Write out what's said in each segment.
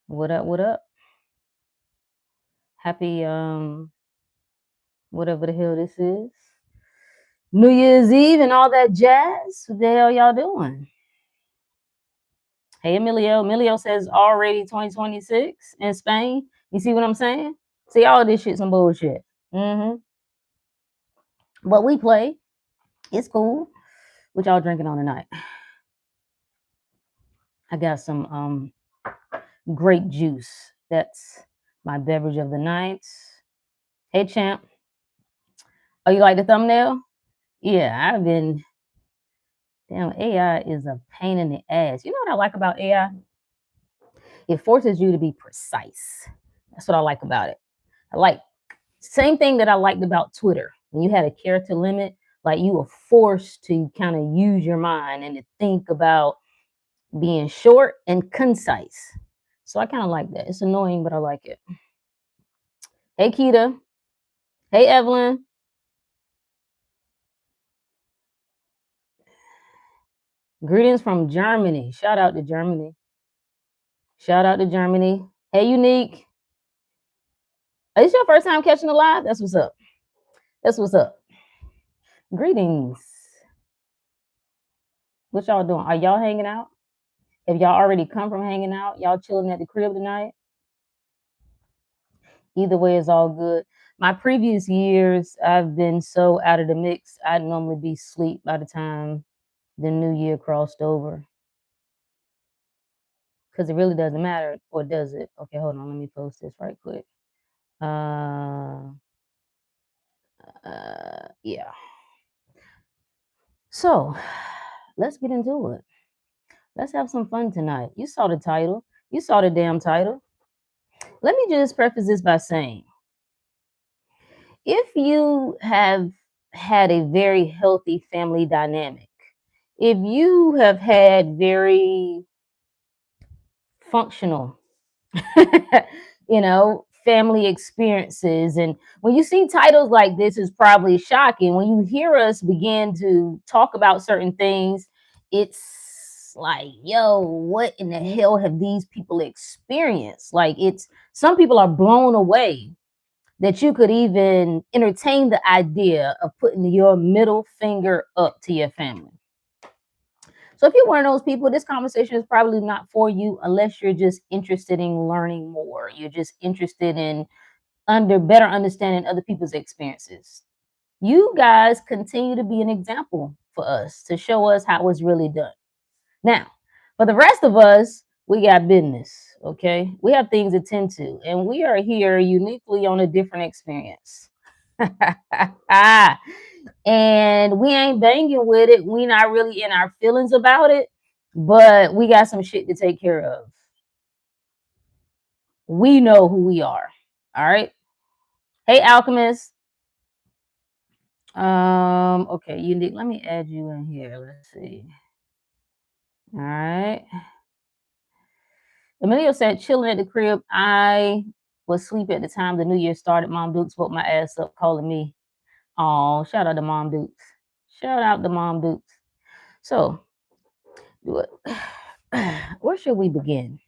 What up? What up? Happy whatever the hell this is. New Year's Eve and all that jazz. What the hell y'all doing? Hey Emilio. Emilio says already 2026 in Spain. You see what I'm saying? See, all this shit some bullshit. Mm-hmm. But we play. It's cool. What y'all drinking on tonight? I got some grape juice. That's my beverage of the night. Hey champ. Oh, you like the thumbnail? Yeah, I've been. Damn, AI is a pain in the ass. You know what I like about AI? It forces you to be precise. That's what I like about it. I like same thing that I liked about Twitter. When you had a character limit, like you were forced to kind of use your mind and to think about being short and concise. So I kind of like that. It's annoying, but I like it. Hey Keita. Hey Evelyn. Greetings from Germany. Shout out to Germany. Shout out to Germany. Hey Unique. Is this your first time catching a live? That's what's up. That's what's up. Greetings. What y'all doing? Are y'all hanging out? Have y'all already come from hanging out? Y'all chilling at the crib tonight? Either way is all good. My previous years, I've been so out of the mix. I'd normally be asleep by the time the new year crossed over. Because it really doesn't matter, or does it? Okay, hold on. Let me post this right quick. Yeah. So, let's get into it. Let's have some fun tonight. You saw the title. You saw the damn title. Let me just preface this by saying, if you have had a very healthy family dynamic, if you have had very functional, family experiences, and when you see titles like this, is probably shocking. When you hear us begin to talk about certain things, it's like, yo, what in the hell have these people experienced? Like, it's some people are blown away that you could even entertain the idea of putting your middle finger up to your family. So if you're one of those people, this conversation is probably not for you unless you're just interested in learning more. You're just interested in better understanding other people's experiences. You guys continue to be an example for us to show us how it's really done. Now, for the rest of us, we got business, okay? We have things to tend to, and we are here uniquely on a different experience. And we ain't banging with it. We not really in our feelings about it, but we got some shit to take care of. We know who we are. All right. Hey, Alchemist. Okay, unique. Let me add you in here. Let's see. All right. Emilio said, chilling at the crib. I was asleep at the time the new year started. Mom Dukes woke my ass up calling me. Oh, shout out to Mom Dukes. Shout out to Mom Dukes. So, where should we begin?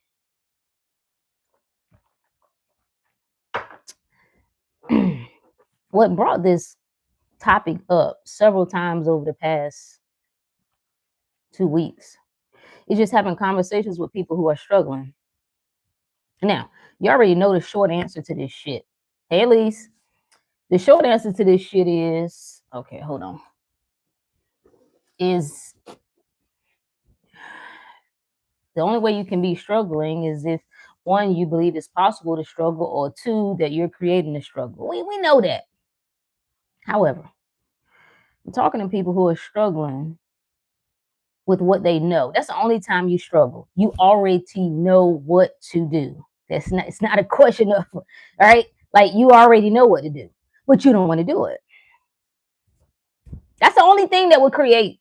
What brought this topic up several times over the past 2 weeks is just having conversations with people who are struggling. Now, you already know the short answer to this shit. Hey, Elise. The short answer to this shit is, okay, hold on. Is the only way you can be struggling is if, one, you believe it's possible to struggle, or two, that you're creating the struggle. We know that. However, I'm talking to people who are struggling with what they know. That's the only time you struggle. You already know what to do. It's not a question of, all right, like you already know what to do, but you don't want to do it. That's the only thing that would create,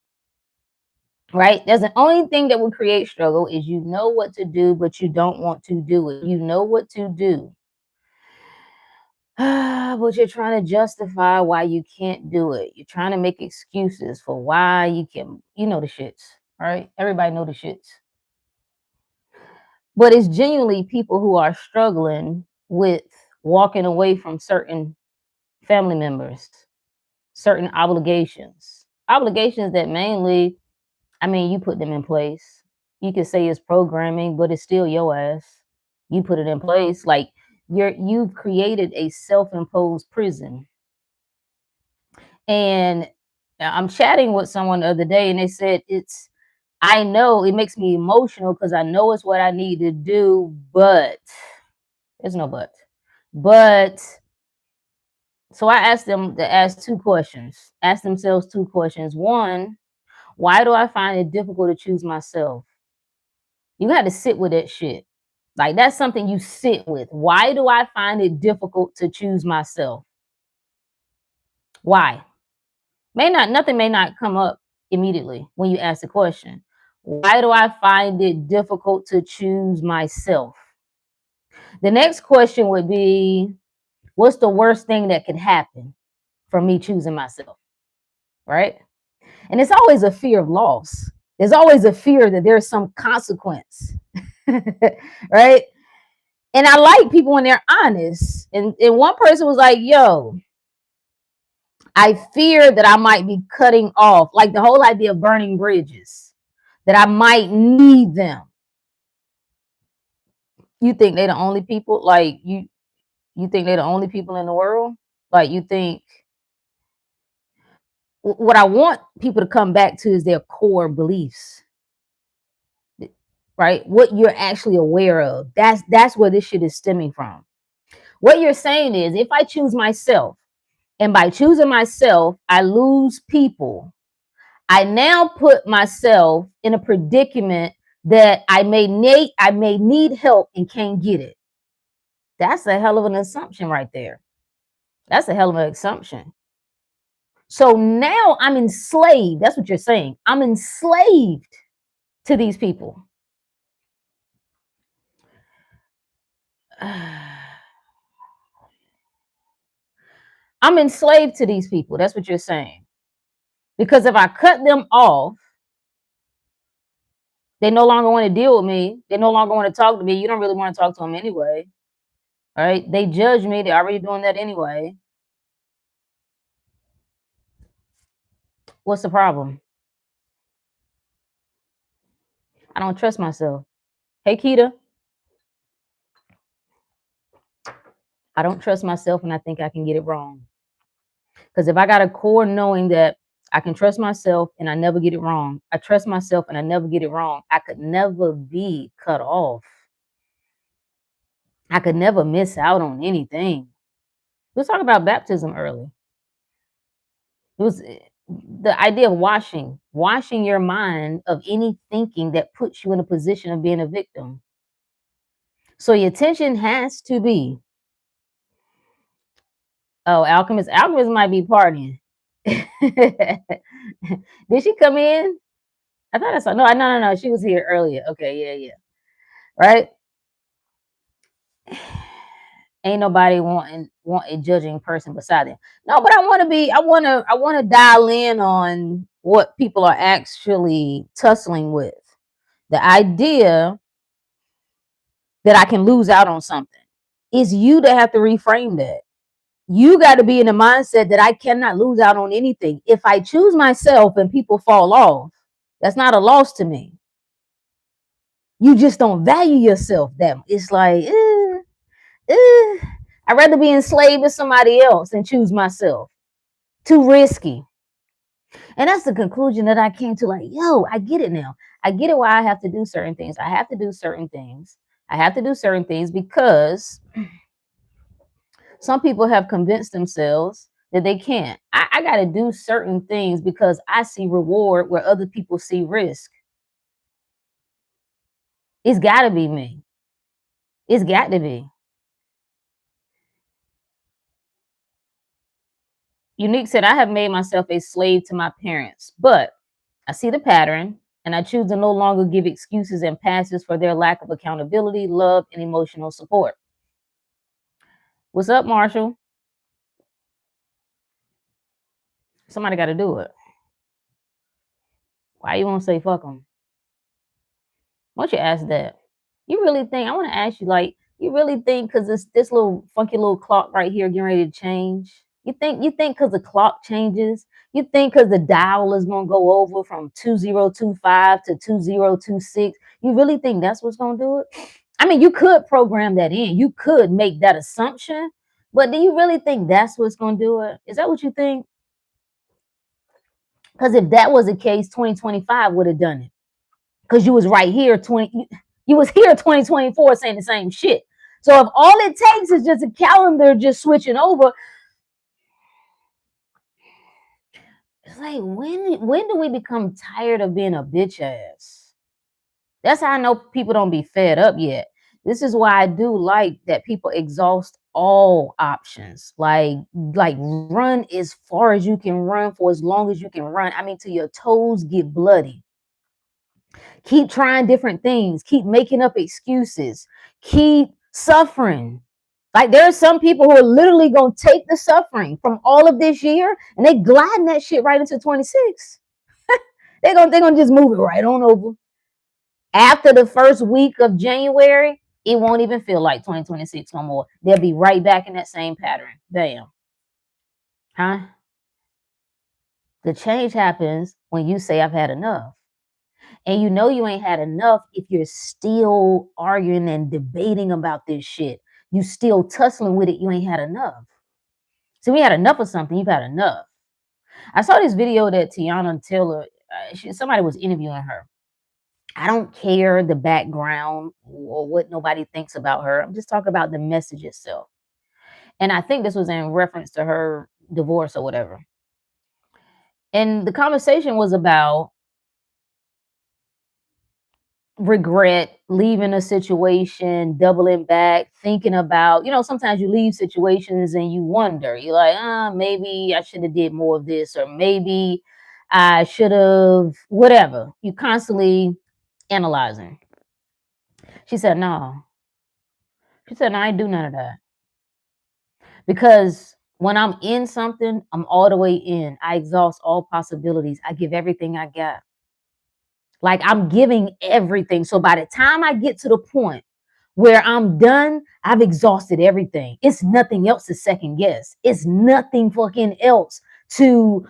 right? That's the only thing that would create struggle is you know what to do, but you don't want to do it. You know what to do, but you're trying to justify why you can't do it. You're trying to make excuses for why you can, the shits, right? Everybody know the shits. But it's genuinely people who are struggling with walking away from certain family members, certain obligations that mainly, I mean, you put them in place. You could say it's programming, but it's still your ass. You put it in place. Like you've created a self-imposed prison. And I'm chatting with someone the other day and they said I know it makes me emotional because I know it's what I need to do, but there's no but. But so I asked them to ask themselves two questions. One, why do I find it difficult to choose myself? You got to sit with that shit. Like that's something you sit with. Why do I find it difficult to choose myself? Why? Nothing may not come up immediately when you ask the question. Why do I find it difficult to choose myself? The next question would be, what's the worst thing that could happen from me choosing myself? Right? And it's always a fear of loss. There's always a fear that there's some consequence. Right? And I like people when they're honest. And one person was like, yo, I fear that I might be cutting off, like the whole idea of burning bridges, that I might need them. You think they're the only people? Like you think they're the only people in the world? Like you think what I want people to come back to is their core beliefs, right? What you're actually aware of. That's where this shit is stemming from. What you're saying is if I choose myself, and by choosing myself, I lose people. I now put myself in a predicament that I may need help and can't get it. That's a hell of an assumption right there. That's a hell of an assumption. So now I'm enslaved. That's what you're saying. I'm enslaved to these people. I'm enslaved to these people. That's what you're saying. Because if I cut them off, they no longer want to deal with me. They no longer want to talk to me. You don't really want to talk to them anyway. All right. They judge me. They're already doing that anyway. What's the problem? I don't trust myself. Hey, Keita, I don't trust myself and I think I can get it wrong. Because if I got a core knowing that I can trust myself and I never get it wrong, I trust myself and I never get it wrong, I could never be cut off. I could never miss out on anything. We was talking about baptism earlier. It was the idea of washing your mind of any thinking that puts you in a position of being a victim. So your attention has to be, oh, Alchemist might be partying. Did she come in? I thought I saw. No. She was here earlier. Okay, yeah. Right? Ain't nobody want a judging person beside them. No, but I want to dial in on what people are actually tussling with. The idea that I can lose out on something. It's you that have to reframe that. You got to be in the mindset that I cannot lose out on anything. If I choose myself and people fall off, that's not a loss to me. You just don't value yourself that much. It's like, I'd rather be enslaved to somebody else and choose myself. Too risky. And that's the conclusion that I came to, like, yo, I get it now. I get it why I have to do certain things. I have to do certain things because some people have convinced themselves that they can't. I got to do certain things because I see reward where other people see risk. It's got to be me. It's got to be. Unique said, I have made myself a slave to my parents, but I see the pattern and I choose to no longer give excuses and passes for their lack of accountability, love, and emotional support. What's up, Marshall? Somebody got to do it. Why you won't say fuck them? Why don't you ask that? You really think, I want to ask you, like, you really think because this little funky little clock right here getting ready to change? You think because the clock changes, you think because the dial is gonna go over from 2025 to 2026, you really think that's what's gonna do it? I mean, you could program that in, you could make that assumption, but do you really think that's what's gonna do it? Is that what you think? Because if that was the case, 2025 would have done it. Because you was right here, you was here 2024 saying the same shit. So if all it takes is just a calendar just switching over, it's like when do we become tired of being a bitch ass? That's how I know people don't be fed up yet. This is why I do like that people exhaust all options. Like run as far as you can run for as long as you can run. I mean, till your toes get bloody. Keep trying different things. Keep making up excuses. Keep suffering. Like there are some people who are literally gonna take the suffering from all of this year and they gliding that shit right into 26. They're gonna just move it right on over. After the first week of January, it won't even feel like 2026 no more. They'll be right back in that same pattern. Damn. Huh? The change happens when you say I've had enough. And you know you ain't had enough if you're still arguing and debating about this shit. You still tussling with it, you ain't had enough. So we had enough of something, you've had enough. I saw this video that Tiana Taylor, somebody was interviewing her. I don't care the background or what nobody thinks about her. I'm just talking about the message itself. And I think this was in reference to her divorce or whatever. And the conversation was about regret, leaving a situation, doubling back, thinking about, sometimes you leave situations and you wonder, you're like, maybe I should have did more of this, or maybe I should have, whatever. You constantly analyzing. She said, no. She said, no, I ain't do none of that. Because when I'm in something, I'm all the way in. I exhaust all possibilities. I give everything I got. Like I'm giving everything. So by the time I get to the point where I'm done, I've exhausted everything. It's nothing else to second guess. It's nothing fucking else to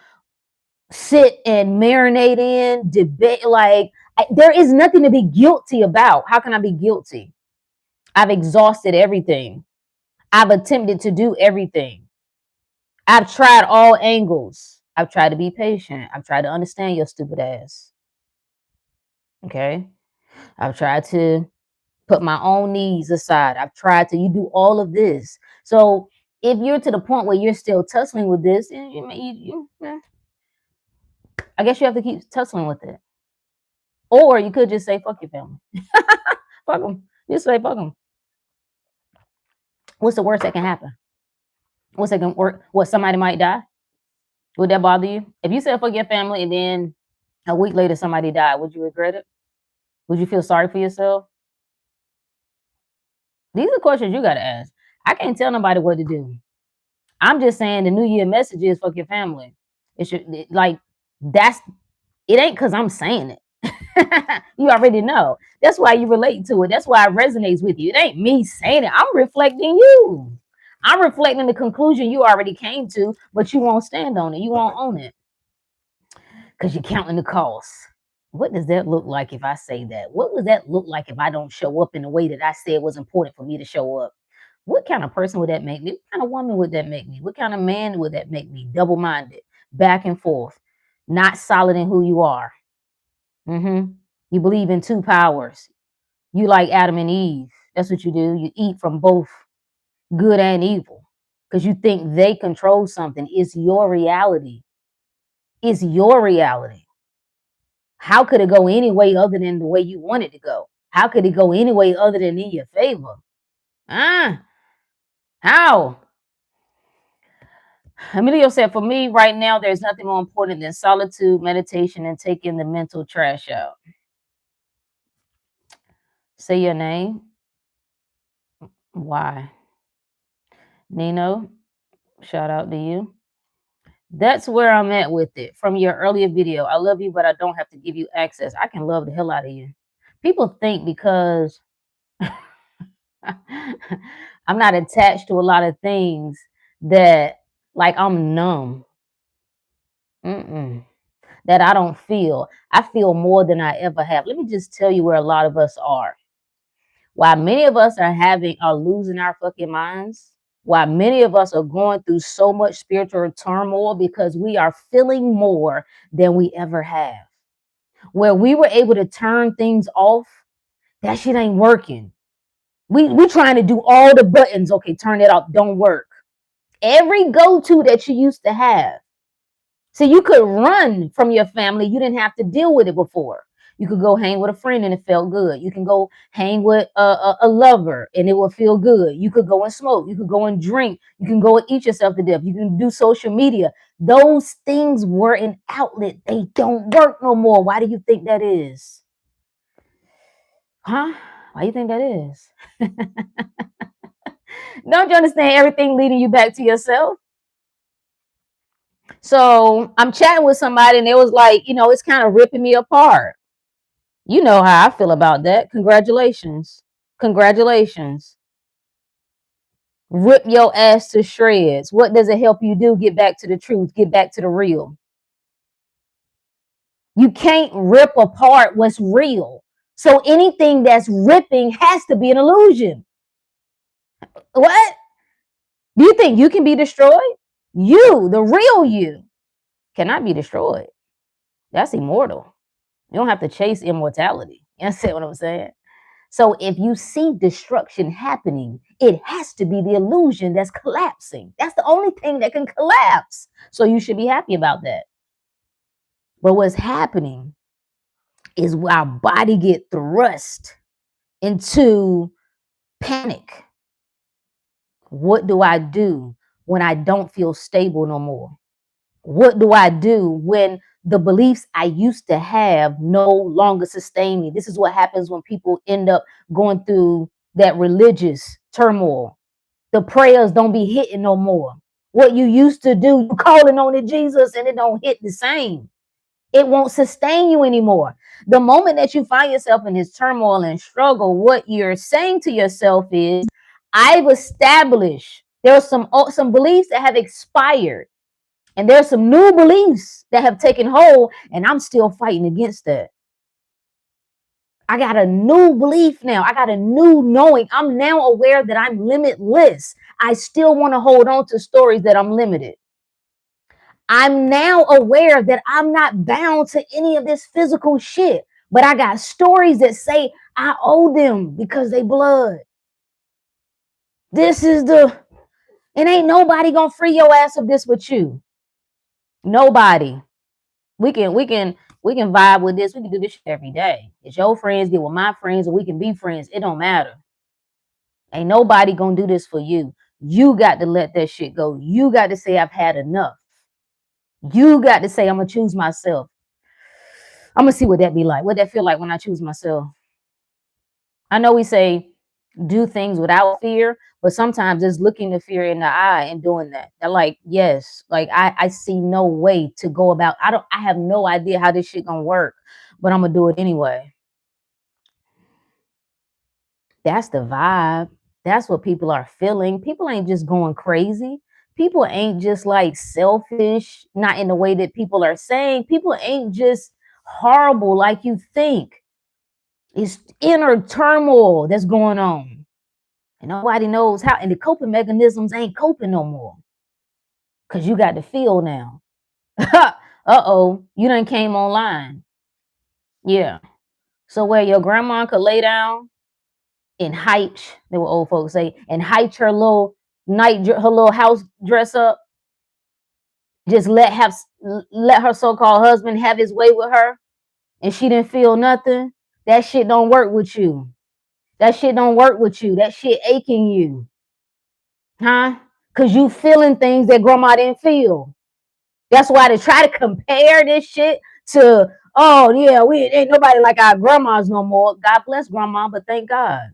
sit and marinate in, debate. Like there is nothing to be guilty about. How can I be guilty? I've exhausted everything. I've attempted to do everything. I've tried all angles. I've tried to be patient. I've tried to understand your stupid ass. Okay. I've tried to put my own needs aside. I've tried to, you do all of this. So if you're to the point where you're still tussling with this, I guess you have to keep tussling with it. Or you could just say, fuck your family. Fuck them. Just say, fuck them. What's the worst that can happen? What's that going to work? What, somebody might die? Would that bother you? If you said fuck your family and then a week later somebody died, would you regret it? Would you feel sorry for yourself? These are questions you got to ask. I can't tell nobody what to do. I'm just saying the New Year message is fuck your family. It should like that's it ain't because I'm saying it. You already know. That's why you relate to it. That's why it resonates with you. It ain't me saying it. I'm reflecting you. I'm reflecting the conclusion you already came to, but you won't stand on it. You won't own it because you're counting the costs. What does that look like if I say that? What would that look like if I don't show up in the way that I said was important for me to show up? What kind of person would that make me? What kind of woman would that make me? What kind of man would that make me? Double-minded, back and forth, not solid in who you are. You believe in two powers. You like Adam and Eve. That's what you do. You eat from both good and evil because you think they control something. It's your reality. It's your reality. How could it go any way other than the way you want it to go? How could it go any way other than in your favor? How? Emilio said, for me right now, there's nothing more important than solitude, meditation, and taking the mental trash out. Say your name. Why? Nino, shout out to you. That's where I'm at with it. From your earlier video, I love you, but I don't have to give you access. I can love the hell out of you. People think because I'm not attached to a lot of things that, like, I'm numb. Mm-mm. That I don't feel. I feel more than I ever have. Let me just tell you where a lot of us are. While many of us are losing our fucking minds, while many of us are going through so much spiritual turmoil because we are feeling more than we ever have. Where we were able to turn things off, that shit ain't working. We trying to do all the buttons. Okay, turn it off. Don't work. Every go-to that you used to have. So you could run from your family. You didn't have to deal with it before. You could go hang with a friend and it felt good. You can go hang with a lover and it will feel good. You could go and smoke. You could go and drink. You can go and eat yourself to death. You can do social media. Those things were an outlet. They don't work no more. Why do you think that is? Huh? Why do you think that is? Don't you understand everything leading you back to yourself? So I'm chatting with somebody and it was like, it's kind of ripping me apart. You know how I feel about that. Congratulations. Congratulations. Rip your ass to shreds. What does it help you do? Get back to the truth, get back to the real. You can't rip apart what's real. So anything that's ripping has to be an illusion. What? Do you think you can be destroyed? You, the real you, cannot be destroyed. That's immortal. You don't have to chase immortality. You understand what I'm saying? So if you see destruction happening, it has to be the illusion that's collapsing. That's the only thing that can collapse. So you should be happy about that. But what's happening is our body get thrust into panic. What do I do when I don't feel stable no more? What do I do when the beliefs I used to have no longer sustain me? This is what happens when people end up going through that religious turmoil. The prayers don't be hitting no more. What you used to do, you calling on it Jesus, and it don't hit the same. It won't sustain you anymore. The moment that you find yourself in this turmoil and struggle, what you're saying to yourself is, I've established there are some beliefs that have expired. And there's some new beliefs that have taken hold, and I'm still fighting against that. I got a new belief now. I got a new knowing. I'm now aware that I'm limitless. I still want to hold on to stories that I'm limited. I'm now aware that I'm not bound to any of this physical shit, but I got stories that say I owe them because they blood. This is and ain't nobody gonna free your ass of this with you. Nobody. We can vibe with this. We can do this shit every day. It's your friends get with my friends, and we can be friends. It don't matter. Ain't nobody gonna do this for you. You got to let that shit go. You got to say I've had enough. You got to say I'm gonna choose myself. I'm gonna see what that be like. What that feel like when I choose myself. I know we say do things without fear, but sometimes it's looking the fear in the eye and doing that. They're like, yes, like I see no way to go about. I have no idea how this shit gonna work, but I'm gonna do it anyway. That's the vibe. That's what people are feeling. People ain't just going crazy. People ain't just like selfish, not in the way that people are saying. People ain't just horrible like you think. It's inner turmoil that's going on. And nobody knows how. And the coping mechanisms ain't coping no more. Because you got to feel now. Uh-oh, you done came online. Yeah. So where your grandma could lay down and height, they were old folks say, and height her little her little house dress up. Just let her so-called husband have his way with her, and she didn't feel nothing. That shit don't work with you. That shit don't work with you. That shit aching you. Huh? Because you feeling things that grandma didn't feel. That's why they try to compare this shit to, oh yeah, we ain't nobody like our grandmas no more. God bless grandma, but thank God.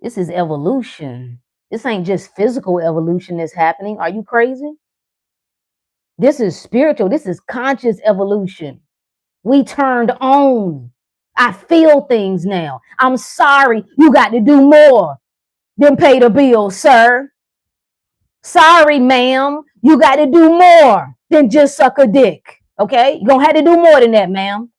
This is evolution. This ain't just physical evolution that's happening. Are you crazy? This is spiritual. This is conscious evolution. We turned on. I feel things now. I'm sorry. You got to do more than pay the bill, sir. Sorry, ma'am. You got to do more than just suck a dick. Okay? You're going to have to do more than that, ma'am.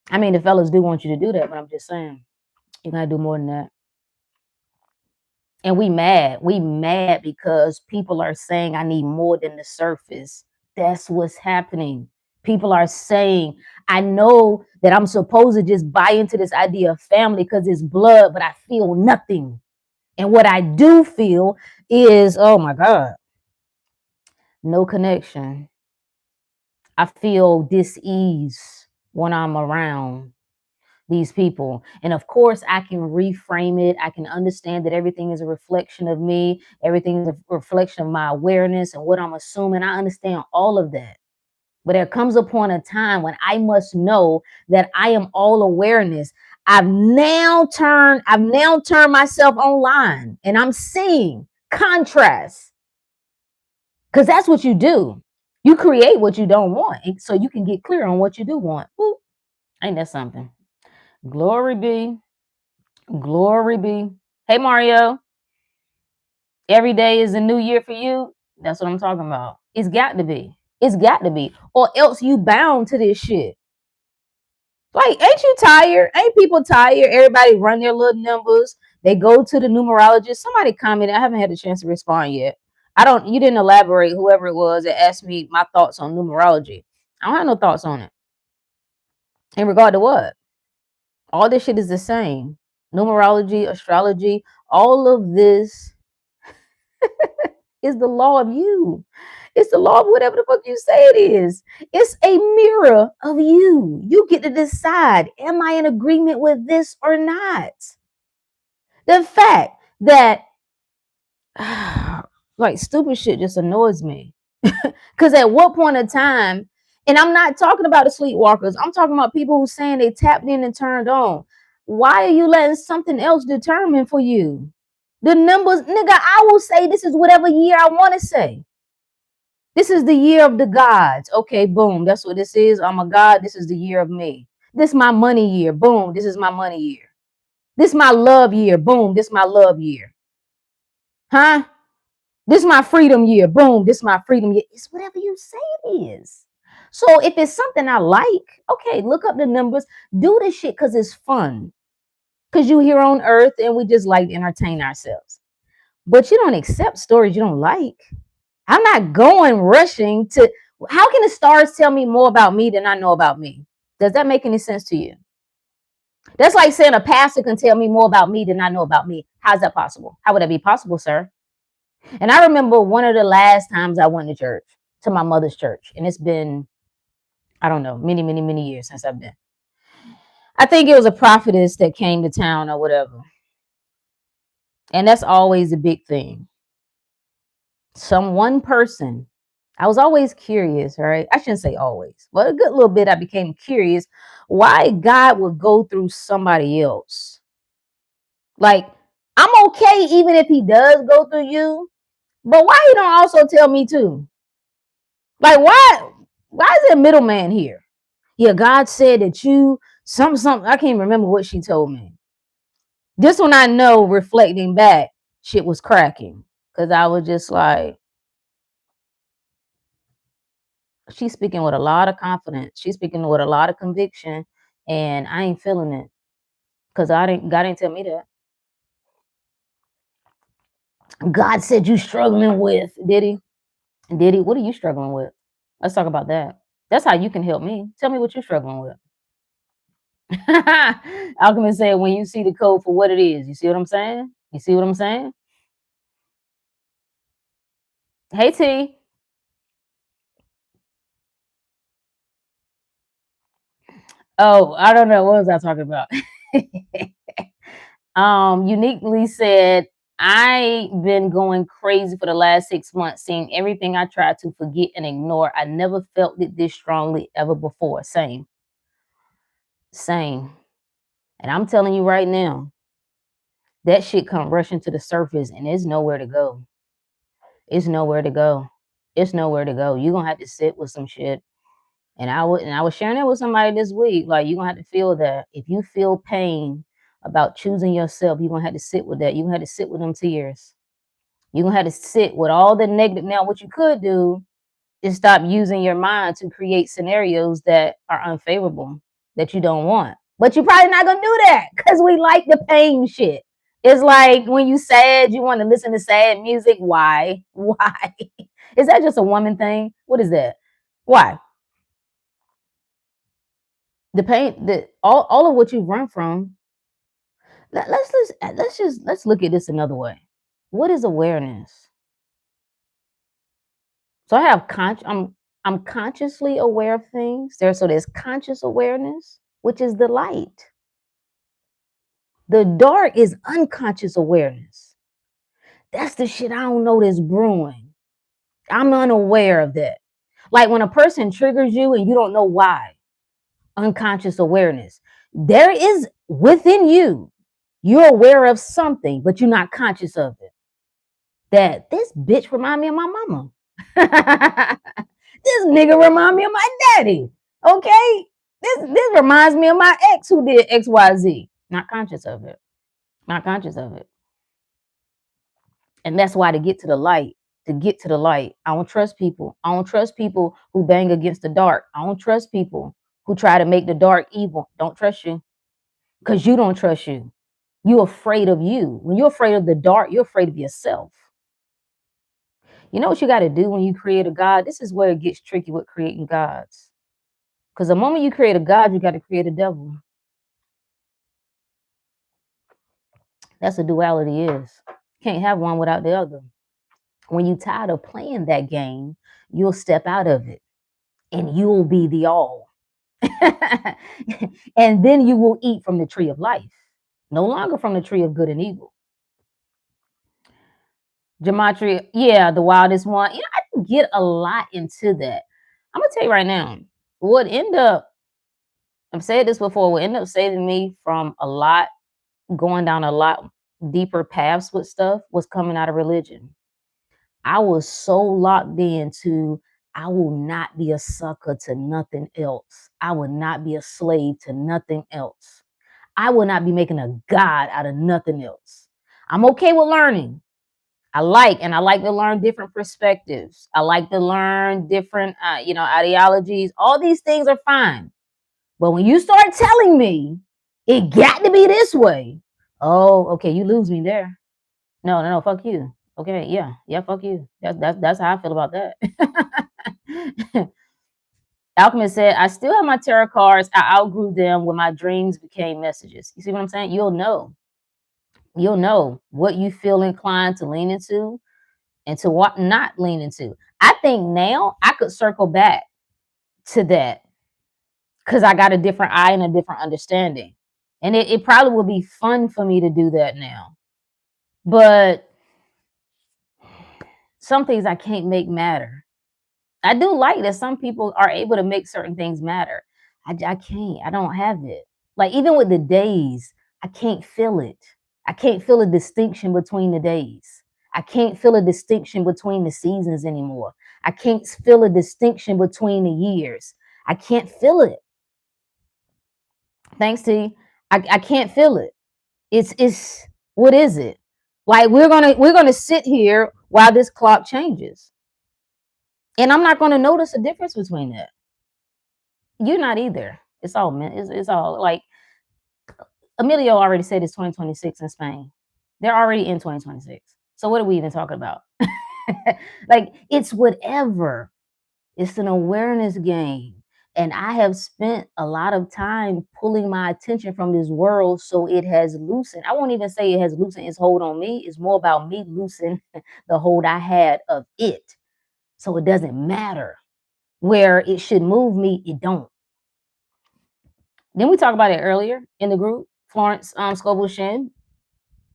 I mean, the fellas do want you to do that, but I'm just saying, you got to do more than that. And we mad. We mad because people are saying I need more than the surface. That's what's happening. People are saying, I know that I'm supposed to just buy into this idea of family because it's blood, but I feel nothing. And what I do feel is, oh my God, no connection. I feel dis-ease when I'm around these people. And of course, I can reframe it. I can understand that everything is a reflection of me. Everything is a reflection of my awareness and what I'm assuming. I understand all of that. But there comes a point of time when I must know that I am all awareness. I've now turned myself online and I'm seeing contrast. Because that's what you do. You create what you don't want. So you can get clear on what you do want. Ooh, ain't that something? Glory be. Glory be. Hey, Mario. Every day is a new year for you. That's what I'm talking about. It's got to be. It's got to be. Or else you bound to this shit. Like, ain't you tired? Ain't people tired? Everybody run their little numbers. They go to the numerologist. Somebody commented. I haven't had a chance to respond yet. You didn't elaborate, whoever it was that asked me my thoughts on numerology. I don't have no thoughts on it. In regard to what? All this shit is the same. Numerology, astrology, all of this is the law of you. It's the law of whatever the fuck you say it is. It's a mirror of you. You get to decide, am I in agreement with this or not? The fact that like stupid shit just annoys me. Because at what point in time, and I'm not talking about the sleepwalkers, I'm talking about people who saying they tapped in and turned on. Why are you letting something else determine for you? The numbers, nigga, I will say this is whatever year I want to say. This is the year of the gods. Okay, boom. That's what this is. I'm a god. This is the year of me. This is my money year. Boom. This is my money year. This is my love year. Boom. This is my love year. Huh? This is my freedom year. Boom. This is my freedom year. It's whatever you say it is. So if it's something I like, okay, look up the numbers. Do this shit because it's fun. Because you here on earth and we just like to entertain ourselves. But you don't accept stories you don't like. I'm not going rushing to. How can the stars tell me more about me than I know about me? Does that make any sense to you? That's like saying a pastor can tell me more about me than I know about me. How's that possible? How would that be possible, sir? And I remember one of the last times I went to church, to my mother's church. And it's been, I don't know, many, many, many years since I've been. I think it was a prophetess that came to town or whatever. And that's always a big thing. One person, I was always curious, right? I shouldn't say always, but a good little bit I became curious why God would go through somebody else. Like, I'm okay even if he does go through you, but why he don't also tell me too? Like, why is there a middleman here? Yeah, God said that you something. I can't remember what she told me. This one I know, reflecting back, shit was cracking. Cause I was just like, she's speaking with a lot of confidence. She's speaking with a lot of conviction, and I ain't feeling it. Cause God didn't tell me that. God said you struggling with. Did he? Did he? What are you struggling with? Let's talk about that. That's how you can help me. Tell me what you're struggling with. Alchemist said, when you see the code for what it is, you see what I'm saying? You see what I'm saying? Hey T. Oh, I don't know. What was I talking about? Uniquely said, I've been going crazy for the last 6 months, seeing everything I tried to forget and ignore. I never felt it this strongly ever before. Same. Same. And I'm telling you right now, that shit come rushing to the surface and there's nowhere to go. It's nowhere to go. It's nowhere to go. You're gonna have to sit with some shit. And I was sharing that with somebody this week. Like, you're gonna have to feel that. If you feel pain about choosing yourself, you're gonna have to sit with that. You're gonna have to sit with them tears. You're gonna have to sit with all the negative. Now, what you could do is stop using your mind to create scenarios that are unfavorable, that you don't want. But you're probably not gonna do that because we like the pain shit. It's like when you sad, you want to listen to sad music. Why? Why? Is that just a woman thing? What is that? Why? The pain, all of what you've run from. Let's look at this another way. What is awareness? So I'm consciously aware of things. There's conscious awareness, which is the light. The dark is unconscious awareness. That's the shit I don't know that's brewing. I'm unaware of that. Like when a person triggers you and you don't know why. Unconscious awareness. There is within you, you're aware of something, but you're not conscious of it. That this bitch remind me of my mama. This nigga remind me of my daddy. Okay? This reminds me of my ex who did XYZ. Not conscious of it. Not conscious of it. And that's why to get to the light, I don't trust people. I don't trust people who bang against the dark. I don't trust people who try to make the dark evil. Don't trust you. Because you don't trust you. You're afraid of you. When you're afraid of the dark, you're afraid of yourself. You know what you got to do when you create a God? This is where it gets tricky with creating gods. Because the moment you create a God, you got to create a devil. That's what duality is. Can't have one without the other. When you're tired of playing that game, you'll step out of it and you'll be the all. And then you will eat from the tree of life, no longer from the tree of good and evil. Gematria, yeah, the wildest one. I can get a lot into that. I'm gonna tell you right now, what end up, I've said this before, what ended up saving me from going down a lot deeper paths with stuff was coming out of religion. I was so locked into, I will not be a sucker to nothing else. I will not be a slave to nothing else. I will not be making a God out of nothing else. I'm okay with learning. I like to learn different perspectives. I like to learn different, ideologies. All these things are fine. But when you start telling me it got to be this way, oh, okay, you lose me there. No, fuck you. Okay, yeah, fuck you. That's how I feel about that. Alchemist said, I still have my tarot cards. I outgrew them when my dreams became messages. You see what I'm saying? You'll know what you feel inclined to lean into and to what not lean into. I think now I could circle back to that because I got a different eye and a different understanding. And it probably would be fun for me to do that now. But some things I can't make matter. I do like that some people are able to make certain things matter. I can't. I don't have it. Like even with the days, I can't feel it. I can't feel a distinction between the days. I can't feel a distinction between the seasons anymore. I can't feel a distinction between the years. I can't feel it. Thanks, T. I can't feel it. It's what is it? Like we're gonna sit here while this clock changes. And I'm not gonna notice a difference between that. You're not either. It's all like Emilio already said it's 2026 in Spain. They're already in 2026. So what are we even talking about? Like it's whatever. It's an awareness game. And I have spent a lot of time pulling my attention from this world so it has loosened. I won't even say it has loosened its hold on me. It's more about me loosening the hold I had of it. So it doesn't matter where it should move me, it don't. Then we talked about it earlier in the group. Florence Scoble Shin.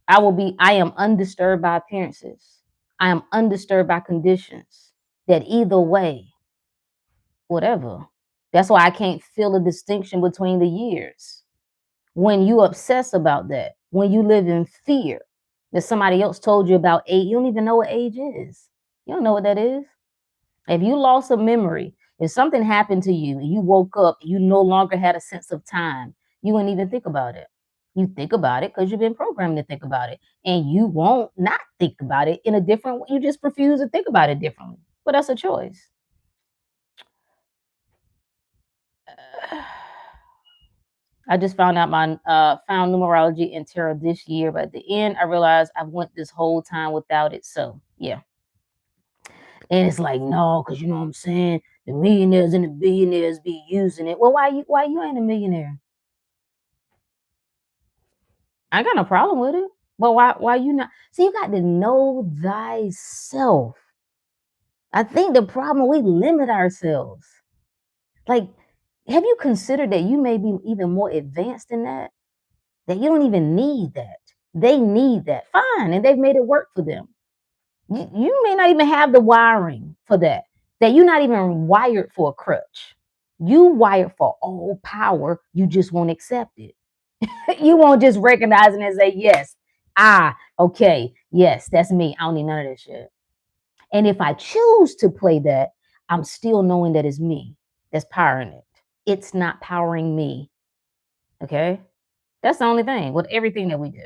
I am undisturbed by appearances. I am undisturbed by conditions. That either way, whatever. That's why I can't feel a distinction between the years. When you obsess about that, when you live in fear that somebody else told you about age, you don't even know what age is. You don't know what that is. If you lost a memory, If something happened to you and you woke up, you no longer had a sense of time, you wouldn't even think about it. You think about it because you've been programmed to think about it. And you won't not think about it in a different way. You just refuse to think about it differently. But that's a choice. I just found out my found numerology and tarot this year, but at the end I realized I went this whole time without it. So yeah. And it's like, no, because you know what I'm saying? The millionaires and the billionaires be using it. Well, why you ain't a millionaire? I got no problem with it. But why you not? See, you got to know thyself. I think the problem we limit ourselves. Like, have you considered that you may be even more advanced than that? That you don't even need that. They need that. Fine. And they've made it work for them. You may not even have the wiring for that. That you're not even wired for a crutch. You wired for all power. You just won't accept it. You won't just recognize it and say, yes, okay, yes, that's me. I don't need none of this shit. And if I choose to play that, I'm still knowing that it's me that's powering it. It's not powering me. Okay. That's the only thing with everything that we do.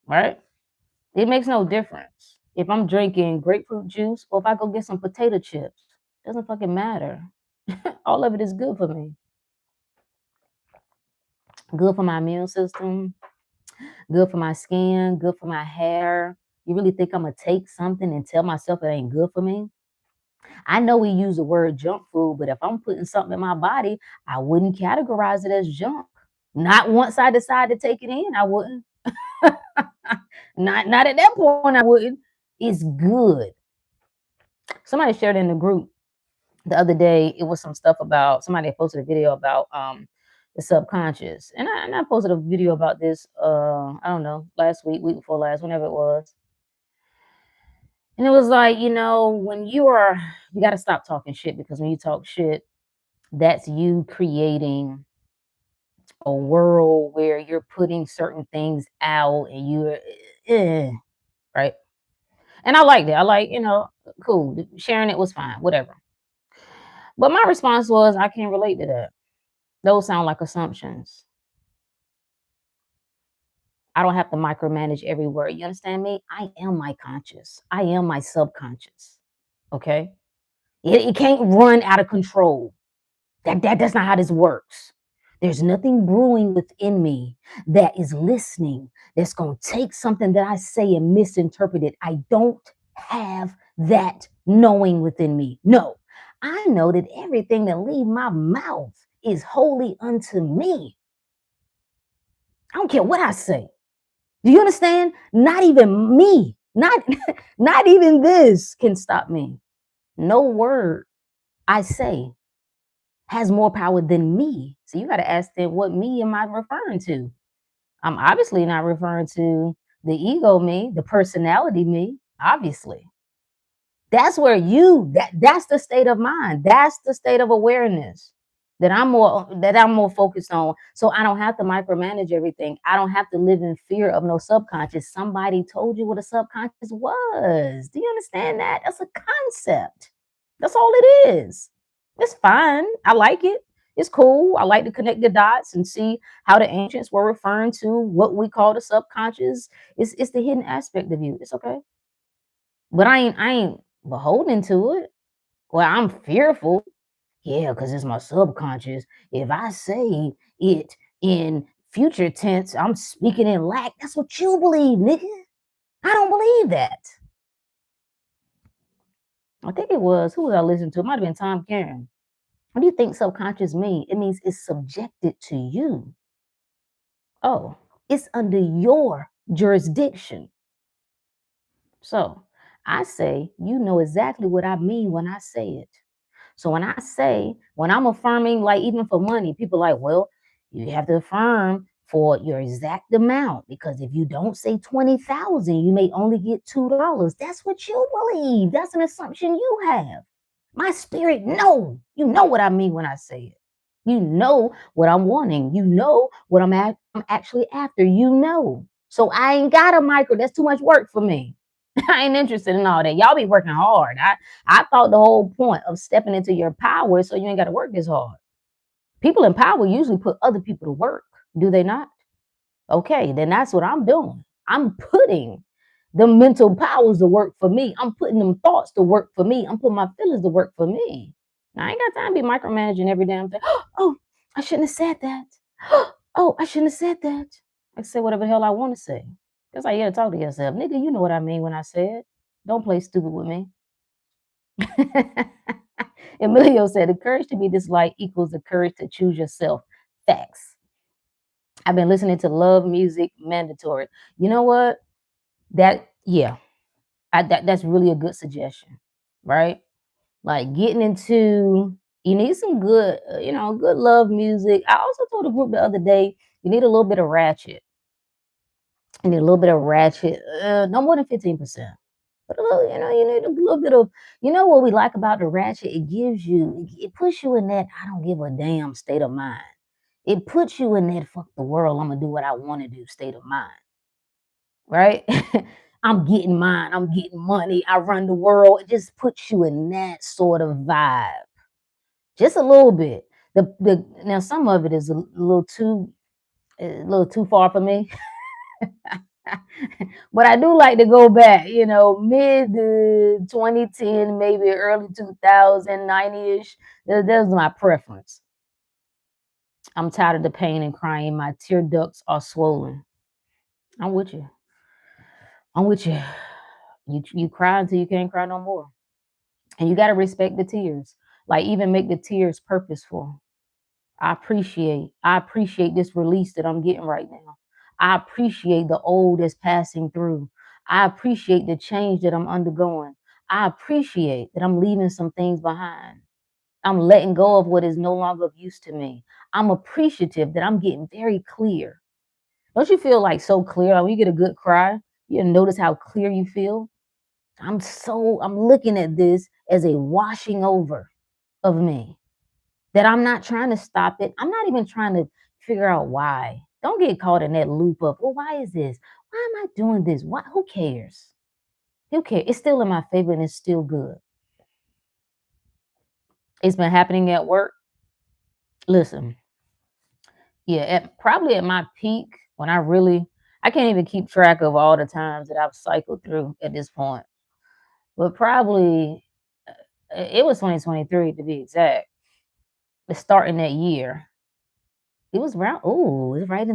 Right. It makes no difference. If I'm drinking grapefruit juice or if I go get some potato chips, doesn't fucking matter. All of it is good for me. Good for my immune system, good for my skin, good for my hair. You really think I'm gonna take something and tell myself it ain't good for me? I know we use the word junk food, but if I'm putting something in my body, I wouldn't categorize it as junk. Not once I decide to take it in, I wouldn't. Not at that point, I wouldn't. It's good. Somebody shared in the group the other day. It was some stuff about somebody posted a video about the subconscious, and I posted a video about this. I don't know, last week, week before last, whenever it was. And it was like, when you got to stop talking shit, because when you talk shit, that's you creating a world where you're putting certain things out and right? And I liked it. I like, cool. Sharing it was fine, whatever. But my response was, I can't relate to that. Those sound like assumptions. I don't have to micromanage every word. You understand me? I am my conscious. I am my subconscious. Okay? It can't run out of control. That's not how this works. There's nothing brewing within me that is listening, that's going to take something that I say and misinterpret it. I don't have that knowing within me. No, I know that everything that leaves my mouth is holy unto me. I don't care what I say. Do you understand? Not even me, not even this can stop me. No word I say has more power than me. So you got to ask them, what me am I referring to? I'm obviously not referring to the ego me, the personality me, obviously. That's where that's the state of mind. That's the state of awareness that I'm more focused on. So I don't have to micromanage everything. I don't have to live in fear of no subconscious. Somebody told you what a subconscious was. Do you understand that? That's a concept. That's all it is. It's fine. I like it. It's cool. I like to connect the dots and see how the ancients were referring to what we call the subconscious. It's the hidden aspect of you. It's okay. But I ain't beholden to it. Well, I'm fearful. Yeah, because it's my subconscious. If I say it in future tense, I'm speaking in lack. That's what you believe, nigga. I don't believe that. I think it was, who was I listening to? It might have been Tom Karen. What do you think subconscious means? It means it's subjected to you. Oh, it's under your jurisdiction. So I say, you know exactly what I mean when I say it. So when I'm affirming, like even for money, people are like, well, you have to affirm for your exact amount, because if you don't say 20,000, you may only get $2. That's what you believe. That's an assumption you have. My spirit, no, you know what I mean when I say it. You know what I'm wanting. You know what I'm actually after. You know. So I ain't got a micro. That's too much work for me. I ain't interested in all that. Y'all be working hard. I thought the whole point of stepping into your power is so you ain't got to work this hard. People in power usually put other people to work, do they not? Okay, then that's what I'm doing. I'm putting the mental powers to work for me. I'm putting them thoughts to work for me. I'm putting my feelings to work for me. Now, I ain't got time to be micromanaging every damn thing. Oh, I shouldn't have said that. Oh, I shouldn't have said that. I say whatever the hell I want to say. That's how you gotta talk to yourself. Nigga, you know what I mean when I say it. Don't play stupid with me. Emilio said, the courage to be disliked equals the courage to choose yourself. Facts. I've been listening to love music, mandatory. You know what? Yeah, that's really a good suggestion, right? Like getting into, you need some good, good love music. I also told the group the other day, you need a little bit of ratchet. You need a little bit of ratchet, no more than 15%. But a little, you need a little bit of, what we like about the ratchet? It puts you in that I don't give a damn state of mind. It puts you in that fuck the world, I'm gonna do what I want to do state of mind, right? I'm getting mine, I'm getting money, I run the world. It just puts you in that sort of vibe. Just a little bit. The Now some of it is a little too far for me. But I do like to go back, mid 2010, maybe early 2090-ish. That's my preference. I'm tired of the pain and crying. My tear ducts are swollen. I'm with you. I'm with you. You cry until you can't cry no more. And you got to respect the tears. Like even make the tears purposeful. I appreciate this release that I'm getting right now. I appreciate the old that's passing through. I appreciate the change that I'm undergoing. I appreciate that I'm leaving some things behind. I'm letting go of what is no longer of use to me. I'm appreciative that I'm getting very clear. Don't you feel like so clear? Like when you get a good cry, you notice how clear you feel? I'm looking at this as a washing over of me. That I'm not trying to stop it. I'm not even trying to figure out why. Don't get caught in that loop of, well, why is this? Why am I doing this? Why? Who cares? Who cares? It's still in my favor and it's still good. It's been happening at work. Listen, yeah, probably at my peak when I can't even keep track of all the times that I've cycled through at this point. But probably it was 2023 to be exact. The starting that year. It was around, it was right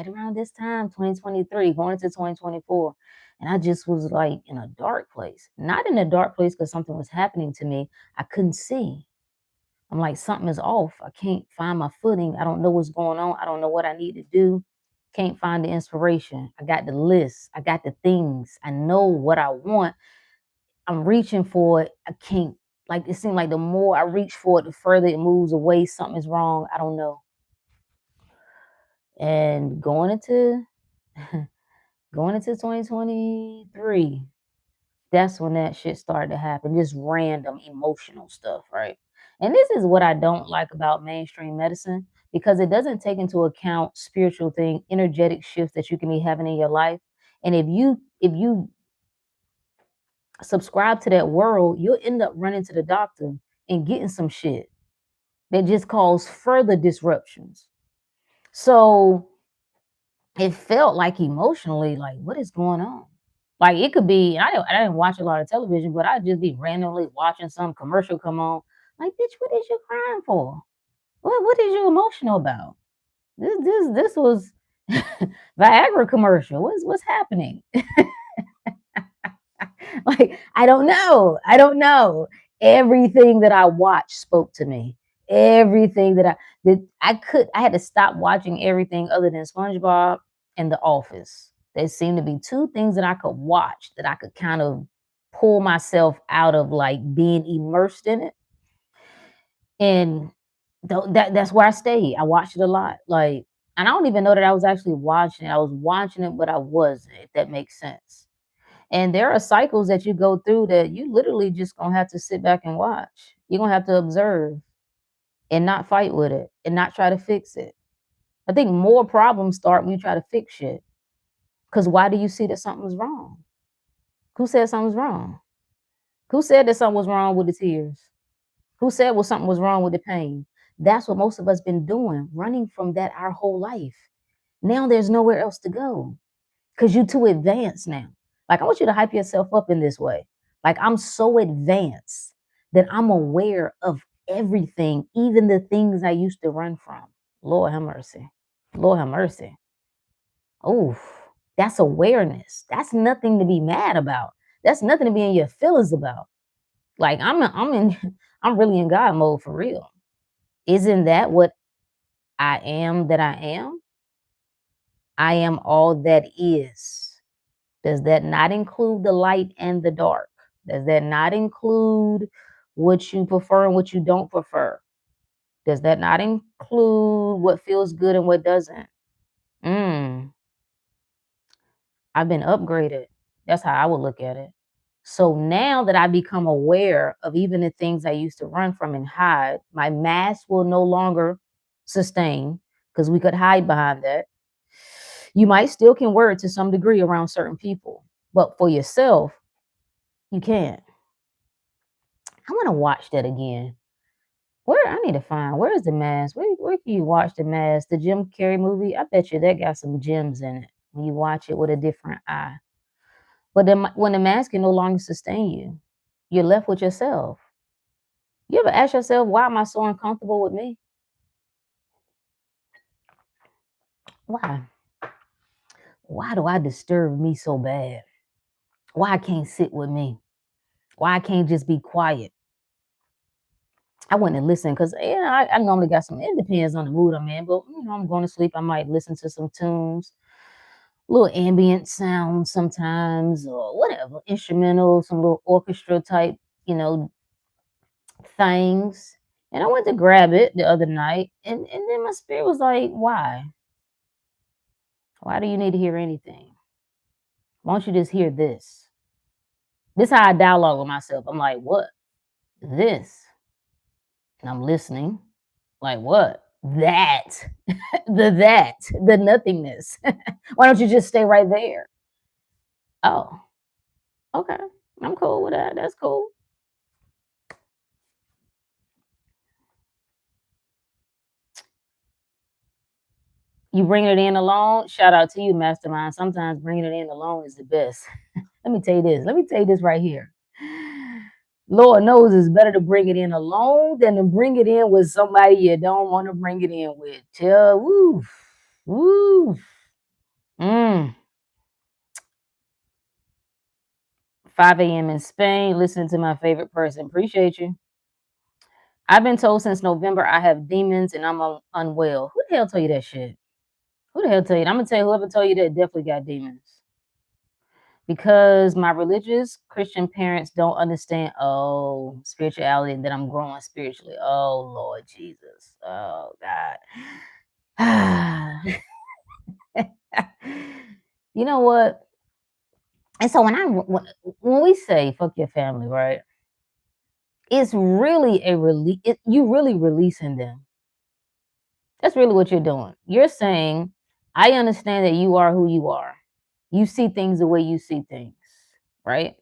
around this time, 2023, going into 2024. And I just was like in a dark place. Not in a dark place because something was happening to me. I couldn't see. I'm like, something is off. I can't find my footing. I don't know what's going on. I don't know what I need to do. Can't find the inspiration. I got the list. I got the things. I know what I want. I'm reaching for it. I can't, like, it seemed like the more I reach for it, the further it moves away. Something is wrong. I don't know. And going into 2023, that's when that shit started to happen. Just random emotional stuff, right? And this is what I don't like about mainstream medicine because it doesn't take into account spiritual thing, energetic shifts that you can be having in your life. And if you subscribe to that world, you'll end up running to the doctor and getting some shit that just cause further disruptions. So it felt like emotionally, like, what is going on? Like it could be, I didn't watch a lot of television, but I'd just be randomly watching some commercial come on. Like, bitch, what is you crying for? What is you emotional about? This was Viagra commercial. What's happening? Like, I don't know. I don't know. Everything that I watched spoke to me. Everything I had to stop watching everything other than SpongeBob and The Office. There seemed to be two things that I could watch that I could kind of pull myself out of like being immersed in it. And that's where I stayed. I watched it a lot. Like, and I don't even know that I was actually watching it. I was watching it, but I wasn't, if that makes sense. And there are cycles that you go through that you literally just gonna have to sit back and watch. You're gonna have to observe and not fight with it and not try to fix it. I think more problems start when you try to fix shit. Because why do you see that something's wrong? Who said something was wrong? Who said that something was wrong with the tears? Who said something was wrong with the pain? That's what most of us been doing, running from that our whole life. Now there's nowhere else to go because you're too advanced now. Like, I want you to hype yourself up in this way. Like, I'm so advanced that I'm aware of everything, even the things I used to run from. Lord have mercy. Lord have mercy. Oh, that's awareness. That's nothing to be mad about. That's nothing to be in your feelings about. Like, I'm really in God mode for real. Isn't that what I am that I am? I am all that is. Does that not include the light and the dark? Does that not include what you prefer and what you don't prefer? Does that not include what feels good and what doesn't? Mm, I've been upgraded. That's how I would look at it. So now that I become aware of even the things I used to run from and hide, my mask will no longer sustain because we could hide behind that. You might still can wear it to some degree around certain people, but for yourself, you can't. I want to watch that again. Where I need to find where is the mask? Where can you watch the mask? The Jim Carrey movie? I bet you that got some gems in it when you watch it with a different eye. But then when the mask can no longer sustain you, you're left with yourself. You ever ask yourself, why am I so uncomfortable with me? Why? Why do I disturb me so bad? Why I can't sit with me? Why I can't just be quiet? I wouldn't listen because I normally got some. It depends on the mood I'm in, but I'm going to sleep. I might listen to some tunes, little ambient sounds sometimes, or whatever, instrumental, some little orchestra type, you know, things. And I went to grab it the other night, and then my spirit was like, "Why? Why do you need to hear anything? Why don't you just hear this?" This is how I dialogue with myself. I'm like, "What? This?" And I'm listening. Like what? That. The nothingness. Why don't you just stay right there? Oh, okay. I'm cool with that. That's cool. You bring it in alone. Shout out to you, mastermind. Sometimes bringing it in alone is the best. Let me tell you this. Let me tell you this right here. Lord knows it's better to bring it in alone than to bring it in with somebody you don't want to bring it in with. Tell, woo, woo. Mm. 5 a.m. in Spain, listening to my favorite person. Appreciate you. I've been told since November I have demons and I'm unwell. Who the hell told you that shit? Who the hell tell you? I'm gonna tell you whoever told you that definitely got demons. Because my religious Christian parents don't understand spirituality and that I'm growing spiritually. Oh Lord Jesus. Oh God. You know what? And so when we say fuck your family, right? It's really a release. You really releasing them. That's really what you're doing. You're saying, I understand that you are who you are. You see things the way you see things, right?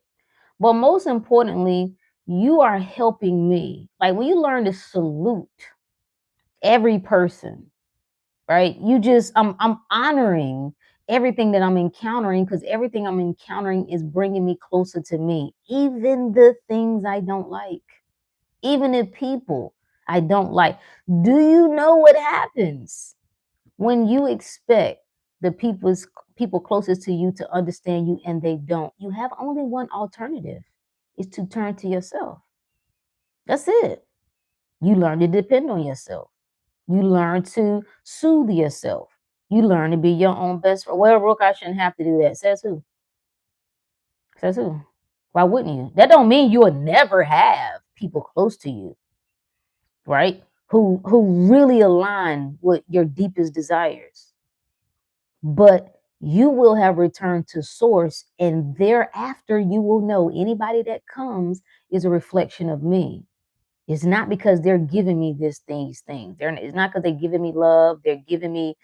But most importantly, you are helping me. Like when you learn to salute every person, right? I'm honoring everything that I'm encountering because everything I'm encountering is bringing me closer to me. Even the things I don't like, even the people I don't like. Do you know what happens when you expect the people closest to you to understand you and they don't? You have only one alternative, is to turn to yourself. That's it. You learn to depend on yourself. You learn to soothe yourself. You learn to be your own best friend. Well, Rook, I shouldn't have to do that. Says who? Says who? Why wouldn't you? That don't mean you'll never have people close to you, right? Who really align with your deepest desires. But you will have returned to source, and thereafter you will know anybody that comes is a reflection of me. It's not because they're giving me these things. It's not because they're giving me love. They're giving me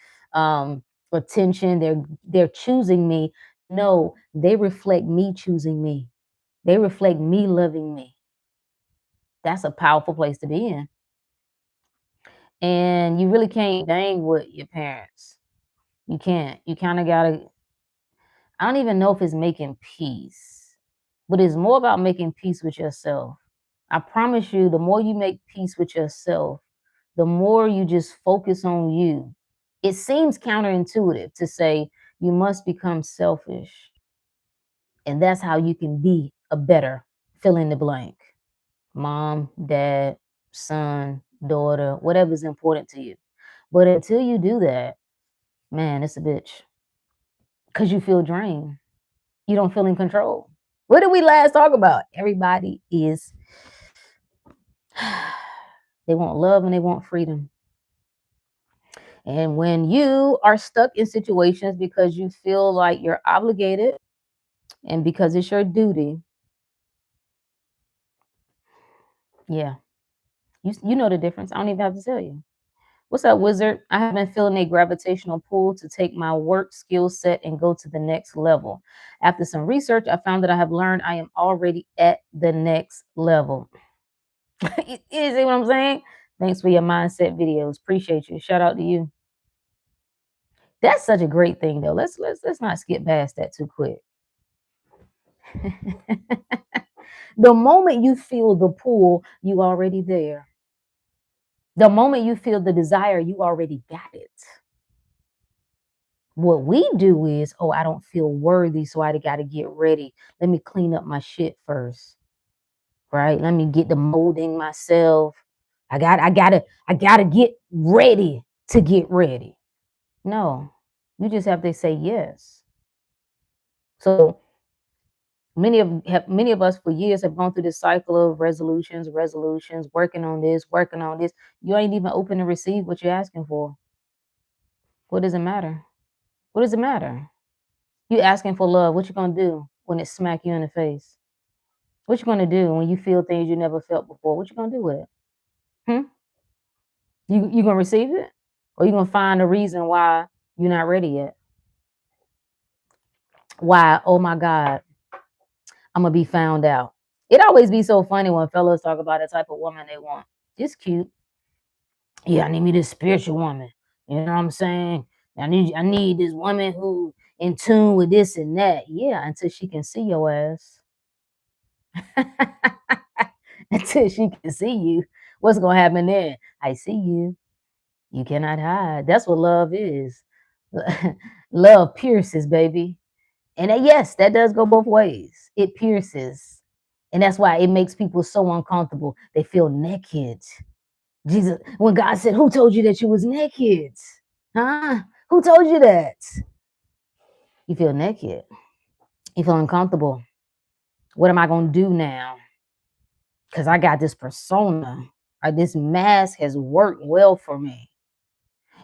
attention. They're choosing me No, they reflect me choosing me. They reflect me loving me. That's a powerful place to be in. And you really can't bang with your parents. You can't. You kind of gotta, I don't even know if it's making peace, but it's more about making peace with yourself. I promise you, the more you make peace with yourself, the more you just focus on you. It seems counterintuitive to say you must become selfish, and that's how you can be a better fill in the blank mom, dad, son, daughter, whatever's important to you. But until you do that, man, it's a bitch because you feel drained. You don't feel in control. What did we last talk about? Everybody is, they want love and they want freedom. And when you are stuck in situations because you feel like you're obligated and because it's your duty, yeah, you know the difference. I don't even have to tell you. What's up, wizard? I have been feeling a gravitational pull to take my work skill set and go to the next level. After some research, I found that I have learned I am already at the next level. You see what I'm saying? Thanks for your mindset videos. Appreciate you. Shout out to you. That's such a great thing, though. Let's not skip past that too quick. The moment you feel the pull, you already there. The moment you feel the desire, you already got it. What we do is, oh, I don't feel worthy, so I got to get ready. Let me clean up my shit first, right? Let me get the molding myself. I gotta get ready to get ready. No, you just have to say yes. So many of us for years have gone through this cycle of resolutions, working on this, working on this. You ain't even open to receive what you're asking for. What does it matter? What does it matter? You asking for love. What you gonna do when it smack you in the face? What you gonna do when you feel things you never felt before? What you gonna do with it? Hmm? You gonna receive it, or you gonna find a reason why you're not ready yet? Why? Oh my God, I'm gonna be found out. It always be so funny when fellas talk about the type of woman they want. It's cute. Yeah, I need me this spiritual woman. You know what I'm saying? I need this woman who in tune with this and that. Yeah, until she can see your ass. Until she can see you. What's gonna happen then? I see you. You cannot hide. That's what love is. Love pierces, baby. And yes, that does go both ways. It pierces. And that's why it makes people so uncomfortable. They feel naked. Jesus, when God said, who told you that you was naked? Huh? Who told you that? You feel naked. You feel uncomfortable. What am I going to do now? Because I got this persona, or this mask has worked well for me.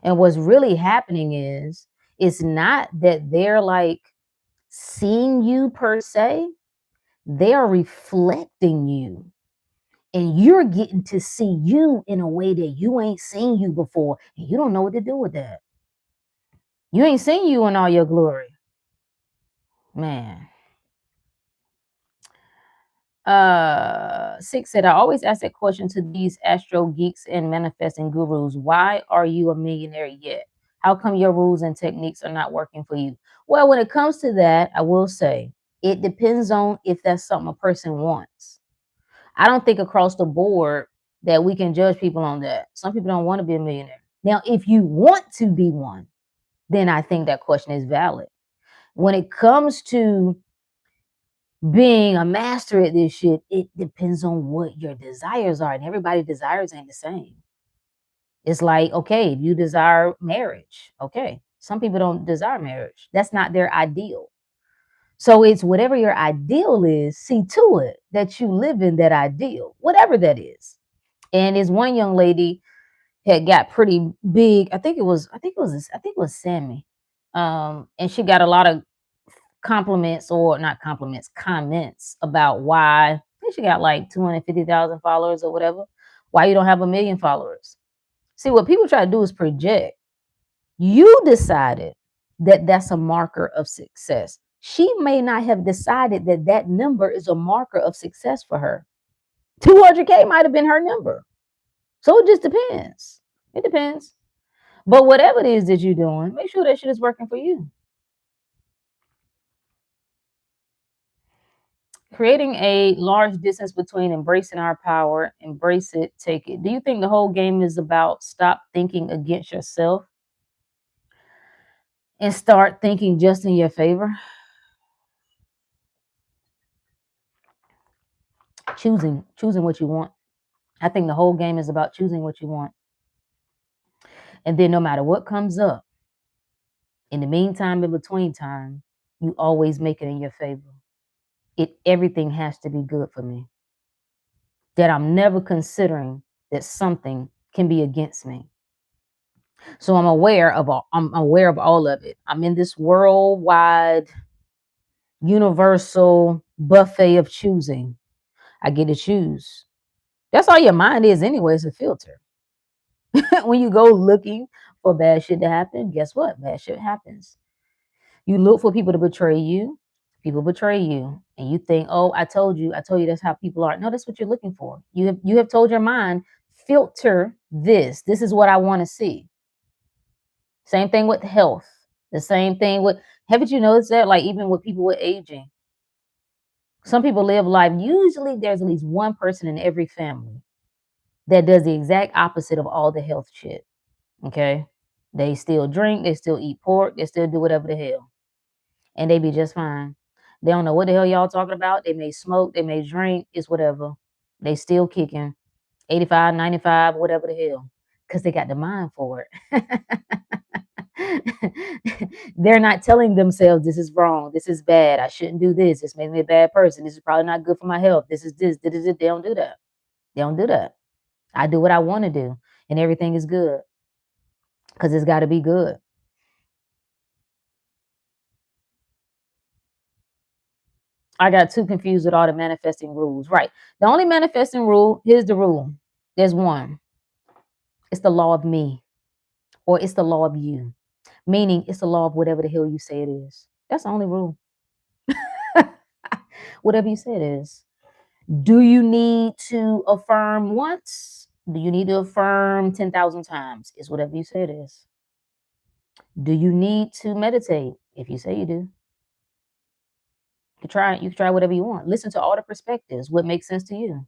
And what's really happening is, it's not that they're like seeing you per se, they are reflecting you. And you're getting to see you in a way that you ain't seen you before. And you don't know what to do with that. You ain't seen you in all your glory. Man. 6 said, I always ask that question to these astro geeks and manifesting gurus. Why are you a millionaire yet? How come your rules and techniques are not working for you? Well, when it comes to that, I will say it depends on if that's something a person wants. I don't think across the board that we can judge people on that. Some people don't want to be a millionaire. Now, if you want to be one, then I think that question is valid. When it comes to being a master at this shit, it depends on what your desires are. And everybody's desires ain't the same. It's like, okay, if you desire marriage, okay. Some people don't desire marriage. That's not their ideal. So it's whatever your ideal is, see to it that you live in that ideal, whatever that is. And this one young lady had got pretty big. I think it was Sammy. And she got a lot of compliments, or not compliments, comments about why. I think she got like 250,000 followers or whatever. Why you don't have 1 million followers? See, what people try to do is project. You decided that that's a marker of success. she may not have decided that that number is a marker of success for her. 200K might have been her number. So it just depends. It depends. But whatever it is that you're doing, make sure that shit is working for you. Creating a large distance between embracing our power, embrace it, take it. Do you think the whole game is about stop thinking against yourself and start thinking just in your favor? Choosing what you want. I think the whole game is about choosing what you want. And then no matter what comes up, in the meantime, in between time, you always make it in your favor. Everything has to be good for me. That I'm never considering that something can be against me. So I'm aware of all of it. I'm in this worldwide universal buffet of choosing. I get to choose. That's all your mind is anyway, it's a filter. When you go looking for bad shit to happen, guess what? Bad shit happens. You look for people to betray you. People betray you, and you think, "Oh, I told you that's how people are." No, that's what you're looking for. You have told your mind, filter this. This is what I want to see. Same thing with health. The same thing with. Haven't you noticed that? Like even with people with aging, some people live life. Usually, there's at least one person in every family that does the exact opposite of all the health shit. Okay, they still drink, they still eat pork, they still do whatever the hell, and they be just fine. They don't know what the hell y'all talking about. They may smoke, they may drink, it's whatever. They still kicking 85, 95, whatever the hell, because they got the mind for it. They're not telling themselves this is wrong, this is bad, I shouldn't do this, this makes me a bad person, this is probably not good for my health, this is this. They don't do that. They don't do that. I do what I want to do, and everything is good because it's got to be good. I got too confused with all the manifesting rules. Right. The only manifesting rule, here's the rule. There's one. It's the law of me, or it's the law of you. Meaning it's the law of whatever the hell you say it is. That's the only rule. Whatever you say it is. Do you need to affirm once? Do you need to affirm 10,000 times? It's whatever you say it is. Do you need to meditate? If you say you do. You can try whatever you want. Listen to all the perspectives. What makes sense to you?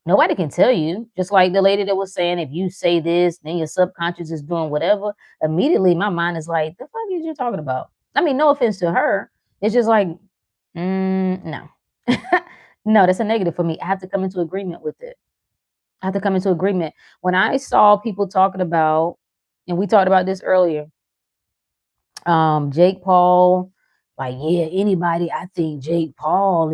Nobody can tell you. Just like the lady that was saying, if you say this, then your subconscious is doing whatever. Immediately, my mind is like, the fuck is you talking about? I mean, no offense to her. It's just like, no. No, that's a negative for me. I have to come into agreement with it. I have to come into agreement. When I saw people talking about, and we talked about this earlier, Jake Paul, like, yeah, anybody, I think Jake Paul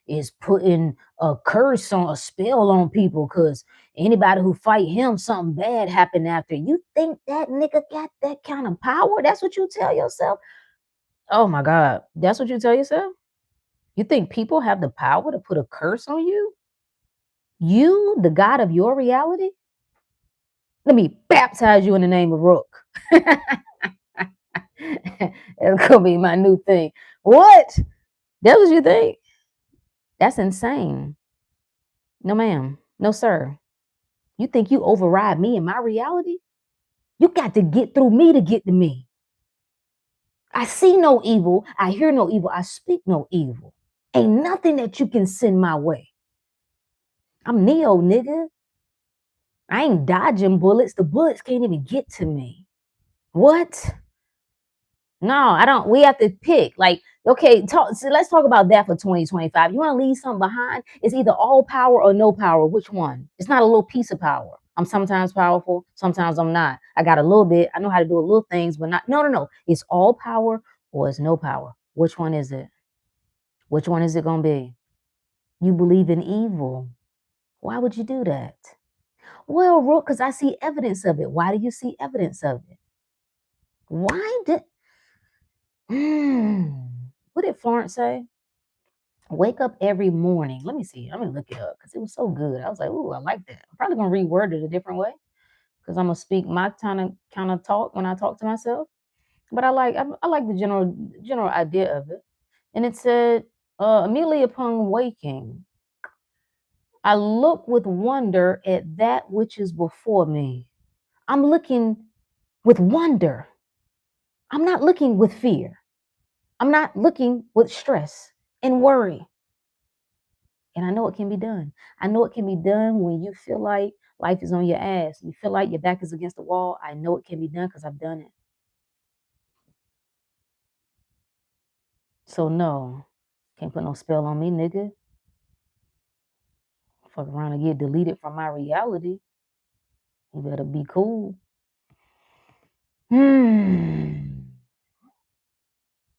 is putting a curse on a spell on people because anybody who fight him, something bad happened after. You think that nigga got that kind of power? That's what you tell yourself? Oh my God. That's what you tell yourself? You think people have the power to put a curse on you? You, the God of your reality? Let me baptize you in the name of Rook. It's gonna be my new thing. What? That's what you think? That's insane. No, ma'am. No, sir. You think you override me in my reality? You got to get through me to get to me. I see no evil. I hear no evil. I speak no evil. Ain't nothing that you can send my way. I'm Neo, nigga. I ain't dodging bullets. The bullets can't even get to me. What? No, I don't. We have to pick. Like, okay, so let's talk about that for 2025. You want to leave something behind? It's either all power or no power. Which one? It's not a little piece of power. I'm sometimes powerful, sometimes I'm not. I got a little bit. I know how to do a little things, but not. No, no, no. It's all power or it's no power. Which one is it? Which one is it gonna be? You believe in evil. Why would you do that? Well, Rook, because I see evidence of it. Why do you see evidence of it? Why did what did Florence say? Wake up every morning. Let me see. Let me look it up because it was so good. I was like, ooh, I like that. I'm probably gonna reword it a different way because I'm gonna speak my kind of talk when I talk to myself. But I like the general idea of it. And it said, immediately upon waking, I look with wonder at that which is before me. I'm looking with wonder. I'm not looking with fear. I'm not looking with stress and worry. And I know it can be done. I know it can be done when you feel like life is on your ass. You feel like your back is against the wall. I know it can be done because I've done it. So no, can't put no spell on me, nigga. Fuck around and get deleted from my reality. You better be cool. Hmm.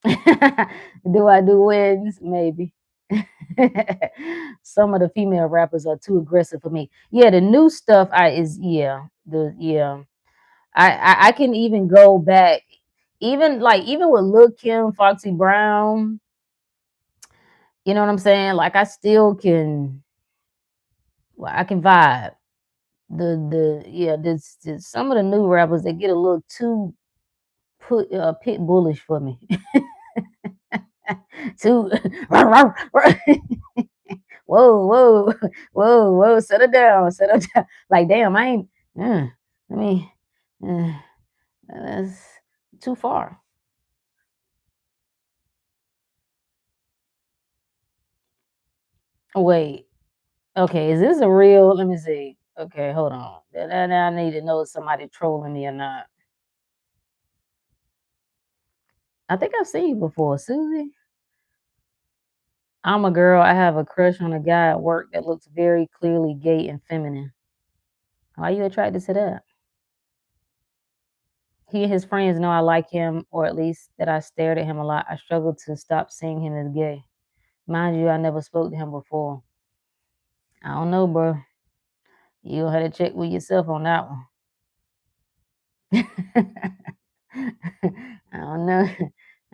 Do I do wins? Maybe. Some of the female rappers are too aggressive for me. Yeah, the new stuff I is yeah. The yeah. I can even go back. Even with Lil Kim, Foxy Brown, you know what I'm saying? Like I still can well, I can vibe. The yeah, this some of the new rappers they get a little too pit bullish for me. Too whoa, whoa, whoa, whoa, settle down, settle down. Like, damn, I ain't, I mean, uh, that's too far. Wait, okay, is this a real? Let me see. Okay, hold on. Now I need to know if somebody trolling me or not. I think I've seen you before, Susie. I'm a girl. I have a crush on a guy at work that looks very clearly gay and feminine. Why are you attracted to that? He and his friends know I like him, or at least that I stared at him a lot. I struggle to stop seeing him as gay. Mind you, I never spoke to him before. I don't know, bro. You'll have to check with yourself on that one. I don't know.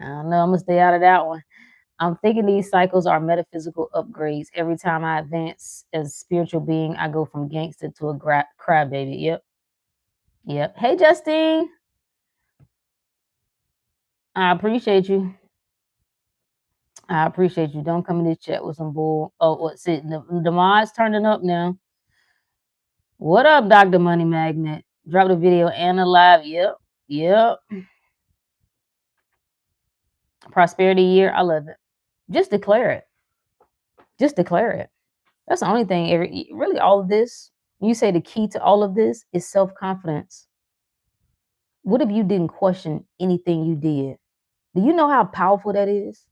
I don't know. I'm gonna stay out of that one. I'm thinking these cycles are metaphysical upgrades. Every time I advance as a spiritual being, I go from gangster to a crybaby. Yep. Yep. Hey, Justine. I appreciate you. I appreciate you. Don't come in this chat with some bull. Oh, what's it? The mod's turning up now. What up, Dr. Money Magnet? Drop the video and the live. Yep. Yep. Prosperity year. I love it. Just declare it. Just declare it. That's the only thing. Really, all of this. You say the key to all of this is self confidence. What if you didn't question anything you did? Do you know how powerful that is?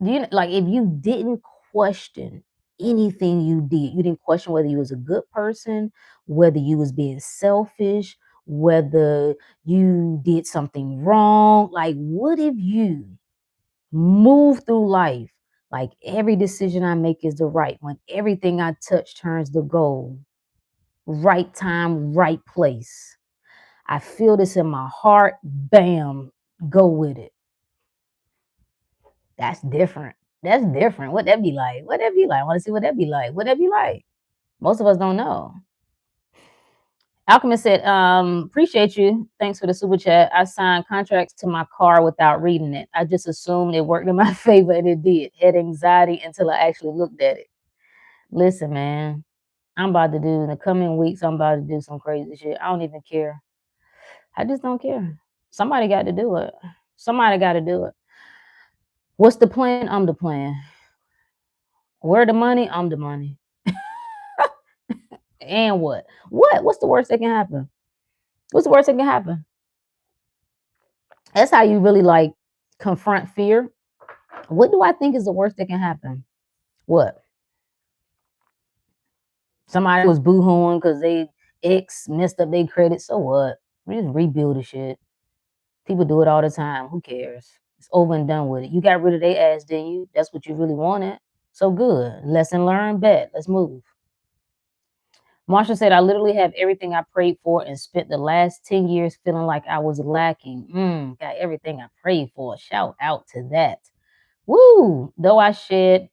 Do you like if you didn't question anything you did, you didn't question whether you was a good person, whether you was being selfish, whether you did something wrong. Like, what if you move through life like every decision I make is the right one, everything I touch turns to gold, right time, right place. I feel this in my heart, bam, go with it. That's different. That's different. What that be like? What that be like? I want to see what that be like. What that be like? Most of us don't know. Alchemist said, appreciate you. Thanks for the super chat. I signed contracts to my car without reading it. I just assumed it worked in my favor and it did. Had anxiety until I actually looked at it. Listen, man, I'm about to do in the coming weeks, I'm about to do some crazy shit. I don't even care. I just don't care. Somebody got to do it. Somebody got to do it. What's the plan? I'm the plan. Where the money? I'm the money. And what? What? What's the worst that can happen? What's the worst that can happen? That's how you really like confront fear. What do I think is the worst that can happen? What? Somebody was boohooing because they ex messed up their credit. So what? We just rebuild the shit. People do it all the time. Who cares? It's over and done with it. You got rid of their ass, didn't you? That's what you really wanted. So good. Lesson learned. Bet. Let's move. Marshall said, I literally have everything I prayed for and spent the last 10 years feeling like I was lacking. Got everything I prayed for. Shout out to that. Woo! Though I shed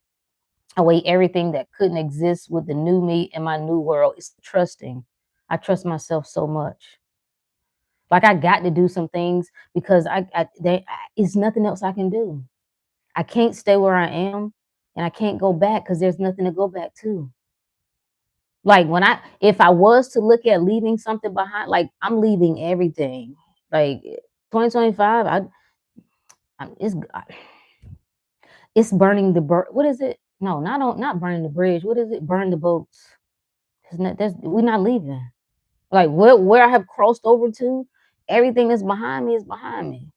away everything that couldn't exist with the new me in my new world, it's trusting. I trust myself so much. Like I got to do some things because it's nothing else I can do. I can't stay where I am and I can't go back because there's nothing to go back to. Like if I was to look at leaving something behind, like I'm leaving everything. Like 2025, it's burning what is it? No, not burning the bridge. What is it? Burn the boats. We're not leaving. Like where I have crossed over to, everything that's behind me is behind me.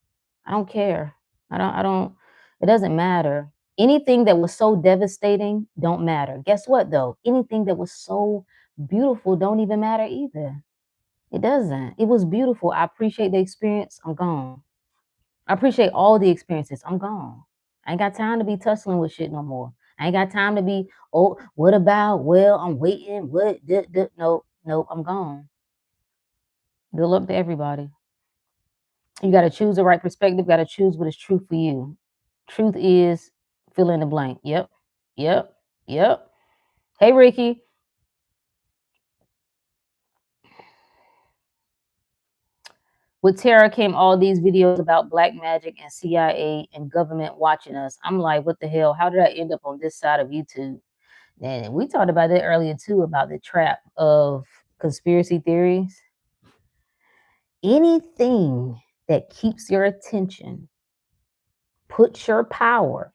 I don't care. I don't it doesn't matter. Anything that was so devastating don't matter. Guess what though? Anything that was so beautiful don't even matter either. It doesn't. It was beautiful. I appreciate the experience. I'm gone. I appreciate all the experiences. I'm gone. I ain't got time to be tussling with shit no more. I ain't got time to be, oh, what about? Well, I'm waiting. What? No, no, I'm gone. Good luck to everybody. You got to choose the right perspective. Got to choose what is true for you. Truth is fill in the blank. Yep. Yep. Yep. Hey, Ricky. With Tara came all these videos about black magic and CIA and government watching us. I'm like, what the hell? How did I end up on this side of YouTube? And we talked about that earlier too, about the trap of conspiracy theories. Anything that keeps your attention, puts your power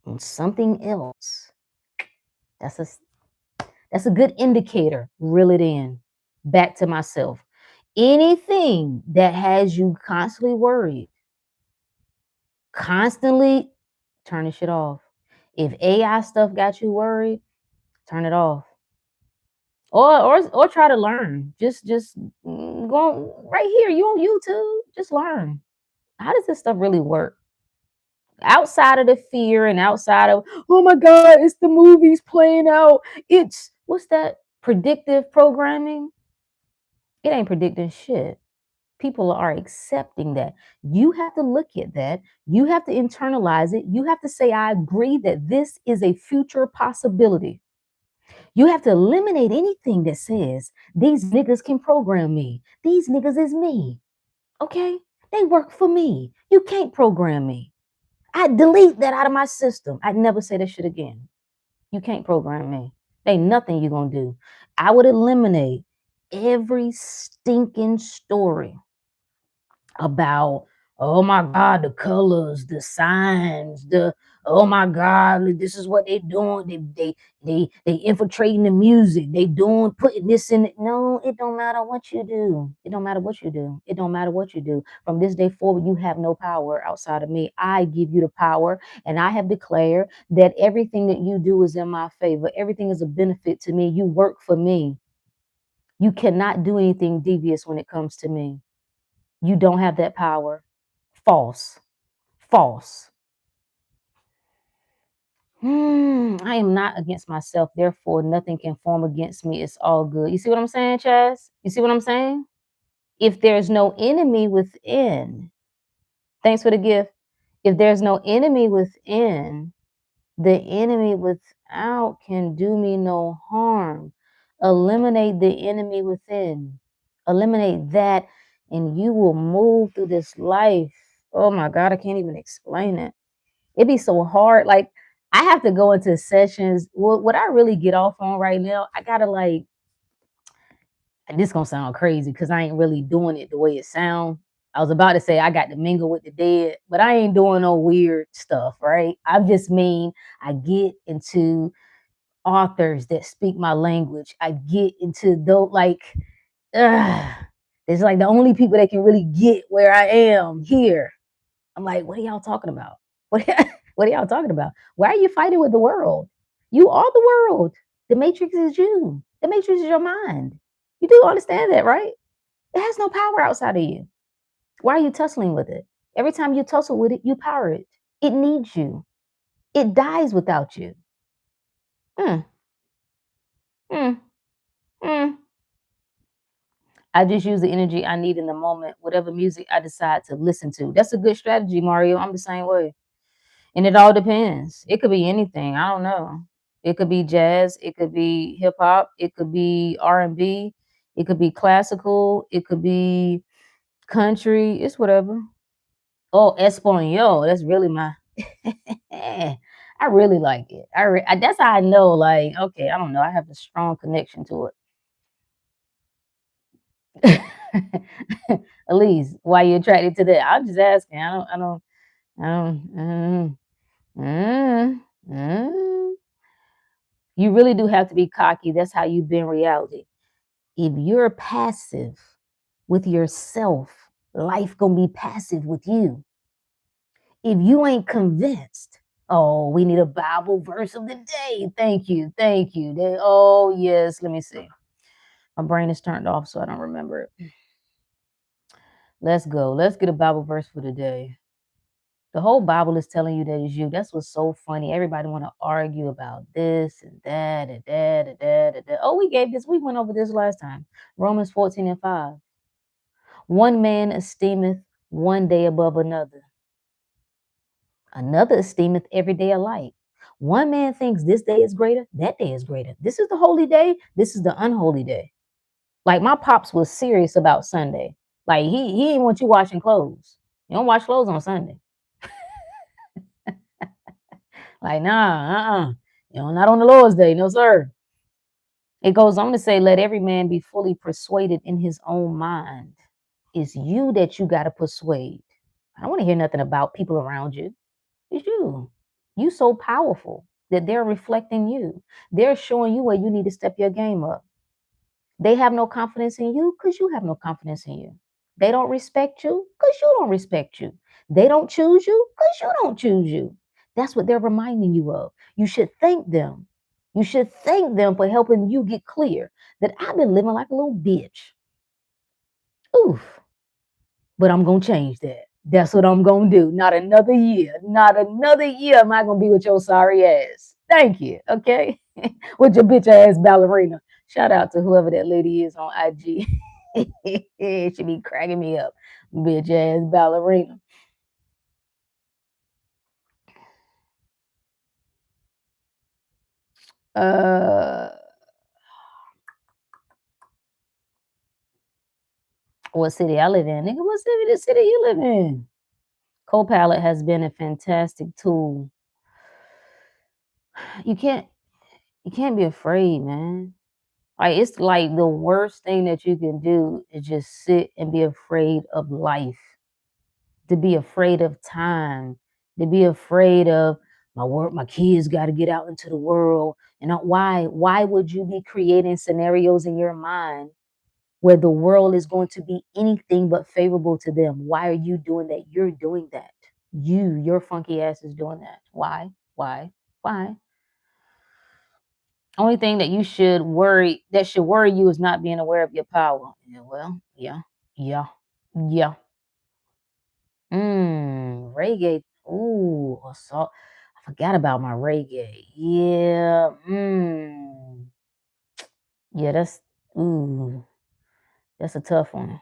on something else, that's a that's a good indicator. Reel it in. Back to myself. Anything that has you constantly worried, constantly turn the shit off. If AI stuff got you worried, turn it off. Or try to learn. Just go on, right here. You on YouTube. Just learn. How does this stuff really work? Outside of the fear and outside of, oh my God, it's the movies playing out. It's what's that? Predictive programming. It ain't predicting shit. People are accepting that. You have to look at that. You have to internalize it. You have to say, I agree that this is a future possibility. You have to eliminate anything that says these niggas can program me. These niggas is me. Okay? They work for me. You can't program me. I delete that out of my system. I'd never say that shit again. You can't program me. There ain't nothing you're going to do. I would eliminate every stinking story about, oh my God, the colors, the signs, the, oh my God, this is what they doing. They infiltrating the music. They doing, putting this in it. No, it don't matter what you do. It don't matter what you do. It don't matter what you do. From this day forward, you have no power outside of me. I give you the power, and I have declared that everything that you do is in my favor. Everything is a benefit to me. You work for me. You cannot do anything devious when it comes to me. You don't have that power. False. False. I am not against myself. Therefore, nothing can form against me. It's all good. You see what I'm saying, Chaz? You see what I'm saying? If there's no enemy within, thanks for the gift. If there's no enemy within, the enemy without can do me no harm. Eliminate the enemy within. Eliminate that, and you will move through this life. Oh my God, I can't even explain it. It'd be so hard. Like, I have to go into sessions. What I really get off on right now, I gotta like, this gonna sound crazy because I ain't really doing it the way it sounds. I was about to say I got to mingle with the dead, but I ain't doing no weird stuff, right? I just mean I get into authors that speak my language. I get into those like, it's like the only people that can really get where I am here. I'm like, what are y'all talking about? What, what are y'all talking about? Why are you fighting with the world? You are the world. The matrix is you. The matrix is your mind. You do understand that, right? It has no power outside of you. Why are you tussling with it? Every time you tussle with it, you power it. It needs you. It dies without you. Mm, mm, mm. I just use the energy I need in the moment, whatever music I decide to listen to. That's a good strategy, Mario. I'm the same way. And it all depends. It could be anything. I don't know. It could be jazz. It could be hip hop. It could be R&B. It could be classical. It could be country, it's whatever. Oh, Espanol, that's really my. I really like it. That's how I know. Like, okay, I don't know. I have a strong connection to it. Elise, why you attracted to that? I'm just asking. I don't. Mm, mm. You really do have to be cocky. That's how you bend reality. If you're passive with yourself, life gonna be passive with you. If you ain't convinced, oh, we need a Bible verse of the day. Thank you, thank you. Oh yes, let me see. My brain is turned off, so I don't remember it. Let's go. Let's get a Bible verse for the day. The whole Bible is telling you that it's you. That's what's so funny. Everybody want to argue about this and that and that and that and that. Oh, we gave this. We went over this last time. Romans 14:5. One man esteemeth one day above another. Another esteemeth every day alike. One man thinks this day is greater, that day is greater. This is the holy day, this is the unholy day. Like my pops was serious about Sunday. Like he didn't want you washing clothes. You don't wash clothes on Sunday. Like, nah, not on the Lord's day, no sir. It goes on to say, let every man be fully persuaded in his own mind. It's you that you got to persuade. I don't want to hear nothing about people around you. It's you. You so powerful that they're reflecting you. They're showing you where you need to step your game up. They have no confidence in you because you have no confidence in you. They don't respect you because you don't respect you. They don't choose you because you don't choose you. That's what they're reminding you of. You should thank them. You should thank them for helping you get clear that I've been living like a little bitch. Oof. But I'm going to change that. That's what I'm going to do. Not another year. Not another year am I going to be with your sorry ass. Thank you. Okay. With your bitch ass ballerina. Shout out to whoever that lady is on IG. She be cracking me up. Bitch ass ballerina. Uh, what city I live in? Nigga, what city you live in? Copilot has been a fantastic tool. You can't be afraid, man. Like it's like the worst thing that you can do is just sit and be afraid of life, to be afraid of time, to be afraid of my work, my kids got to get out into the world. And why would you be creating scenarios in your mind where the world is going to be anything but favorable to them? Why are you doing that? You're doing that. Your funky ass is doing that. Why? Why? Only thing that should worry you is not being aware of your power. Yeah, well, yeah, yeah. Reggae. Ooh, assault. I forgot about my reggae. Yeah. Yeah, ooh, that's a tough one.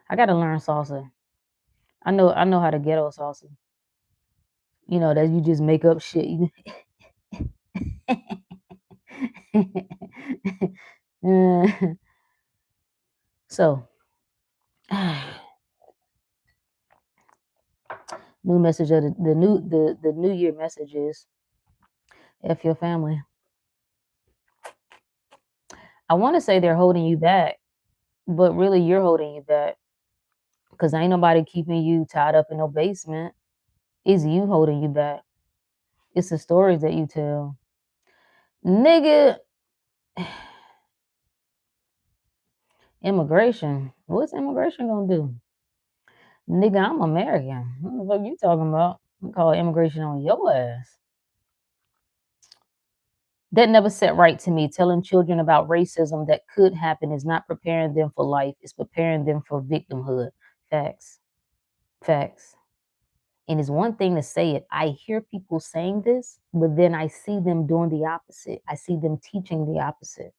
I gotta learn salsa. I know how to ghetto salsa. That you just make up shit. Uh, so new message of the new year message is F your family. I want to say they're holding you back, but really you're holding you back because ain't nobody keeping you tied up in no basement. It's you holding you back. It's the stories that you tell. Nigga, immigration. What's immigration gonna do? Nigga, I'm American. What the fuck you talking about? We call immigration on your ass. That never set right to me. Telling children about racism that could happen is not preparing them for life, it's preparing them for victimhood. Facts. Facts. And it's one thing to say it. I hear people saying this, but then I see them doing the opposite. I see them teaching the opposite.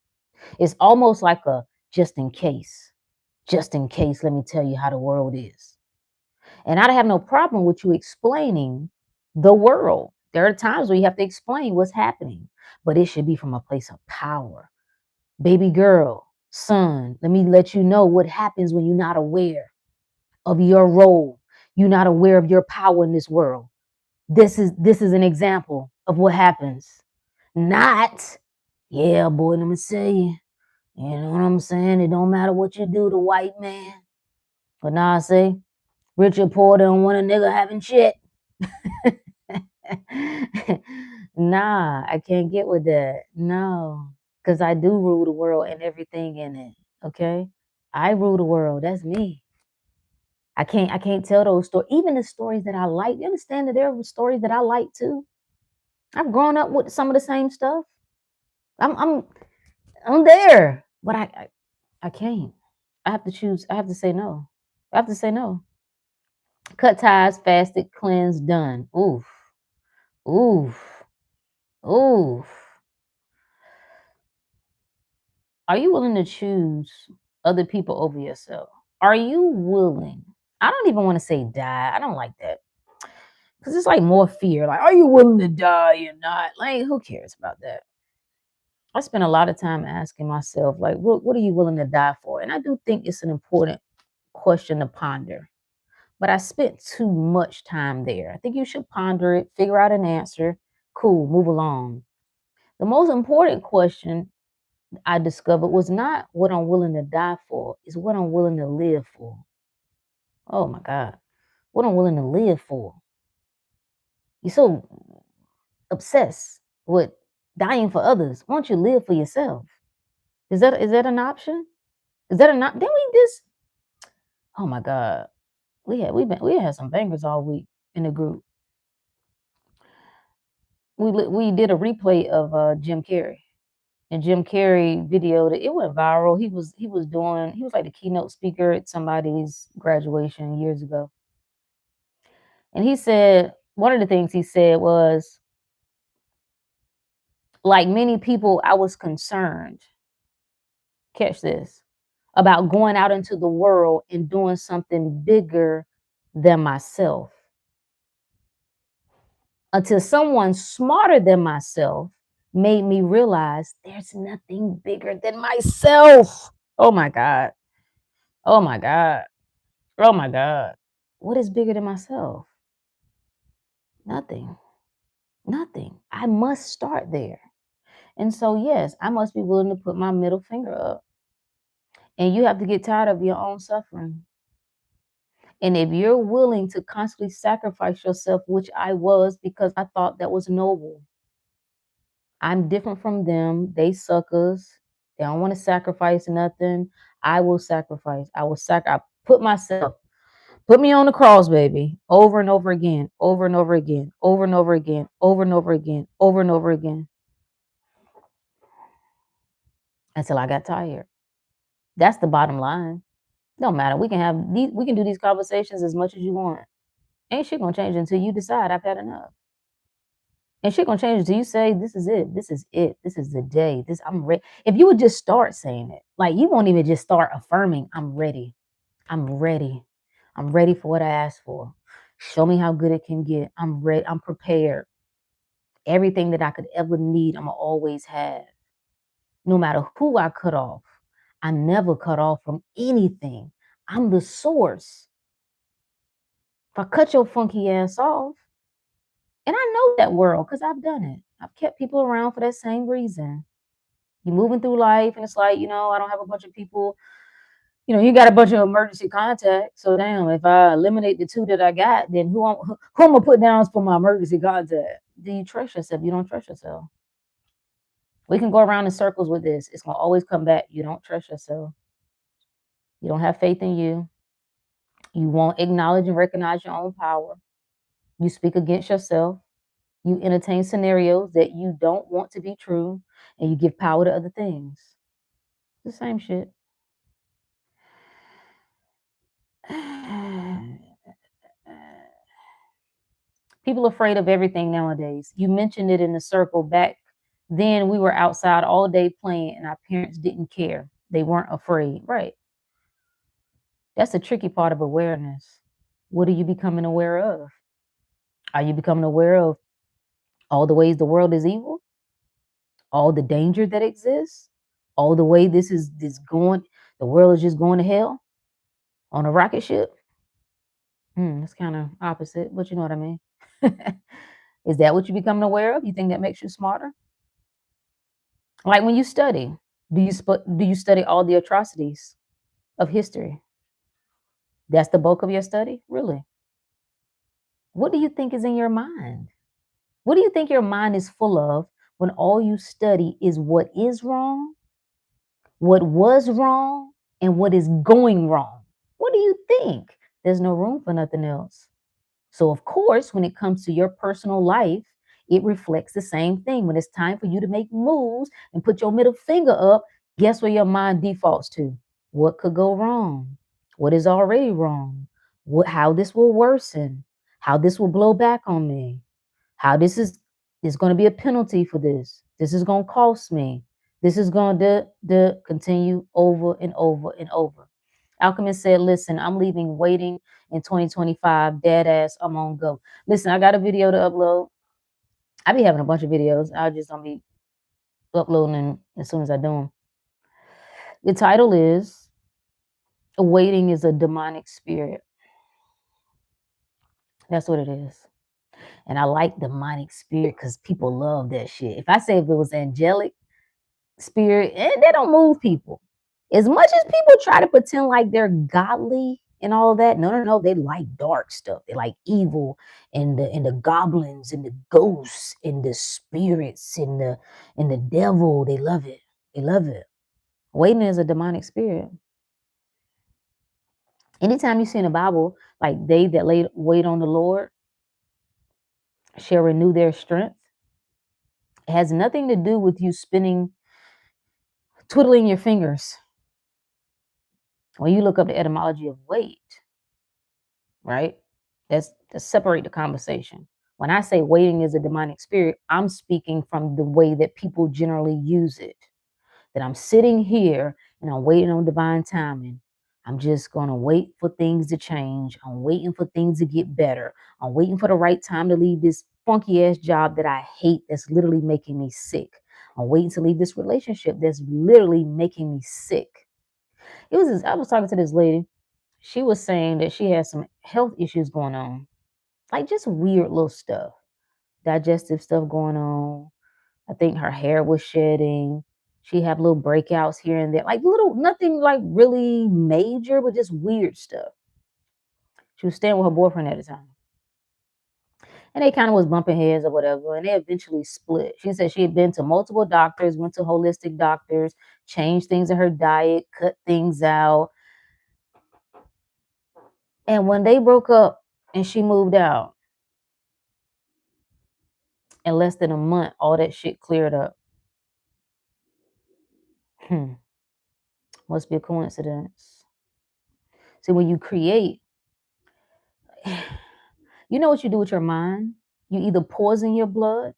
It's almost like a just in case. Just in case, let me tell you how the world is. And I have no problem with you explaining the world. There are times where you have to explain what's happening, but it should be from a place of power. Baby girl, son, let me let you know what happens when you're not aware. of your role. You're not aware of your power in this world. This is an example of what happens. Not, yeah, boy, let me say you. You know what I'm saying? It don't matter what you do to white man. But now I say, rich or poor, they don't want a nigga having shit. Nah, I can't get with that. No. Because I do rule the world and everything in it. Okay? I rule the world. That's me. I can't tell those stories. Even the stories that I like. You understand that there are stories that I like too? I've grown up with some of the same stuff. I'm I'm I'm there. But I can't. I have to choose. I have to say no. I have to say no. Cut ties, fasted, cleansed, done. Oof. Oof. Oof. Are you willing to choose other people over yourself? Are you willing? I don't even want to say die. I don't like that. Because it's like more fear. Like, are you willing to die or not? Like, who cares about that? I spend a lot of time asking myself, like, what are you willing to die for? And I do think it's an important question to ponder. But I spent too much time there. I think you should ponder it, figure out an answer. Cool, move along. The most important question I discovered was not what I'm willing to die for, is what I'm willing to live for. Oh my God. What I'm willing to live for. You're so obsessed with dying for others. Why don't you live for yourself? Is that an option? Is that an option? Then we just, oh my God. We had some bangers all week in the group. We did a replay of Jim Carrey. And Jim Carrey video that it went viral. He was like the keynote speaker at somebody's graduation years ago. And he said one of the things he said was, like many people, I was concerned, catch this, about going out into the world and doing something bigger than myself. Until someone smarter than myself made me realize there's nothing bigger than myself. Oh my God. Oh my God. Oh my God. What is bigger than myself? Nothing. Nothing. I must start there. And so, yes, I must be willing to put my middle finger up. And you have to get tired of your own suffering. And if you're willing to constantly sacrifice yourself, which I was because I thought that was noble, I'm different from them. They suckers. They don't want to sacrifice nothing. I will sacrifice. I put myself. Put me on the cross, baby, over and over again, over and over again, over and over again, over and over again, over and over again, until I got tired. That's the bottom line. No matter. We can do these conversations as much as you want. Ain't shit gonna change until you decide I've had enough. And shit gonna change until you say this is it. This is it. This is the day. This I'm ready. If you would just start saying it, like you won't even just start affirming, I'm ready. I'm ready. I'm ready for what I asked for. Show me how good it can get. I'm ready. I'm prepared. Everything that I could ever need, I'm going to always have. No matter who I cut off, I never cut off from anything. I'm the source. If I cut your funky ass off, and I know that world because I've done it. I've kept people around for that same reason. You're moving through life, and it's like, I don't have a bunch of people. You got a bunch of emergency contacts. So damn, if I eliminate the two that I got, then who I'm gonna put down for my emergency contact? Do you trust yourself? You don't trust yourself. We can go around in circles with this. It's gonna always come back. You don't trust yourself. You don't have faith in you. You won't acknowledge and recognize your own power. You speak against yourself. You entertain scenarios that you don't want to be true, and you give power to other things. It's the same shit. People afraid of everything nowadays. You mentioned it in the circle back then. We were outside all day playing and our parents didn't care. They weren't afraid. Right. That's the tricky part of awareness. What are you becoming aware of? Are you becoming aware of all the ways the world is evil? All the danger that exists? All the way this going, the world is just going to hell on a rocket ship? It's kind of opposite, but you know what I mean. Is that what you're becoming aware of? You think that makes you smarter? Like when you study, do you study all the atrocities of history? That's the bulk of your study? Really? What do you think is in your mind? What do you think your mind is full of when all you study is what is wrong, what was wrong, and what is going wrong? What do you think? There's no room for nothing else. So, of course, when it comes to your personal life, it reflects the same thing. When it's time for you to make moves and put your middle finger up, guess where your mind defaults to? What could go wrong? What is already wrong? How this will worsen? How this will blow back on me? How this is there's going to be a penalty for this. This is going to cost me. This is going to continue over and over and over. Alchemist said, listen, I'm leaving waiting in 2025. Dead ass, I'm on go. Listen, I got a video to upload. I be having a bunch of videos. I just don't be uploading as soon as I do them. The title is Waiting is a Demonic Spirit. That's what it is. And I like demonic spirit because people love that shit. If I say if it was angelic spirit, they don't move people. As much as people try to pretend like they're godly and all that, no, they like dark stuff. They like evil and the goblins and the ghosts and the spirits and the devil. They love it. They love it. Waiting is a demonic spirit. Anytime you see in the Bible, like they that wait on the Lord shall renew their strength, it has nothing to do with you twiddling your fingers. When you look up the etymology of wait, right? Let's separate the conversation. When I say waiting is a demonic spirit, I'm speaking from the way that people generally use it. That I'm sitting here and I'm waiting on divine timing. I'm just going to wait for things to change. I'm waiting for things to get better. I'm waiting for the right time to leave this funky ass job that I hate that's literally making me sick. I'm waiting to leave this relationship that's literally making me sick. I was talking to this lady. She was saying that she has some health issues going on, like just weird little stuff, digestive stuff going on. I think her hair was shedding. She had little breakouts here and there, like little, nothing like really major, but just weird stuff. She was staying with her boyfriend at the time. And they kind of was bumping heads or whatever. And they eventually split. She said she had been to multiple doctors, went to holistic doctors, changed things in her diet, cut things out. And when they broke up and she moved out, in less than a month, all that shit cleared up. Must be a coincidence. See, when you create, you know what you do with your mind? You either poison your blood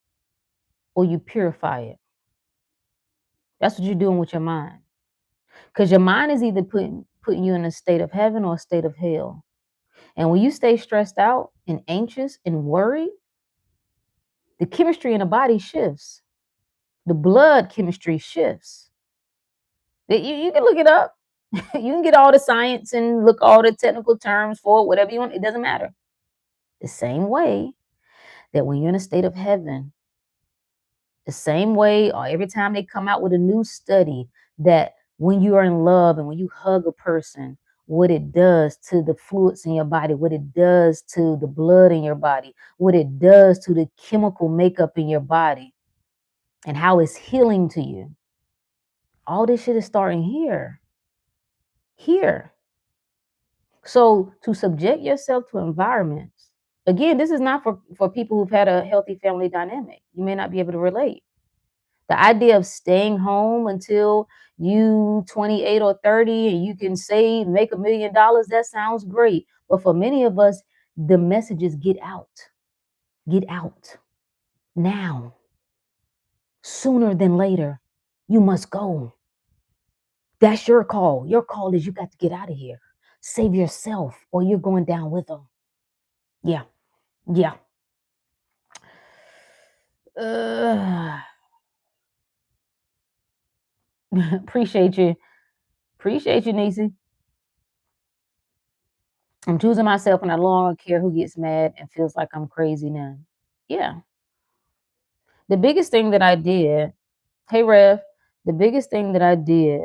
or you purify it. That's what you're doing with your mind. Because your mind is either putting you in a state of heaven or a state of hell. And when you stay stressed out and anxious and worried, the chemistry in the body shifts. The blood chemistry shifts. You can look it up. You can get all the science and look all the technical terms for it, whatever you want. It doesn't matter. The same way that when you're in a state of heaven, the same way, or every time they come out with a new study, that when you are in love and when you hug a person, what it does to the fluids in your body, what it does to the blood in your body, what it does to the chemical makeup in your body, and how it's healing to you. All this shit is starting here. Here. So to subject yourself to environments, again, this is not for people who've had a healthy family dynamic. You may not be able to relate. The idea of staying home until you 28 or 30 and you can save, make $1 million, that sounds great. But for many of us, the message is get out. Get out. Now. Sooner than later. You must go. That's your call. Your call is you got to get out of here. Save yourself or you're going down with them. Yeah. Yeah. Appreciate you. Appreciate you, Niecy. I'm choosing myself and I no longer care who gets mad and feels like I'm crazy now. Yeah. The biggest thing that I did, hey Rev, the biggest thing that I did,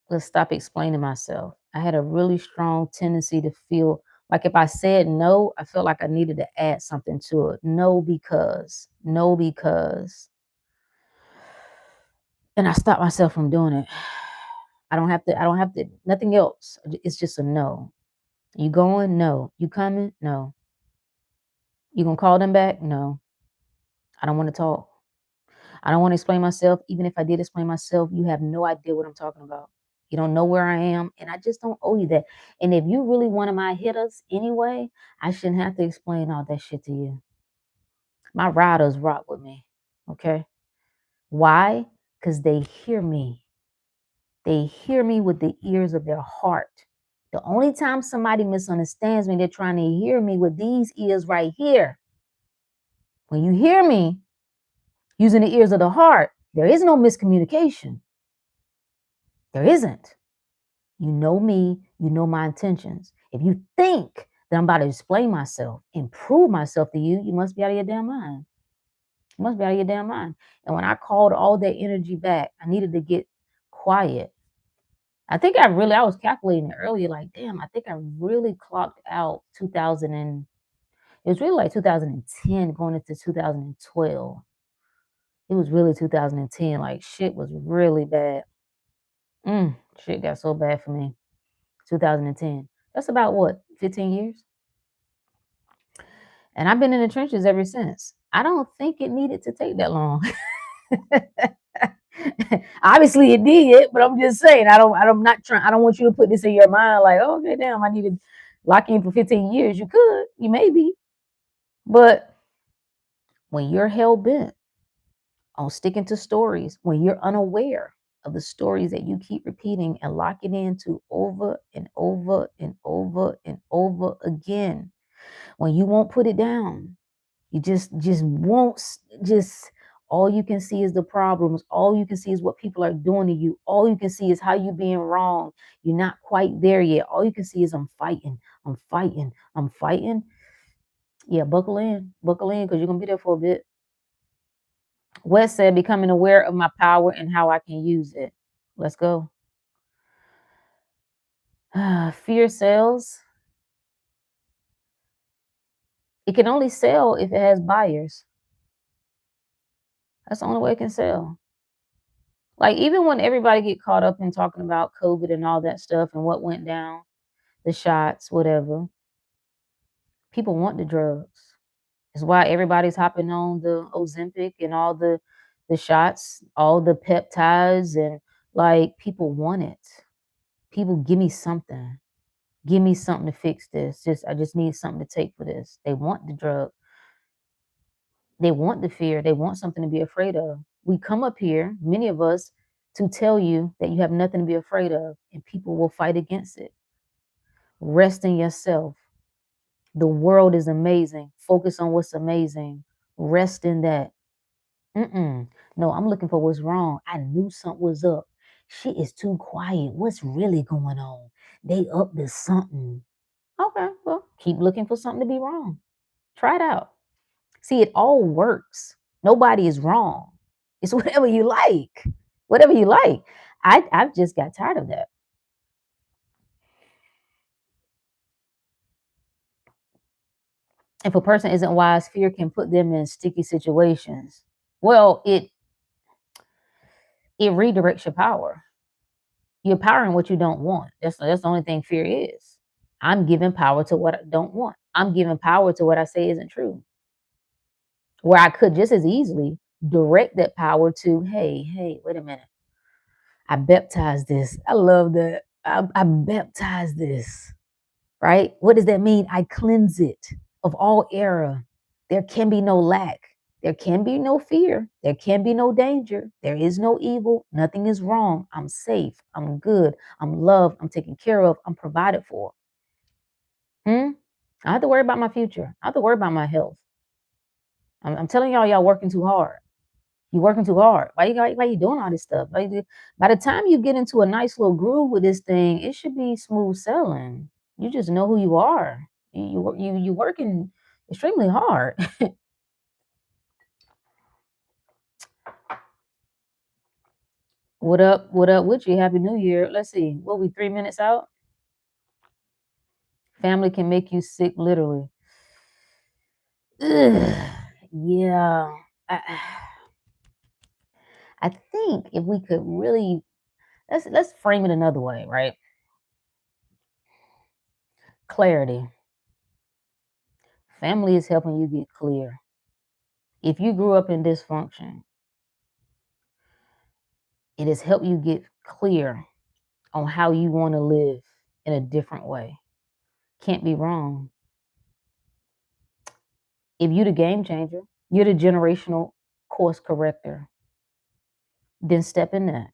let's stop explaining myself. I had a really strong tendency to feel like if I said no, I felt like I needed to add something to it. No, because. And I stopped myself from doing it. I don't have to, nothing else. It's just a no. You going? No. You coming? No. You gonna call them back? No. I don't want to talk. I don't want to explain myself. Even if I did explain myself, you have no idea what I'm talking about. You don't know where I am, and I just don't owe you that. And if you really one of my hitters anyway, I shouldn't have to explain all that shit to you. My riders rock with me. Okay. Why? Because they hear me. They hear me with the ears of their heart. The only time somebody misunderstands me, they're trying to hear me with these ears right here. When you hear me using the ears of the heart, there is no miscommunication. There isn't. You know me, you know my intentions. If you think that I'm about to explain myself and prove myself to you, you must be out of your damn mind. You must be out of your damn mind. And when I called all that energy back, I needed to get quiet. I was calculating it earlier, like, damn, I think I really clocked out 2000 and, it was really like 2010 going into 2012. It was really 2010, like shit was really bad. Shit got so bad for me. 2010. That's about what, 15 years? And I've been in the trenches ever since. I don't think it needed to take that long. Obviously it did, but I'm just saying, I don't want you to put this in your mind like, oh, okay, damn, I need to lock in for 15 years. You may be. But when you're hell bent on sticking to stories, when you're unaware of the stories that you keep repeating and locking into over and over and over and over again, when you won't put it down, you just won't, just all you can see is the problems. All you can see is what people are doing to you. All you can see is how you being wrong. You're not quite there yet. All you can see is I'm fighting, I'm fighting, I'm fighting. Yeah, buckle in, because you're gonna be there for a bit. West said, becoming aware of my power and how I can use it. Let's go. Fear sells. It can only sell if it has buyers. That's the only way it can sell. Like, even when everybody get caught up in talking about COVID and all that stuff and what went down, the shots, whatever, people want the drugs. It's why everybody's hopping on the Ozempic and all the shots, all the peptides, and like people want it. People, give me something. Give me something to fix this. I just need something to take for this. They want the drug. They want the fear. They want something to be afraid of. We come up here, many of us, to tell you that you have nothing to be afraid of, and people will fight against it. Rest in yourself. The world is amazing. Focus on what's amazing. Rest in that. No, I'm looking for what's wrong. I knew something was up. Shit is too quiet. What's really going on? They up to something. Okay, well, keep looking for something to be wrong. Try it out. See, it all works. Nobody is wrong. It's whatever you like. Whatever you like. I've just got tired of that. If a person isn't wise, fear can put them in sticky situations. Well, it redirects your power. You're powering what you don't want. That's the only thing fear is. I'm giving power to what I don't want. I'm giving power to what I say isn't true. Where I could just as easily direct that power to, hey, wait a minute. I baptize this. I love that. I baptize this, right? What does that mean? I cleanse it of all error. There can be no lack. There can be no fear. There can be no danger. There is no evil. Nothing is wrong. I'm safe. I'm good. I'm loved. I'm taken care of. I'm provided for. I have to worry about my future. I have to worry about my health. I'm telling y'all working too hard. You working too hard. Why you doing all this stuff? By the time you get into a nice little groove with this thing, it should be smooth sailing. You just know who you are. You working extremely hard. What up? What up with you? Happy New Year. Let's see. What we 3 minutes out? Family can make you sick, literally. Ugh, yeah. I, I think if we could really let's frame it another way, right? Clarity. Family is helping you get clear. If you grew up in dysfunction, it has helped you get clear on how you want to live in a different way. Can't be wrong. If you're the game changer, you're the generational course corrector, then step in that.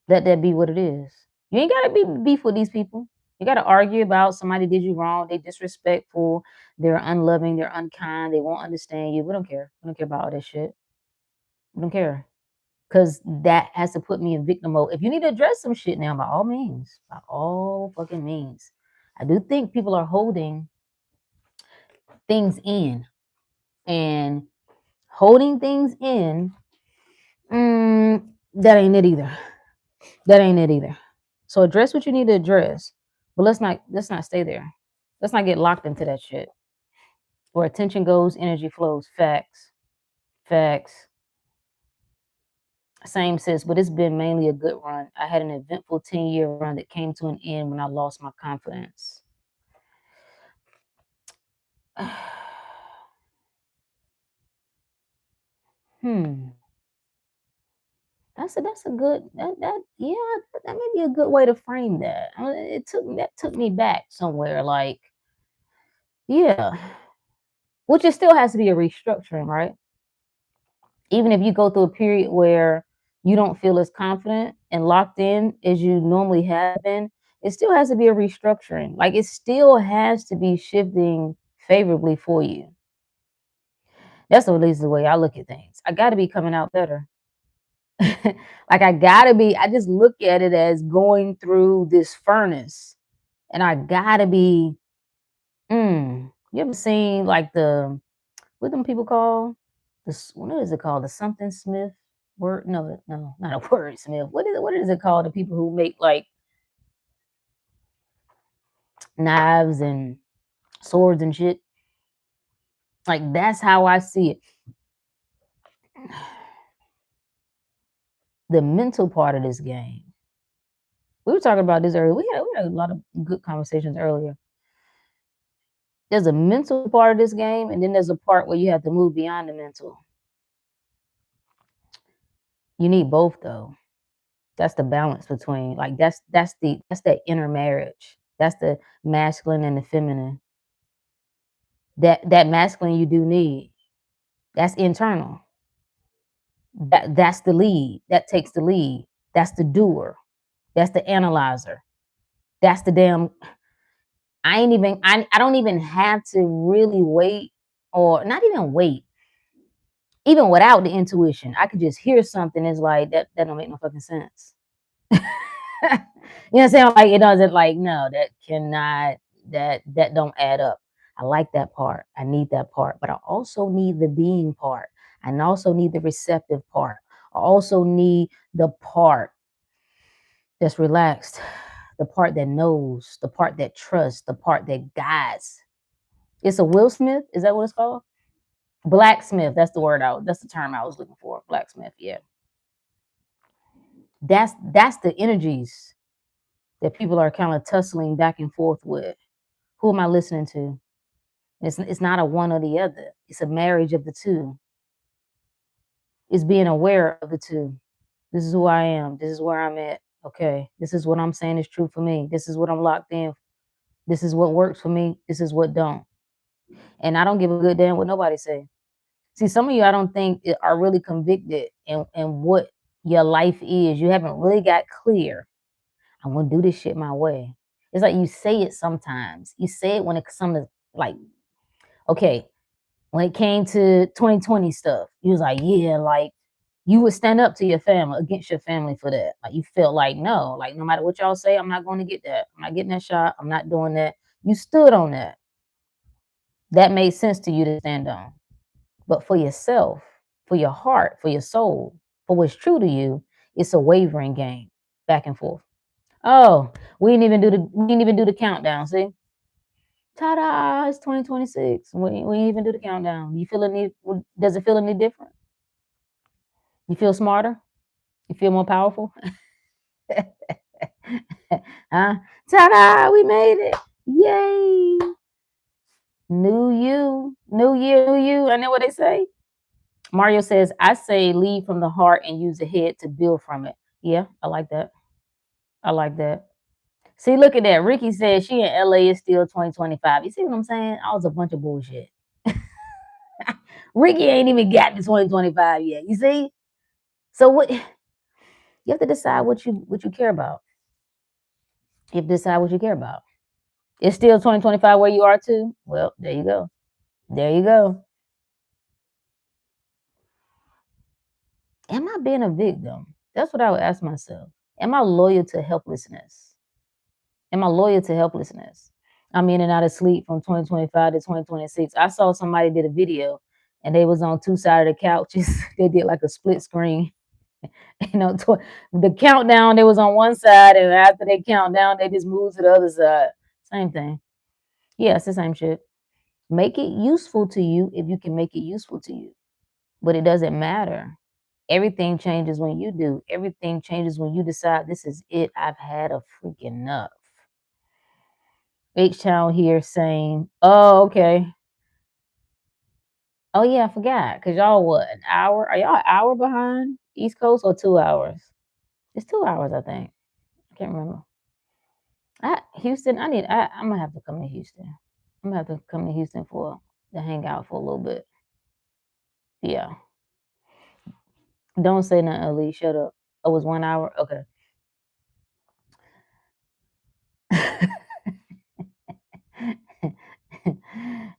Let that be what it is. You ain't gotta be beef with these people. You gotta argue about somebody did you wrong, they disrespectful, they're unloving, they're unkind, they won't understand you. We don't care. We don't care about all that shit. We don't care. Cause that has to put me in victim mode. If you need to address some shit now, by all means, by all fucking means. I do think people are holding things in, and holding things in, that ain't it either. That ain't it either. So address what you need to address, but let's not stay there. Let's not get locked into that shit. Where attention goes, energy flows. Facts. Facts. Same sis, but it's been mainly a good run. I had an eventful 10-year run that came to an end when I lost my confidence. Hmm. That's a good that yeah, that may be a good way to frame that. That took me back somewhere, like, yeah. Which it still has to be a restructuring, right? Even if you go through a period where you don't feel as confident and locked in as you normally have been, it still has to be a restructuring. Like, it still has to be shifting favorably for you. That's at least the way I look at things. I got to be coming out better. Like, I just look at it as going through this furnace, and I gotta be, you ever seen like what them people call what is it called? The something Smith word? No, no, not a word Smith. What is it called? The people who make like knives and swords and shit. Like, that's how I see it. The mental part of this game. We were talking about this earlier. We had a lot of good conversations earlier. There's a mental part of this game, and then there's a part where you have to move beyond the mental. You need both, though. That's the balance between, like, that's that inner marriage. That's the masculine and the feminine. That masculine you do need. That's internal. That's the lead. That takes the lead. That's the doer. That's the analyzer. That's the damn. I don't even have to really wait, or not even wait. Even without the intuition, I could just hear something. It's like that don't make no fucking sense. You know what I'm saying? Like, it doesn't, like, no, that cannot, that don't add up. I like that part. I need that part, but I also need the being part. I also need the receptive part. I also need the part that's relaxed, the part that knows, the part that trusts, the part that guides. It's a Will Smith. Is that what it's called? Blacksmith. That's the word out. That's the term I was looking for. Blacksmith. Yeah. That's the energies that people are kind of tussling back and forth with. Who am I listening to? It's not a one or the other. It's a marriage of the two. It's being aware of the two. This is who I am. This is where I'm at. Okay. This is what I'm saying is true for me. This is what I'm locked in. This is what works for me. This is what don't. And I don't give a good damn what nobody say. See, some of you I don't think are really convicted in what your life is. You haven't really got clear. I want to do this shit my way. It's like you say it sometimes. You say it when it comes to, like, okay, when it came to 2020 stuff, you was like, yeah, like, you would stand up to your family, against your family for that. Like, you felt like, no, like, no matter what y'all say, I'm not going to get that. I'm not getting that shot. I'm not doing that. You stood on that. That made sense to you to stand on. But for yourself, for your heart, for your soul, for what's true to you, it's a wavering game, back and forth. Oh, we didn't even do the countdown. See, ta-da! It's 2026. We didn't even do the countdown. You feel any? Does it feel any different? You feel smarter? You feel more powerful? Huh? Ta-da! We made it! Yay! New you, new year, new you. I know what they say. Mario says, I say lead from the heart and use the head to build from it. Yeah, I like that. I like that. See, look at that. Ricky says she in LA is still 2025. You see what I'm saying? I was a bunch of bullshit. Ricky ain't even got to 2025 yet. You see? So what you have to decide what you care about. You have to decide what you care about. It's still 2025 where you are too. Well, there you go. There you go. Am I being a victim? That's what I would ask myself. Am I loyal to helplessness? Am I loyal to helplessness? I'm in and out of sleep from 2025 to 2026. I saw somebody did a video and they was on two sides of the couches. They did like a split screen. The countdown, they was on one side, and after they count down, they just moved to the other side. Same thing. Yeah, it's the same shit. Make it useful to you if you can make it useful to you. But it doesn't matter. Everything changes when you do. Everything changes when you decide this is it. I've had a freaking enough. H-Town here saying, oh, okay. Oh, yeah, I forgot. Because y'all, what, an hour? Are y'all an hour behind East Coast or 2 hours? It's 2 hours, I think. I can't remember. Houston, I'm going to have to come to Houston. I'm going to have to come to Houston to hang out for a little bit. Yeah. Don't say nothing, Ali. Shut up. Oh, it was 1 hour? Okay.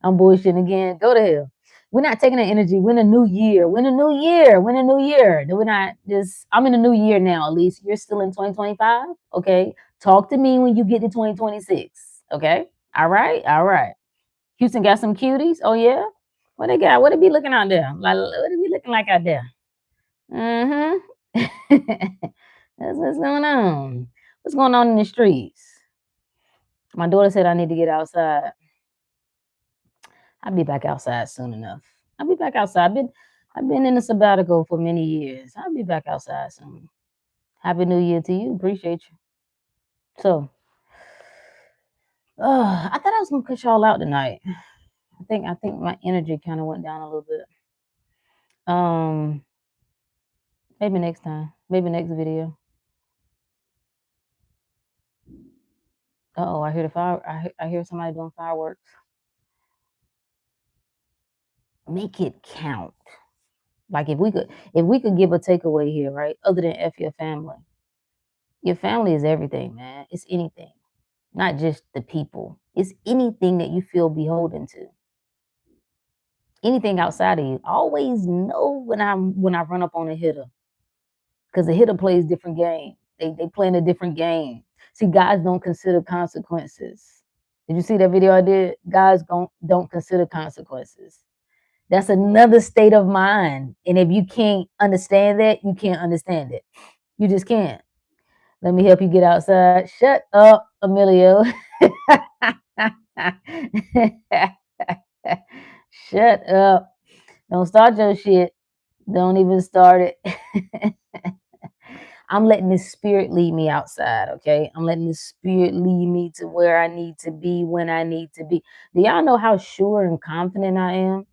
I'm bullshitting again. Go to hell. We're not taking the energy. We're in a new year. We're in a new year. We're in a new year. We're not just, I'm in a new year now, at least. You're still in 2025. Okay. Talk to me when you get to 2026. Okay. All right. All right. Houston got some cuties. Oh, yeah. What they got? What they be looking out there? Like, what they be looking like out there? Mm-hmm. That's what's going on. What's going on in the streets? My daughter said I need to get outside. I'll be back outside soon enough. I'll be back outside. I've been in a sabbatical for many years. I'll be back outside soon. Happy New Year to you. Appreciate you. So, I thought I was gonna cut y'all out tonight. I think my energy kind of went down a little bit. Maybe next time. Maybe next video. Oh, I hear the fire. I hear somebody doing fireworks. Make it count. Like if we could give a takeaway here, right? Other than F your family. Your family is everything, man. It's anything. Not just the people. It's anything that you feel beholden to. Anything outside of you. Always know when I run up on a hitter. Because the hitter plays different game. They play in a different game. See, guys don't consider consequences. Did you see that video I did? Guys don't consider consequences. That's another state of mind. And if you can't understand that, you can't understand it. You just can't. Let me help you get outside. Shut up, Emilio. Shut up. Don't start your shit. Don't even start it. I'm letting the spirit lead me outside, okay? I'm letting the spirit lead me to where I need to be when I need to be. Do y'all know how sure and confident I am?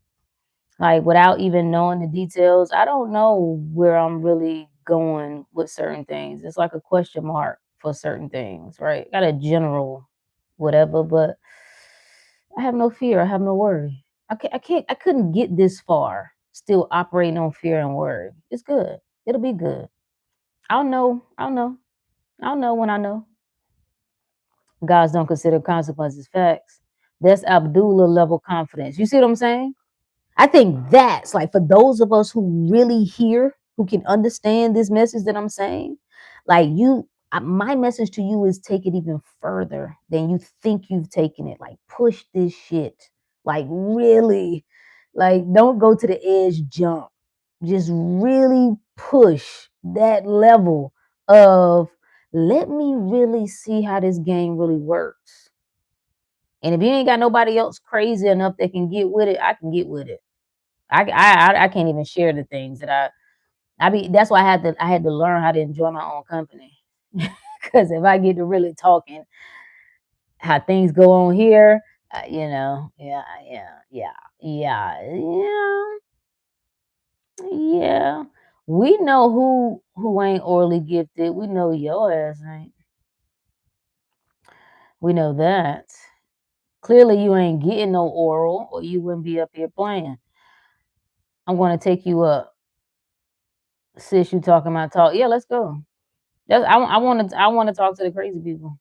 Like without even knowing the details, I don't know where I'm really going with certain things. It's like a question mark for certain things, right? Got a general whatever, but I have no fear. I have no worry. I couldn't get this far still operating on fear and worry. It's good. It'll be good. I'll know. I'll know. I'll know when I know. Guys don't consider consequences facts. That's Abdullah level confidence. You see what I'm saying? I think that's like for those of us who really hear, who can understand this message that I'm saying, like My message to you is take it even further than you think you've taken it. Like push this shit. Like really. Like don't go to the edge, jump. Just really push that level of let me really see how this game really works. And if you ain't got nobody else crazy enough that can get with it, I can get with it. I can't even share the things that that's why I had to learn how to enjoy my own company. Because if I get to really talking how things go on here, yeah, yeah. We know who ain't orally gifted. We know your ass ain't. We know that. Clearly, you ain't getting no oral, or you wouldn't be up here playing. I'm going to take you up. Sis, you talking about talk? Yeah, let's go. I want to talk to the crazy people.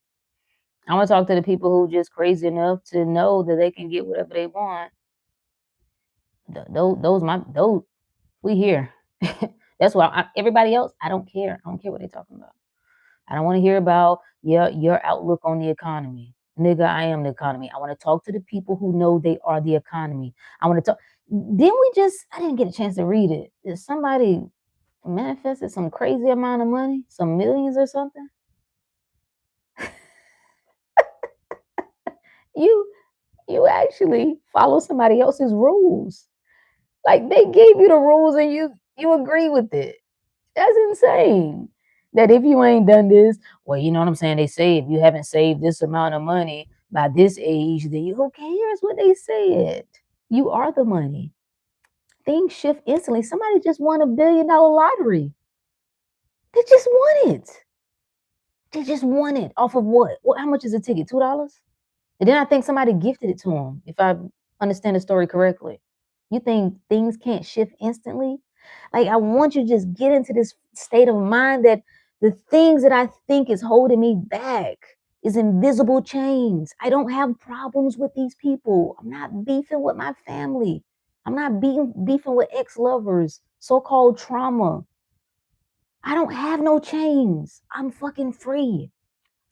I want to talk to the people who just crazy enough to know that they can get whatever they want. Those we here. That's why everybody else, I don't care. I don't care what they're talking about. I don't want to hear about your outlook on the economy. Nigga, I am the economy. I want to talk to the people who know they are the economy. I want to talk. I didn't get a chance to read it. Did somebody manifested some crazy amount of money, some millions or something? You you actually follow somebody else's rules. Like they gave you the rules and you agree with it. That's insane. That if you ain't done this, well, you know what I'm saying? They say if you haven't saved this amount of money by this age, then who cares what they said? You are the money. Things shift instantly. Somebody just won $1 billion lottery. They just won it. They just won it off of what? How much is a ticket? $2? And then I think somebody gifted it to him, if I understand the story correctly. You think things can't shift instantly? Like, I want you to just get into this state of mind that the things that I think is holding me back is invisible chains. I don't have problems with these people. I'm not beefing with my family. I'm not beefing with ex lovers, so called trauma. I don't have no chains. I'm fucking free.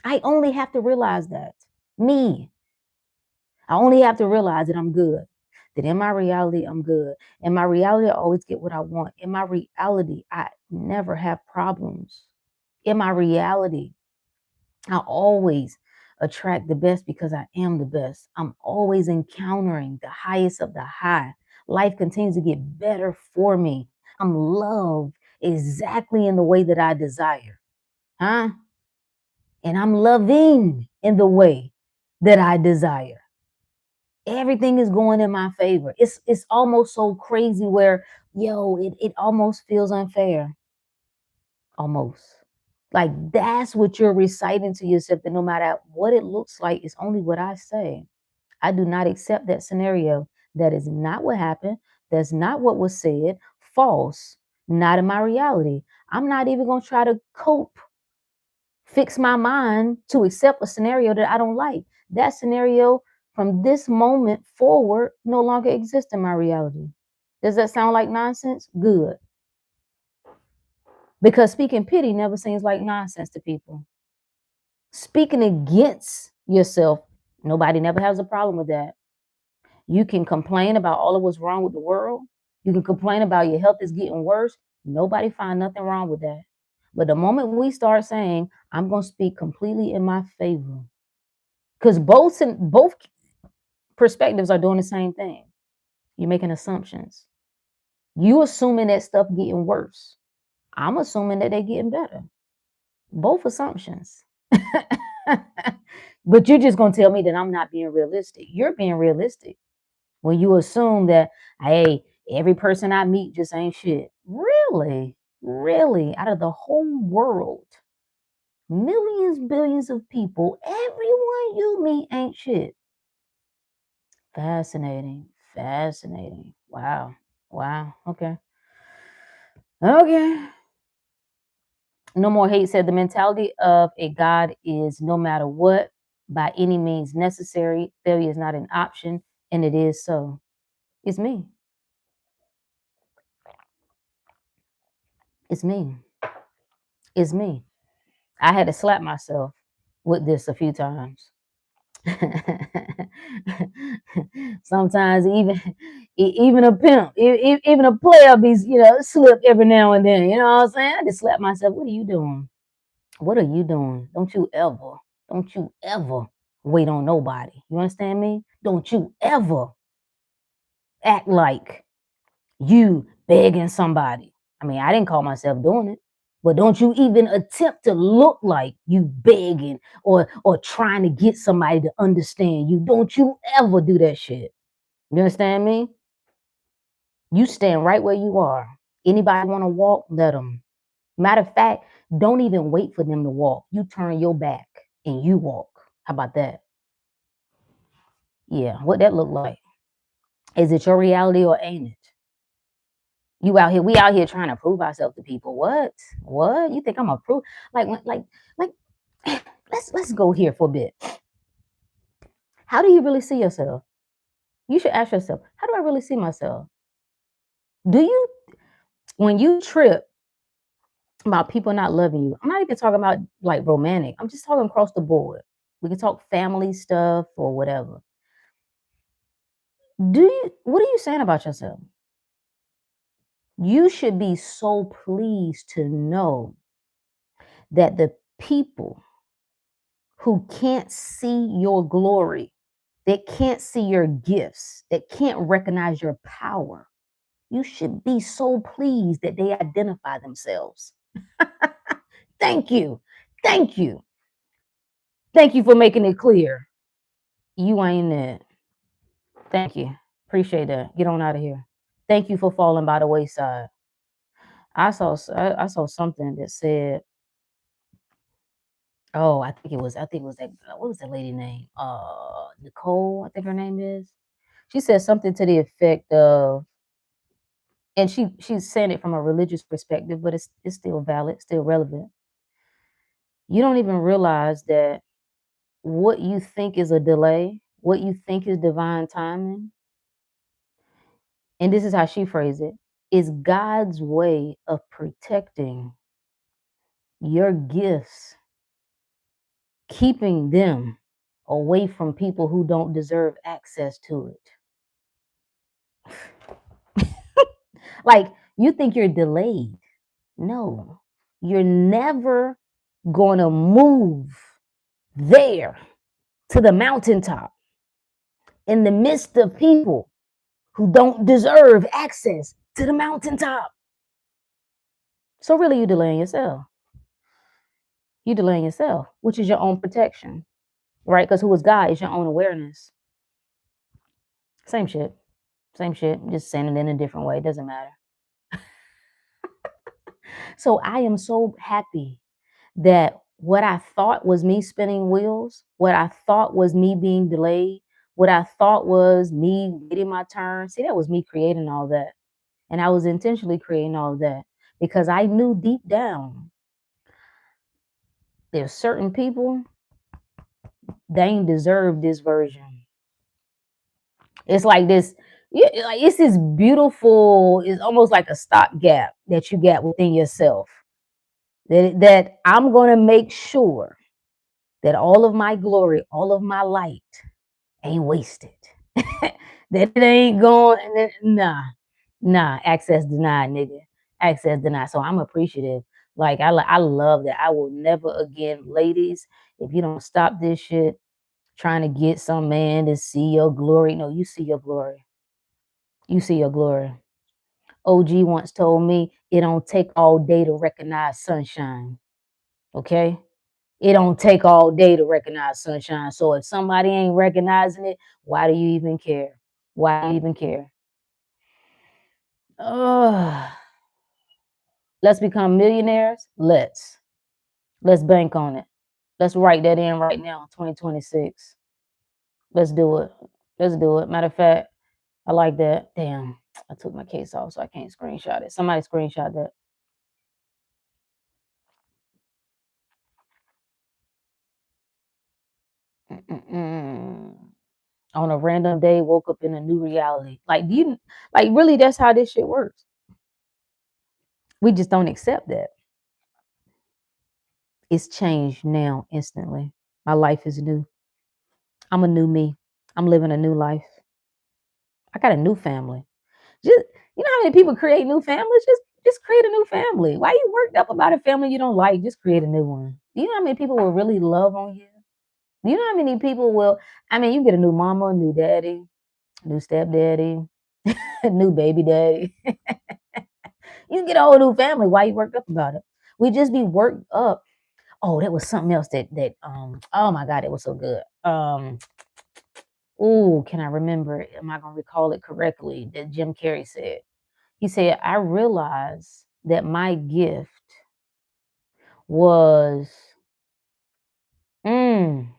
I only have to realize that. Me. I only have to realize that I'm good. That in my reality, I'm good. In my reality, I always get what I want. In my reality, I never have problems. In my reality, I always attract the best because I am the best. I'm always encountering the highest of the high. Life continues to get better for me. I'm loved exactly in the way that I desire. Huh? And I'm loving in the way that I desire. Everything is going in my favor. It's almost so crazy where it almost feels unfair. Almost. Like that's what you're reciting to yourself, that no matter what it looks like, it's only what I say. I do not accept that scenario. That is not what happened. That's not what was said. False. Not in my reality. I'm not even gonna try to fix my mind to accept a scenario that I don't like. That scenario from this moment forward no longer exists in my reality. Does that sound like nonsense? Good. Because speaking pity never seems like nonsense to people. Speaking against yourself, nobody never has a problem with that. You can complain about all of what's wrong with the world. You can complain about your health is getting worse. Nobody find nothing wrong with that. But the moment we start saying, I'm going to speak completely in my favor, because both perspectives are doing the same thing. You're making assumptions. You assuming that stuff getting worse. I'm assuming that they're getting better. Both assumptions. But you're just gonna tell me that I'm not being realistic. You're being realistic when you assume that, hey, every person I meet just ain't shit. Really? Really? Out of the whole world, millions, billions of people, everyone you meet ain't shit. Fascinating. Fascinating. Wow. Wow. Okay. Okay. No More Hate said the mentality of a God is no matter what, by any means necessary. Failure is not an option, and it is so. It's me. It's me. It's me. I had to slap myself with this a few times. Sometimes even a pimp, even a player be, slip every now and then. You know what I'm saying? I just slap myself. What are you doing? What are you doing? Don't you ever wait on nobody. You understand me? Don't you ever act like you begging somebody. I mean, I didn't call myself doing it, but don't you even attempt to look like you begging or trying to get somebody to understand you. Don't you ever do that shit. You understand me? You stand right where you are. Anybody want to walk? Let them. Matter of fact, don't even wait for them to walk. You turn your back and you walk. How about that? Yeah, what that look like? Is it your reality or ain't it? We out here trying to prove ourselves to people. What? What? You think I'm a prove? Like, let's go here for a bit. How do you really see yourself? You should ask yourself, how do I really see myself? Do you, when you trip about people not loving you, I'm not even talking about like romantic. I'm just talking across the board. We can talk family stuff or whatever. What are you saying about yourself? You should be so pleased to know that the people who can't see your glory, that can't see your gifts, that can't recognize your power, you should be so pleased that they identify themselves. Thank you. Thank you. Thank you for making it clear. You ain't it. Thank you. Appreciate that. Get on out of here. Thank you for falling by the wayside. I saw something that said, oh, I think it was that, what was that lady name? Nicole, I think her name is. She said something to the effect of, and she's saying it from a religious perspective, but it's still valid, still relevant. You don't even realize that what you think is a delay, what you think is divine timing, and this is how she phrased it, is God's way of protecting your gifts, keeping them away from people who don't deserve access to it. Like, you think you're delayed. No, you're never going to move there to the mountaintop in the midst of people who don't deserve access to the mountaintop. So really, you're delaying yourself. You're delaying yourself, which is your own protection, right? Because who is God is your own awareness. Same shit. Same shit. Just saying it in a different way. It doesn't matter. So I am so happy that what I thought was me spinning wheels, what I thought was me being delayed, what I thought was me getting my turn, see, that was me creating all that. And I was intentionally creating all of that because I knew deep down there's certain people, they ain't deserve this version. It's like this, like it's this beautiful, it's almost like a stopgap that you got within yourself. That I'm gonna make sure that all of my glory, all of my light ain't wasted. That it ain't going, nah, access denied, nigga. Access denied. So I'm appreciative. Like I love that. I will never again, ladies, if you don't stop this shit, trying to get some man to see your glory. No, you see your glory. You see your glory. OG once told me it don't take all day to recognize sunshine. Okay? It don't take all day to recognize sunshine. So if somebody ain't recognizing it, why do you even care? Why do you even care? Let's become millionaires. Let's bank on it. Let's write that in right now, 2026. Let's do it. Let's do it. Matter of fact, I like that. Damn, I took my case off, so I can't screenshot it. Somebody screenshot that. Mm-mm. On a random day, woke up in a new reality. Like really, that's how this shit works. We just don't accept that. It's changed now instantly. My life is new. I'm a new me. I'm living a new life. I got a new family. Just you know how many people create new families? Just create a new family. Why you worked up about a family you don't like? Just create a new one. Do you know how many people will really love on you? Do you know how many people will? I mean, you get a new mama, a new daddy, new stepdaddy, a new baby daddy. You get a whole new family. Why you worked up about it? We just be worked up. Oh, that was something else that oh my God, it was so good. Oh, can I remember it? Am I gonna recall it correctly? That Jim Carrey said. He said, I realized that my gift was mm,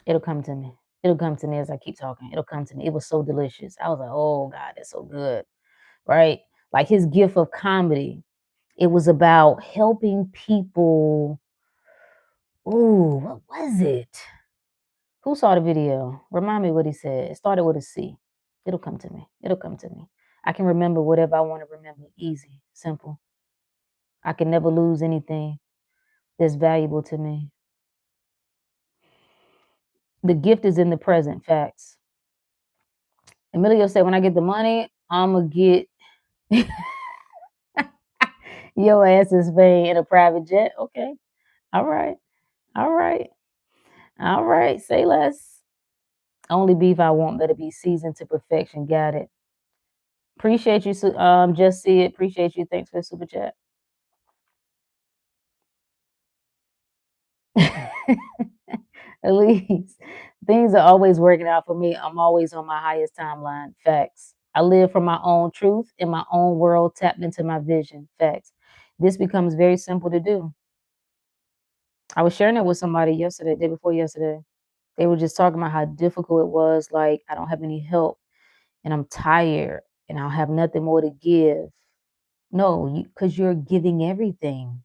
it'll come to me. It'll come to me as I keep talking. It'll come to me. It was so delicious. I was like, oh God, that's so good. Right? Like his gift of comedy. It was about helping people. Ooh, what was it? Who saw the video? Remind me what he said. It started with a C. It'll come to me. It'll come to me. I can remember whatever I want to remember. Easy, simple. I can never lose anything that's valuable to me. The gift is in the present. Facts. Emilio said, when I get the money, I'm going to get your ass in Spain in a private jet. Okay. All right. All right. All right. Say less. Only beef I want better be seasoned to perfection. Got it. Appreciate you. Just see it. Appreciate you. Thanks for the super chat. At least things are always working out for me. I'm always on my highest timeline. Facts. I live from my own truth in my own world, tapped into my vision. Facts. This becomes very simple to do. I was sharing it with somebody yesterday, day before yesterday. They were just talking about how difficult it was. Like, I don't have any help and I'm tired and I'll have nothing more to give. No, because you're giving everything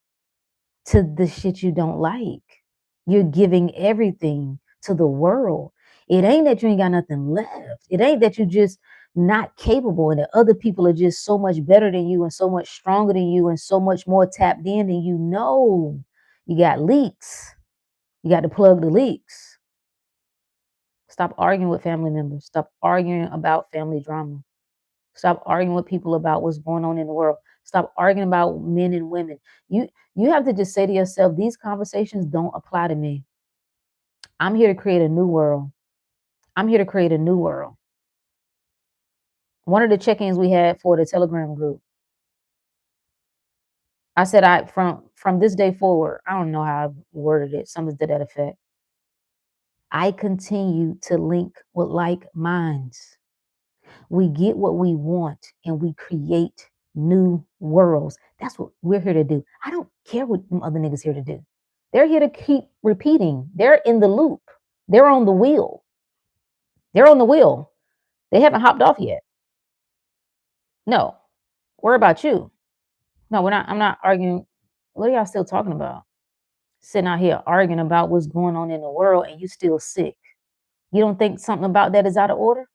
to the shit you don't like. You're giving everything to the world. It ain't that you ain't got nothing left. It ain't that you just not capable and that other people are just so much better than you and so much stronger than you and so much more tapped in than you know. You got leaks. You got to plug the leaks. Stop arguing with family members. Stop arguing about family drama. Stop arguing with people about what's going on in the world. Stop arguing about men and women. You have to just say to yourself, these conversations don't apply to me. I'm here to create a new world. I'm here to create a new world. One of the check-ins we had for the Telegram group, I said from this day forward, I don't know how I worded it, something to that effect. I continue to link with like minds. We get what we want and we create new worlds. That's what we're here to do. I don't care what other niggas here to do. They're here to keep repeating. They're in the loop. They're on the wheel. They're on the wheel. They haven't hopped off yet. No. Worry about you. No, we're not. I'm not arguing. What are y'all still talking about? Sitting out here arguing about what's going on in the world and you still sick. You don't think something about that is out of order?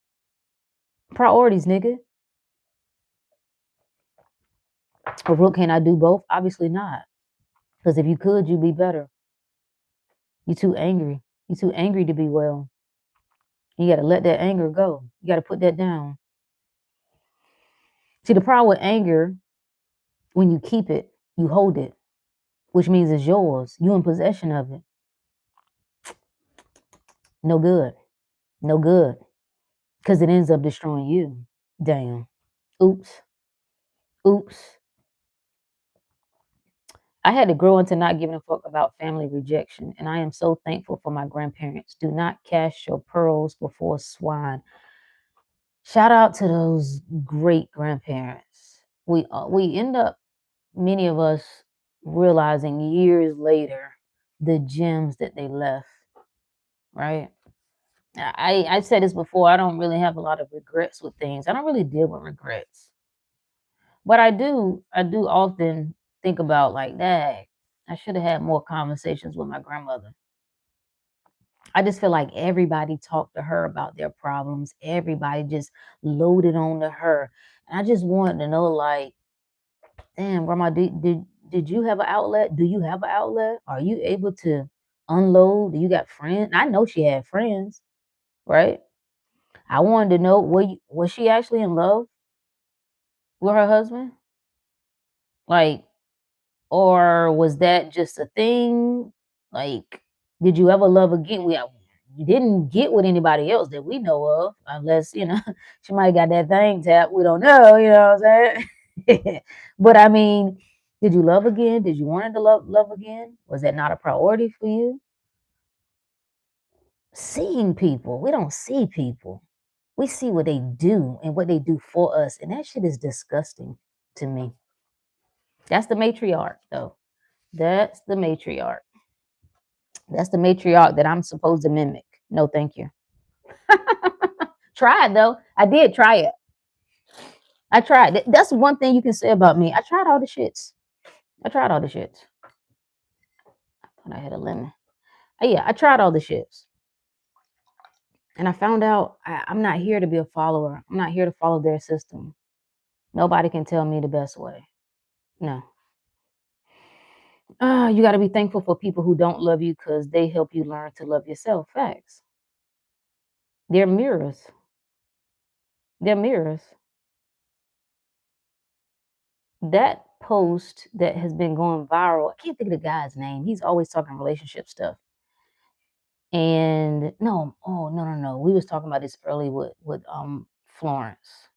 Priorities, nigga. Or Rook, can I do both? Obviously not. Because if you could, you'd be better. You're too angry. You're too angry to be well. You got to let that anger go. You got to put that down. See, the problem with anger, when you keep it, you hold it, which means it's yours. You in possession of it. No good. No good. Because it ends up destroying you. Damn. Oops. Oops. I had to grow into not giving a fuck about family rejection, and I am so thankful for my grandparents. Do not cast your pearls before swine. Shout out to those great grandparents. We end up, many of us, realizing years later the gems that they left. Right? I said this before. I don't really have a lot of regrets with things. I don't really deal with regrets, but I do often think about like, dang, I should have had more conversations with my grandmother. I just feel like everybody talked to her about their problems. Everybody just loaded on to her. And I just wanted to know, like, damn, grandma, did you have an outlet? Do you have an outlet? Are you able to unload? Do you got friends? I know she had friends, right? I wanted to know, was she actually in love with her husband? Like, or was that just a thing? Like, did you ever love again? You didn't get with anybody else that we know of, unless, she might got that thing tapped. We don't know, you know what I'm saying? But I mean, did you love again? Did you want to love again? Was that not a priority for you? Seeing people, we don't see people. We see what they do and what they do for us. And that shit is disgusting to me. That's the matriarch, though. That's the matriarch. That's the matriarch that I'm supposed to mimic. No, thank you. Tried though. I did try it. I tried. That's one thing you can say about me. I tried all the shits. I tried all the shits. I thought I had a lemon. Yeah, I tried all the shits. And I found out I'm not here to be a follower. I'm not here to follow their system. Nobody can tell me the best way. No. You got to be thankful for people who don't love you because they help you learn to love yourself. Facts. They're mirrors. They're mirrors. That post that has been going viral, I can't think of the guy's name. He's always talking relationship stuff. And no, oh no. We was talking about this early with Florence.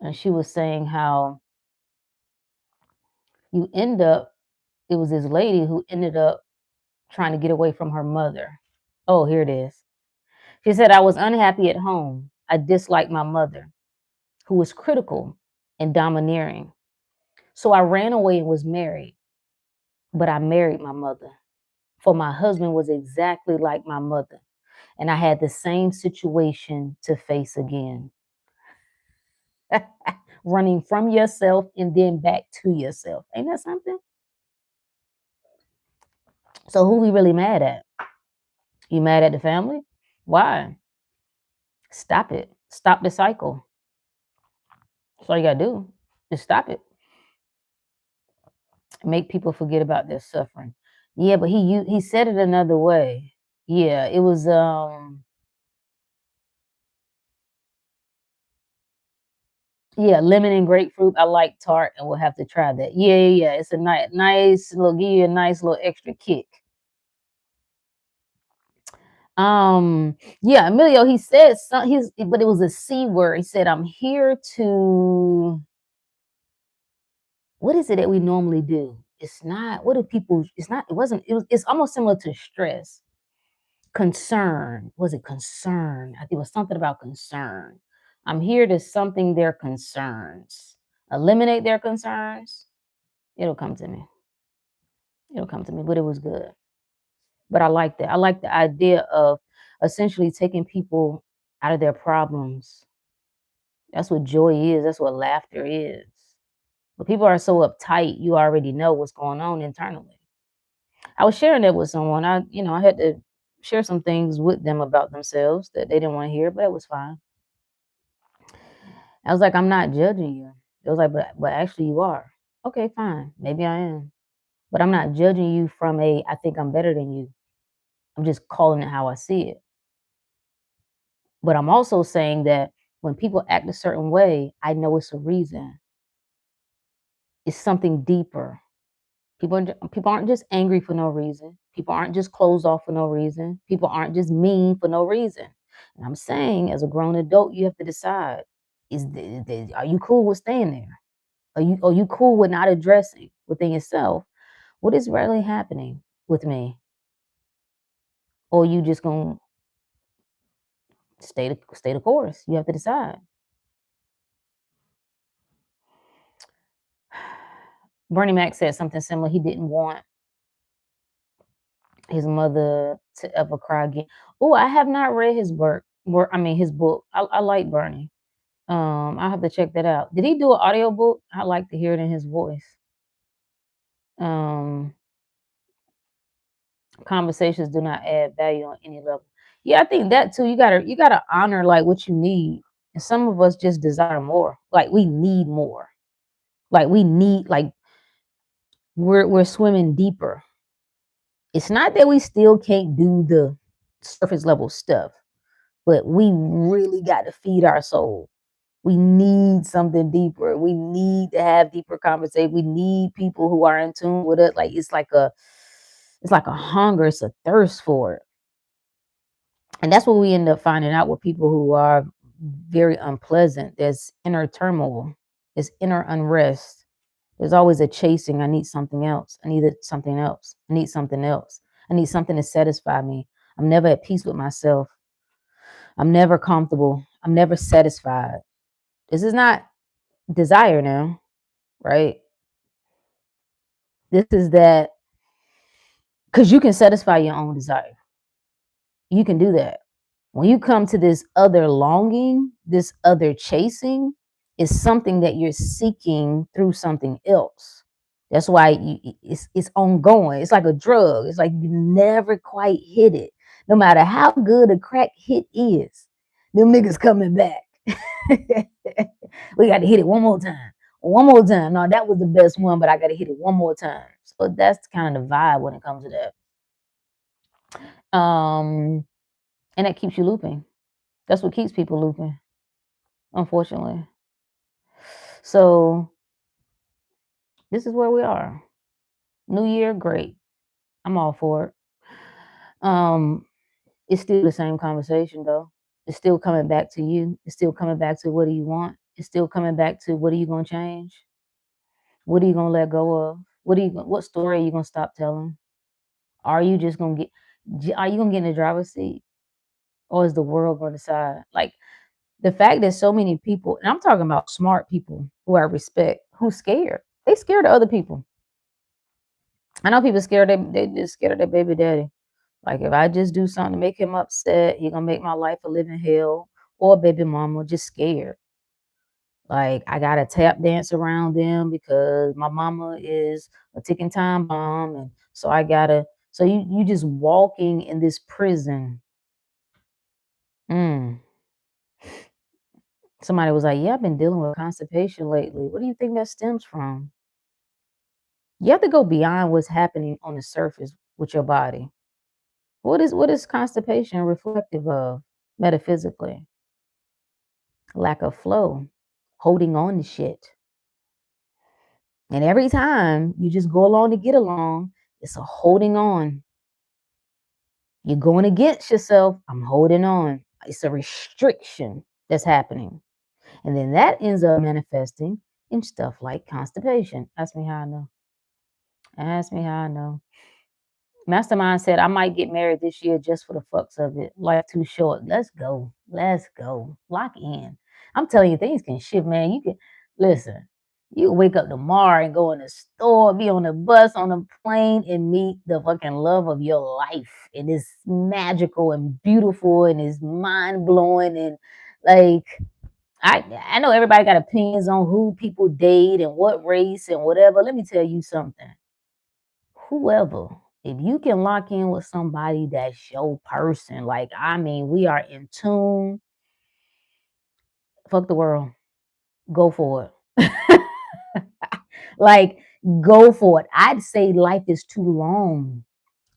And she was saying how you end up, it was this lady who ended up trying to get away from her mother. Oh, here it is. She said, I was unhappy at home. I disliked my mother, who was critical and domineering. So I ran away and was married, but I married my mother. For my husband was exactly like my mother. And I had the same situation to face again. Running from yourself and then back to yourself. Ain't that something? So who we really mad at? You mad at the family? Why? Stop it. Stop the cycle. That's all you gotta do. Just stop it. Make people forget about their suffering. Yeah, but he said it another way. Yeah, it was yeah, lemon and grapefruit. I like tart, and we'll have to try that. Yeah. It's a nice little, give you a nice little extra kick. Yeah, Emilio, he said but it was a C word. He said, I'm here to, what is it that we normally do? It's not, what do people, it's not, it's almost similar to stress. Concern. Was it concern? I think it was something about concern. I'm here to something their concerns. Eliminate their concerns. It'll come to me. It'll come to me, but it was good. But I like that. I like the idea of essentially taking people out of their problems. That's what joy is. That's what laughter is. But people are so uptight, you already know what's going on internally. I was sharing that with someone. I had to share some things with them about themselves that they didn't want to hear, but it was fine. I was like, I'm not judging you. It was like, but actually you are. Okay, fine. Maybe I am. But I'm not judging you from I think I'm better than you. I'm just calling it how I see it. But I'm also saying that when people act a certain way, I know it's a reason. It's something deeper. People aren't just angry for no reason. People aren't just closed off for no reason. People aren't just mean for no reason. And I'm saying, as a grown adult, you have to decide: are you cool with staying there? Are you cool with not addressing within yourself what is really happening with me? Or you just gonna stay the course? You have to decide. Bernie Mac said something similar. He didn't want his mother to ever cry again. Oh, I have not read his work. His book. I like Bernie. I'll have to check that out. Did he do an audio book? I like to hear it in his voice. Um, Conversations do not add value on any level. Yeah, I think that too. You gotta honor like what you need. And some of us just desire more. Like we need more. Like we need like We're swimming deeper. It's not that we still can't do the surface level stuff, but we really got to feed our soul. We need something deeper. We need to have deeper conversation. We need people who are in tune with it. Like it's like a hunger, it's a thirst for it. And that's what we end up finding out with people who are very unpleasant. There's inner turmoil, there's inner unrest. There's always a chasing. I need something else. I need something else. I need something else. I need something to satisfy me. I'm never at peace with myself. I'm never comfortable. I'm never satisfied. This is not desire now, right? This is that because you can satisfy your own desire. You can do that. When you come to this other longing, this other chasing, is something that you're seeking through something else. That's why it's ongoing. It's like a drug. It's like you never quite hit it. No matter how good a crack hit is, them niggas coming back. We got to hit it one more time. One more time. No, that was the best one, but I got to hit it one more time. So that's kind of the vibe when it comes to that. And that keeps you looping. That's what keeps people looping, unfortunately. So this is where we are. New year, great. I'm all for it. It's still the same conversation though. It's still coming back to you. It's still coming back to what do you want? It's still coming back to what are you gonna change? What are you gonna let go of? What story are you gonna stop telling? Are you just gonna are you gonna get in the driver's seat? Or is the world gonna decide? Like the fact that so many people, and I'm talking about smart people who I respect, who's scared. They scared of other people. I know people scared they just scared of their baby daddy. Like if I just do something to make him upset, he gonna make my life a living hell. Or baby mama just scared. Like I gotta tap dance around them because my mama is a ticking time bomb, and so I gotta. So you just walking in this prison. Mm. Somebody was like, "Yeah, I've been dealing with constipation lately. What do you think that stems from?" You have to go beyond what's happening on the surface with your body. What is constipation reflective of metaphysically? Lack of flow, holding on to shit. And every time you just go along to get along, it's a holding on. You're going against yourself. I'm holding on. It's a restriction that's happening. And then that ends up manifesting in stuff like constipation. Ask me how I know. Ask me how I know. Mastermind said, I might get married this year just for the fucks of it. Life too short. Let's go. Let's go. Lock in. I'm telling you, things can shift, man. You can listen. You can wake up tomorrow and go in the store, be on the bus, on the plane, and meet the fucking love of your life. And it's magical and beautiful and it's mind blowing. And like I know everybody got opinions on who people date and what race and whatever. Let me tell you something. Whoever, if you can lock in with somebody that's your person, like I mean, we are in tune. Fuck the world. Go for it. Like, go for it. I'd say life is too long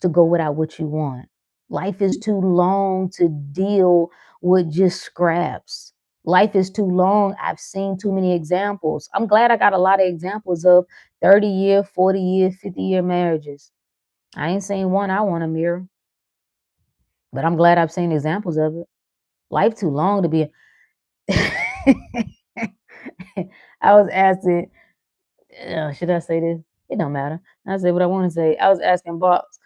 to go without what you want. Life is too long to deal with just scraps. Life is too long. I've seen too many examples. I'm glad I got a lot of examples of 30-year, 40-year, 50-year marriages. I ain't seen one I want to mirror, but I'm glad I've seen examples of it. Life too long to be. I was asking, should I say this? It don't matter. I say what I want to say. I was asking Box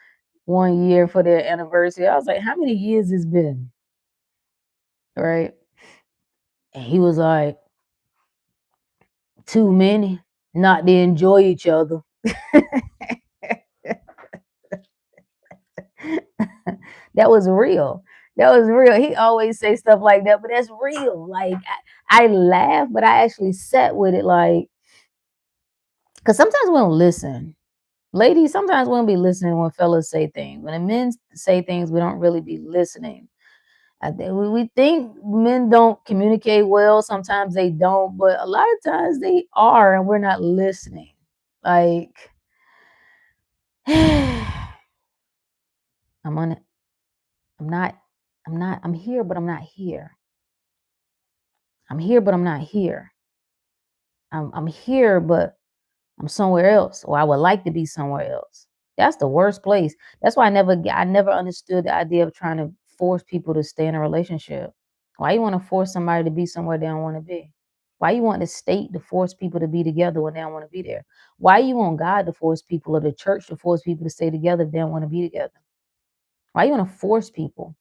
one year for their anniversary. I was like, how many years it's been? Right? And he was like, too many, not to enjoy each other. That was real. That was real. He always say stuff like that, but that's real. Like I laugh, but I actually sat with it like, because sometimes we don't listen. Ladies, sometimes we don't be listening when fellas say things. When the men say things, we don't really be listening. I think we think men don't communicate well. Sometimes they don't, but a lot of times they are, and we're not listening. Like I'm on it. I'm not, I'm here, but I'm not here. I'm here, but I'm not here. I'm here, but I'm somewhere else, or I would like to be somewhere else. That's the worst place. That's why I never understood the idea of trying to force people to stay in a relationship. Why you want to force somebody to be somewhere they don't want to be? Why you want the state to force people to be together when they don't want to be there? Why you want God to force people or the church to force people to stay together if they don't want to be together? Why you want to force people?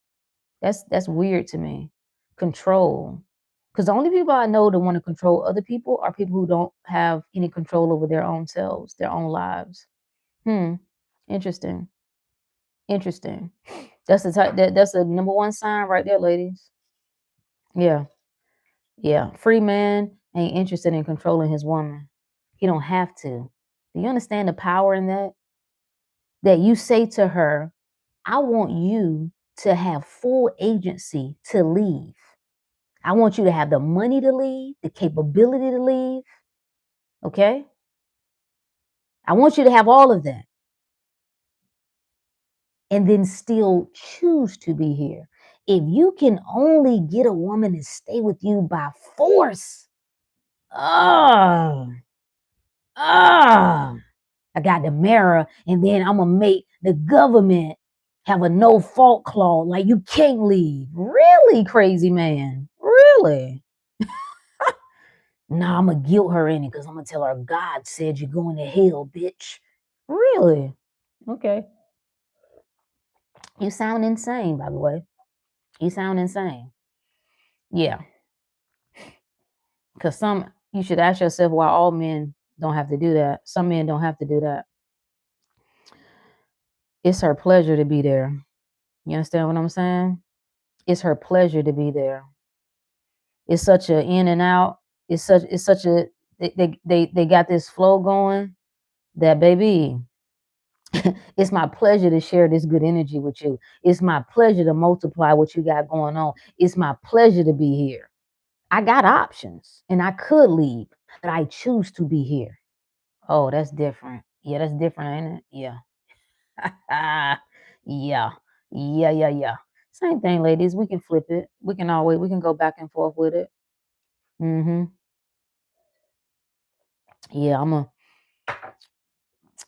That's weird to me. Control. Because the only people I know that want to control other people are people who don't have any control over their own selves, their own lives. Hmm. Interesting. Interesting. That's the type that's the number one sign right there, ladies. Yeah. Yeah. Free man ain't interested in controlling his woman. He don't have to. Do you understand the power in that? That you say to her, I want you to have full agency to leave. I want you to have the money to leave, the capability to leave. Okay? I want you to have all of that and then still choose to be here. If you can only get a woman to stay with you by force, ah, ah, I got the mirror, and then I'm gonna make the government have a no fault clause, like you can't leave. Really, crazy man? Really? Nah, I'm gonna guilt her in it because I'm gonna tell her God said you're going to hell, bitch. Really? Okay. You sound insane, by the way. You sound insane. Yeah. Because you should ask yourself why all men don't have to do that. Some men don't have to do that. It's her pleasure to be there. You understand what I'm saying? It's her pleasure to be there. It's such a in and out. It's such a they got this flow going that baby. It's my pleasure to share this good energy with you. It's my pleasure to multiply what you got going on. It's my pleasure to be here. I got options and I could leave, but I choose to be here. Oh, that's different. Yeah, that's different, ain't it? Yeah. Yeah. Yeah. Same thing, ladies. We can flip it. We can go back and forth with it. Mm-hmm. Yeah, I'm gonna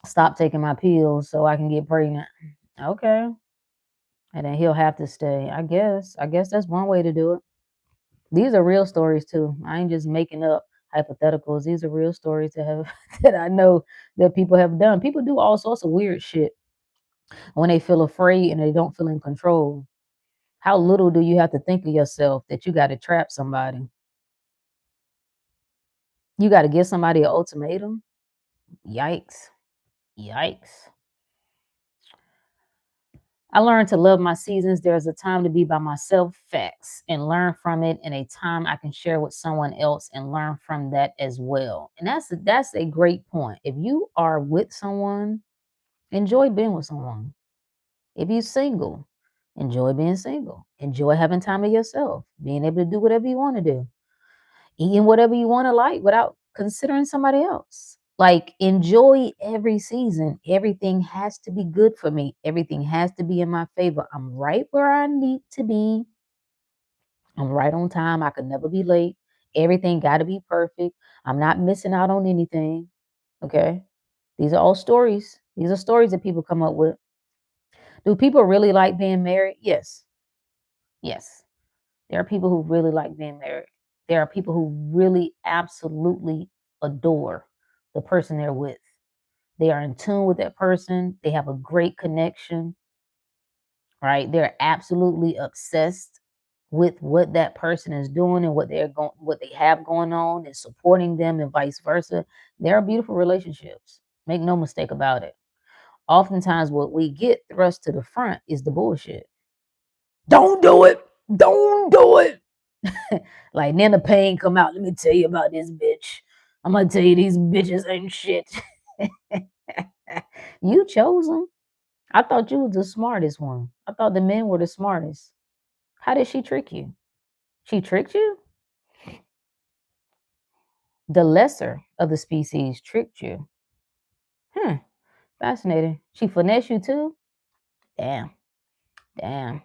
stop taking my pills so I can get pregnant. Okay. And then he'll have to stay. I guess. I guess that's one way to do it. These are real stories too. I ain't just making up hypotheticals. These are real stories that have that I know that people have done. People do all sorts of weird shit when they feel afraid and they don't feel in control. How little do you have to think of yourself that you got to trap somebody? You got to give somebody an ultimatum? Yikes. Yikes. I learned to love my seasons. There's a time to be by myself, facts, and learn from it, and a time I can share with someone else and learn from that as well. And that's a great point. If you are with someone, enjoy being with someone. If you're single, enjoy being single. Enjoy having time to yourself, being able to do whatever you want to do, eating whatever you want to like without considering somebody else. Like, enjoy every season. Everything has to be good for me. Everything has to be in my favor. I'm right where I need to be. I'm right on time. I could never be late. Everything got to be perfect. I'm not missing out on anything. Okay. These are all stories. These are stories that people come up with. Do people really like being married? Yes. Yes. There are people who really like being married. There are people who really absolutely adore the person they're with. They are in tune with that person. They have a great connection, right? They're absolutely obsessed with what that person is doing and what they have going on and supporting them and vice versa. There are beautiful relationships. Make no mistake about it. Oftentimes what we get thrust to the front is the bullshit. Don't do it. Don't do it. Like, then the pain come out. Let me tell you about this bitch. I'm gonna tell you these bitches ain't shit. You chose them. I thought you was the smartest one. I thought the men were the smartest. How did she trick you? She tricked you? The lesser of the species tricked you. Hmm. Fascinating. She finesse you too? Damn. Damn.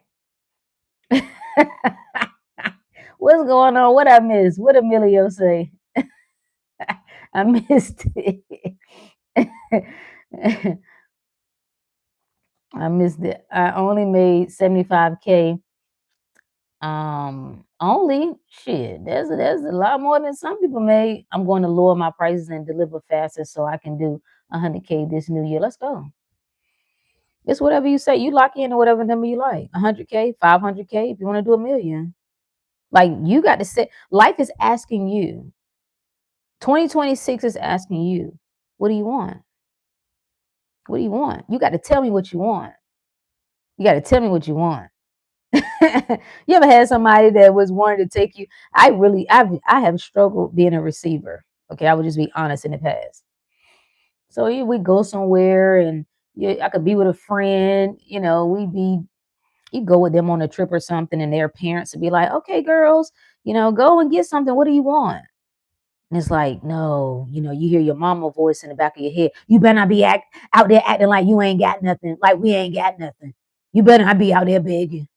What's going on? What I miss? What Emilio say? I missed it. I missed it. I only made 75K. Only shit. There's a lot more than some people made. I'm going to lower my prices and deliver faster so I can do 100K this new year. Let's go. It's whatever you say. You lock in or whatever number you like. 100K, 500K. If you want to do a million, like you got to set. Life is asking you. 2026 is asking you. What do you want? What do you want? You got to tell me what you want. You got to tell me what you want. You ever had somebody that was wanting to take you? I have struggled being a receiver. Okay, I would just be honest in the past. So we go somewhere and I could be with a friend. You go with them on a trip or something, and their parents would be like, "Okay, girls, go and get something. What do you want?" And it's like, no, you hear your mama voice in the back of your head. You better not be out there acting like you ain't got nothing, like we ain't got nothing. You better not be out there begging.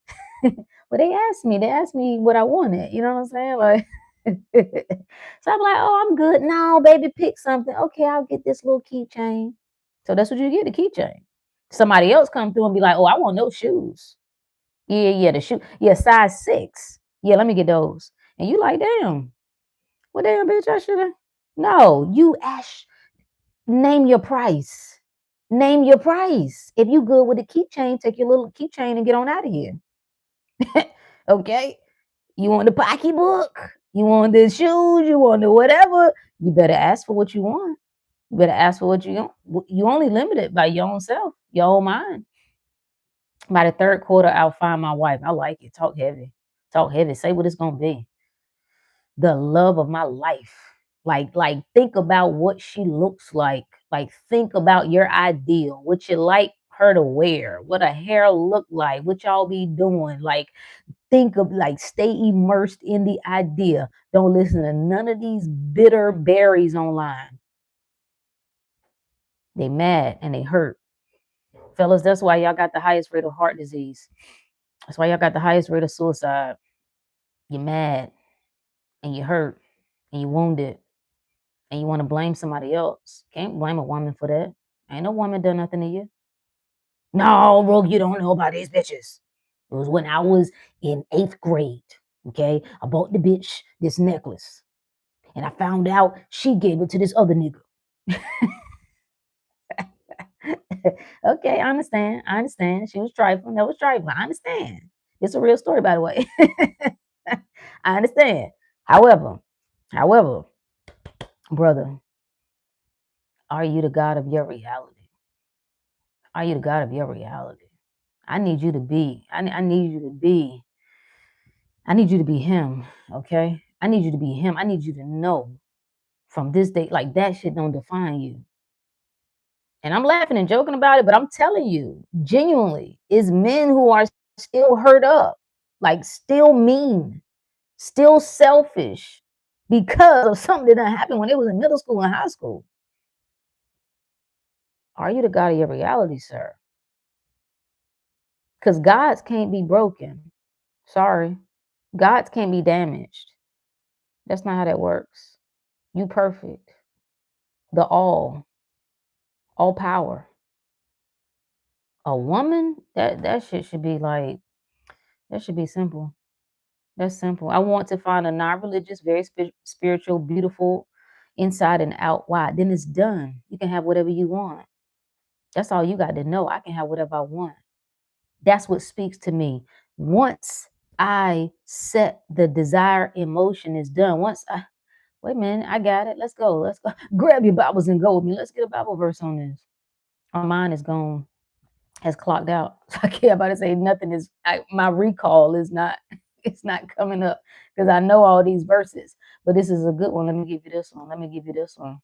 But they asked me what I wanted. You know what I'm saying? Like, so I'm like, oh, I'm good. No, baby, pick something. Okay, I'll get this little keychain. So that's what you get, the keychain. Somebody else come through and be like, oh, I want those shoes. Yeah, the shoe. Yeah, size 6. Yeah, let me get those. And you like, damn. Well, damn, bitch, I should have. No, you ask, name your price. Name your price. If you good with a keychain, take your little keychain and get on out of here. Okay? You want the pocketbook? You want the shoes? You want the whatever? You better ask for what you want. You better ask for what you want. You only limited by your own self, your own mind. By the third quarter, I'll find my wife. I like it. Talk heavy. Talk heavy. Say what it's gonna be. The love of my life. Like think about what she looks like. Like think about your ideal, what you like her to wear, what her hair look like, what y'all be doing. Like think of, like, stay immersed in the idea. Don't listen to none of these bitter berries online. They mad and they hurt. Fellas, that's why y'all got the highest rate of heart disease. That's why y'all got the highest rate of suicide. You're mad and you hurt and you wounded and you want to blame somebody else. Can't blame a woman for that. Ain't no woman done nothing to you. No, bro, you don't know about these bitches. It was when I was in 8th grade. Okay, I bought the bitch this necklace, and I found out she gave it to this other nigga. Okay, I understand. I understand. She was trifling. That was trifling. I understand. It's a real story, by the way. I understand. However, brother, are you the God of your reality? Are you the God of your reality? I need you to be. I need you to be. I need you to be him. Okay. I need you to be him. I need you to know from this day, like that shit don't define you. And I'm laughing and joking about it, but I'm telling you, genuinely, is men who are still hurt up, like still mean, still selfish because of something that happened when they was in middle school and high school. Are you the God of your reality, sir? Because gods can't be broken. Sorry. Gods can't be damaged. That's not how that works. You perfect. The all power. A woman, that shit should be like, that should be simple. That's simple. I want to find a non-religious, very spiritual, beautiful, inside and out. Why? Then it's done. You can have whatever you want. That's all you got to know. I can have whatever I want. That's what speaks to me. Once I set the desire in motion, is done. Wait a minute, I got it. Let's go. Let's go. Grab your Bibles and go with me. Let's get a Bible verse on this. Our mind is gone, has clocked out. So I can't about to say nothing is, my recall is not, it's not coming up because I know all these verses. But this is a good one. Let me give you this one. Let me give you this one.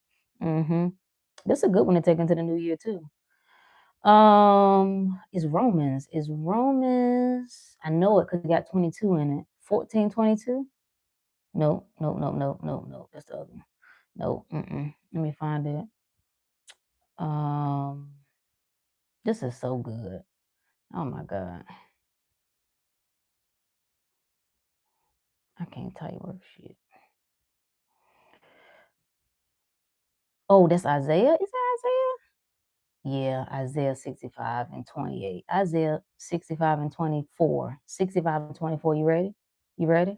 This is a good one to take into the new year too. Is Romans. Is Romans. I know it because it got 22 in it. 14:22. No. That's the other one. No. Let me find it. This is so good. Oh my God. I can't tell you where shit. Oh, that's Isaiah? Is that Isaiah? Yeah, Isaiah 65 and 28. Isaiah 65 and 24. 65 and 24. You ready? You ready?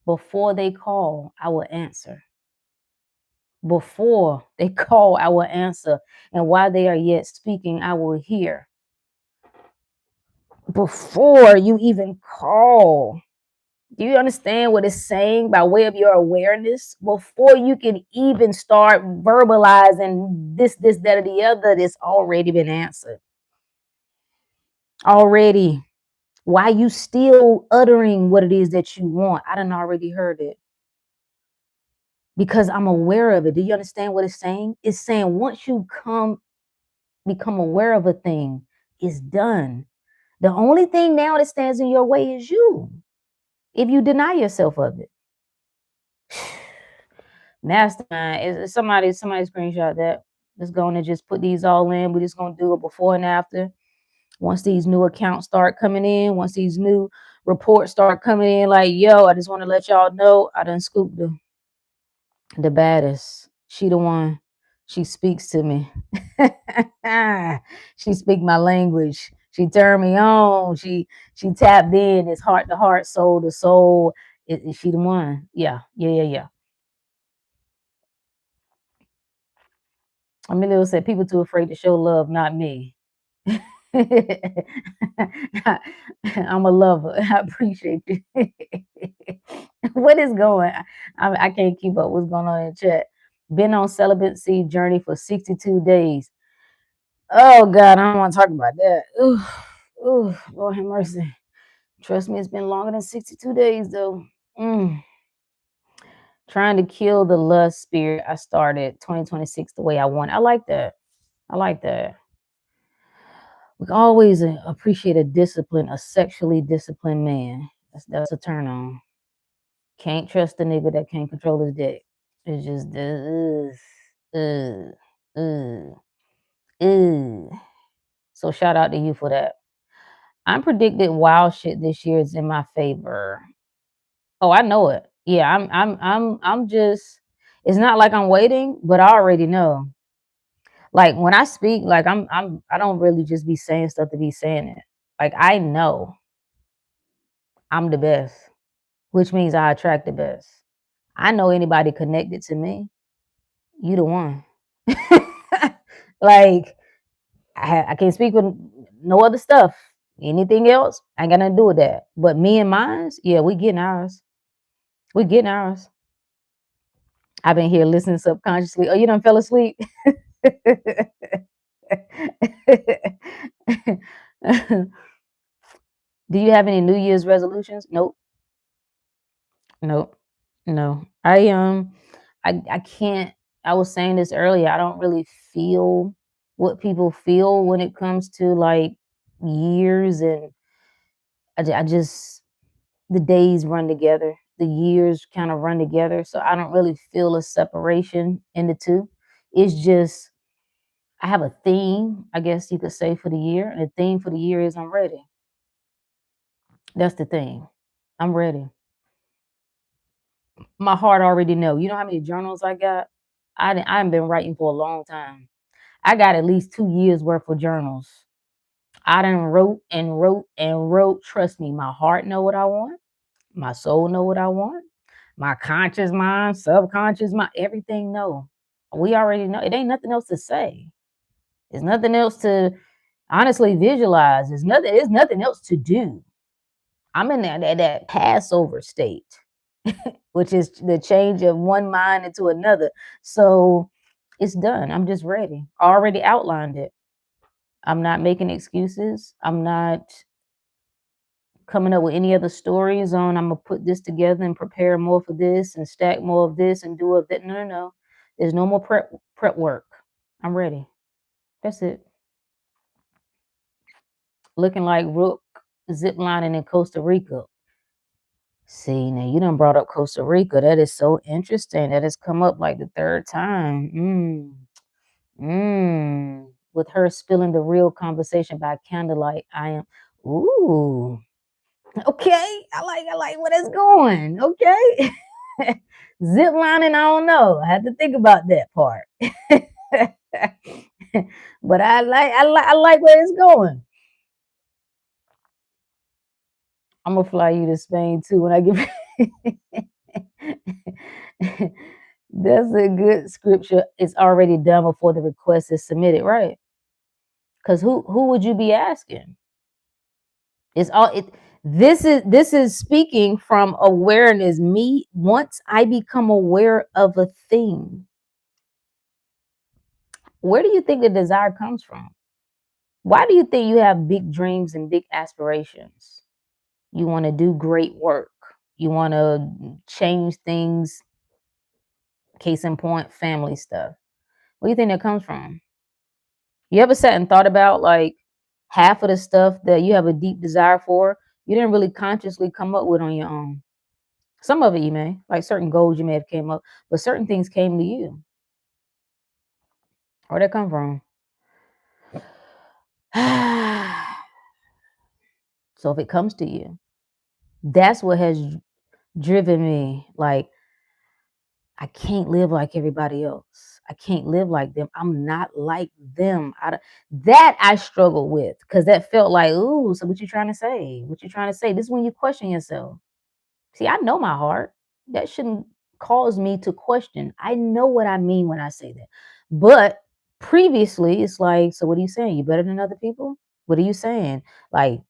Before they call, I will answer. Before they call, I will answer. And while they are yet speaking, I will hear. Before you even call. Do you understand what it's saying by way of your awareness? Before you can even start verbalizing this, that, or the other, it's already been answered. Already. Why you still uttering what it is that you want? I done already heard it. Because I'm aware of it. Do you understand what it's saying? It's saying once you become aware of a thing, it's done. The only thing now that stands in your way is you. If you deny yourself of it. Mastermind is somebody screenshot that. Just going to just put these all in. We're just going to do it before and after. Once these new accounts start coming in, once these new reports start coming in, like, yo, I just want to let y'all know I done scooped the baddest. She the one. She speaks to me. She speak my language. She turned me on. She tapped in. It's heart to heart, soul to soul. Is she the one? Yeah. Emilio said people too afraid to show love, not me. I'm a lover. I appreciate you. What is going? I can't keep up what's going on in chat. Been on celibacy journey for 62 days. Oh God, I don't want to talk about that. Ooh, Lord have mercy. Trust me, it's been longer than 62 days though. Trying to kill the lust spirit. I started 2026 the way I want. I like that. I like that. We always appreciate a sexually disciplined man. That's a turn on. Can't trust a nigga that can't control his dick. It's just So shout out to you for that. I'm predicted wild shit this year is in my favor. Oh, I know it. Yeah, I'm just. It's not like I'm waiting, but I already know. Like when I speak, like I don't really just be saying stuff to be saying it. Like I know I'm the best, which means I attract the best. I know anybody connected to me, you the one. Like I can't speak with no other stuff. Anything else, I ain't got nothing to do with that. But me and mine, yeah, we getting ours. We getting ours. I've been here listening subconsciously. Oh, you done fell asleep? Do you have any New Year's resolutions? Nope. Nope. No. I can't. I was saying this earlier. I don't really feel what people feel when it comes to like years, and I just the days run together, the years kind of run together, so I don't really feel a separation in the two. It's just I have a theme, I guess you could say, for the year, and the theme for the year is I'm ready. That's the thing. I'm ready. My heart already know. You know how many journals I got? I've been writing for a long time. I got at least 2 years worth of journals. I done wrote and wrote and wrote. Trust me, my heart know what I want. My soul know what I want. My conscious mind, subconscious mind, everything know. We already know. It ain't nothing else to say. There's nothing else to honestly visualize. There's nothing else to do. I'm in that Passover state, which is the change of one mind into another. So it's done. I'm just ready. I already outlined it. I'm not making excuses. I'm not coming up with any other stories on I'm gonna put this together and prepare more for this and stack more of this and do of that. No. There's no more prep work. I'm ready. That's it. Looking like Rook ziplining in Costa Rica. See, now you done brought up Costa Rica. That is so interesting. That has come up like the third time. with her spilling the real conversation by candlelight. I am, ooh, okay. I like where it's going. Okay. Zip lining, I don't know. I had to think about that part. But I like where it's going. I'm gonna fly you to Spain too when I get That's a good scripture. It's already done before the request is submitted, right? Because who would you be asking? It's all it this is speaking from awareness. Me, once I become aware of a thing, where do you think the desire comes from? Why do you think you have big dreams and big aspirations? You want to do great work. You want to change things, case in point, family stuff. Where do you think that comes from? You ever sat and thought about like half of the stuff that you have a deep desire for, you didn't really consciously come up with on your own. Some of it you may, like certain goals you may have came up, but certain things came to you. Where'd that come from? So if it comes to you, that's what has driven me. Like, I can't live like everybody else. I can't live like them. I'm not like them. That I struggle with because that felt like, ooh, so what you trying to say? What you trying to say? This is when you question yourself. See, I know my heart. That shouldn't cause me to question. I know what I mean when I say that. But previously, it's like, so what are you saying? You better than other people? What are you saying? Like,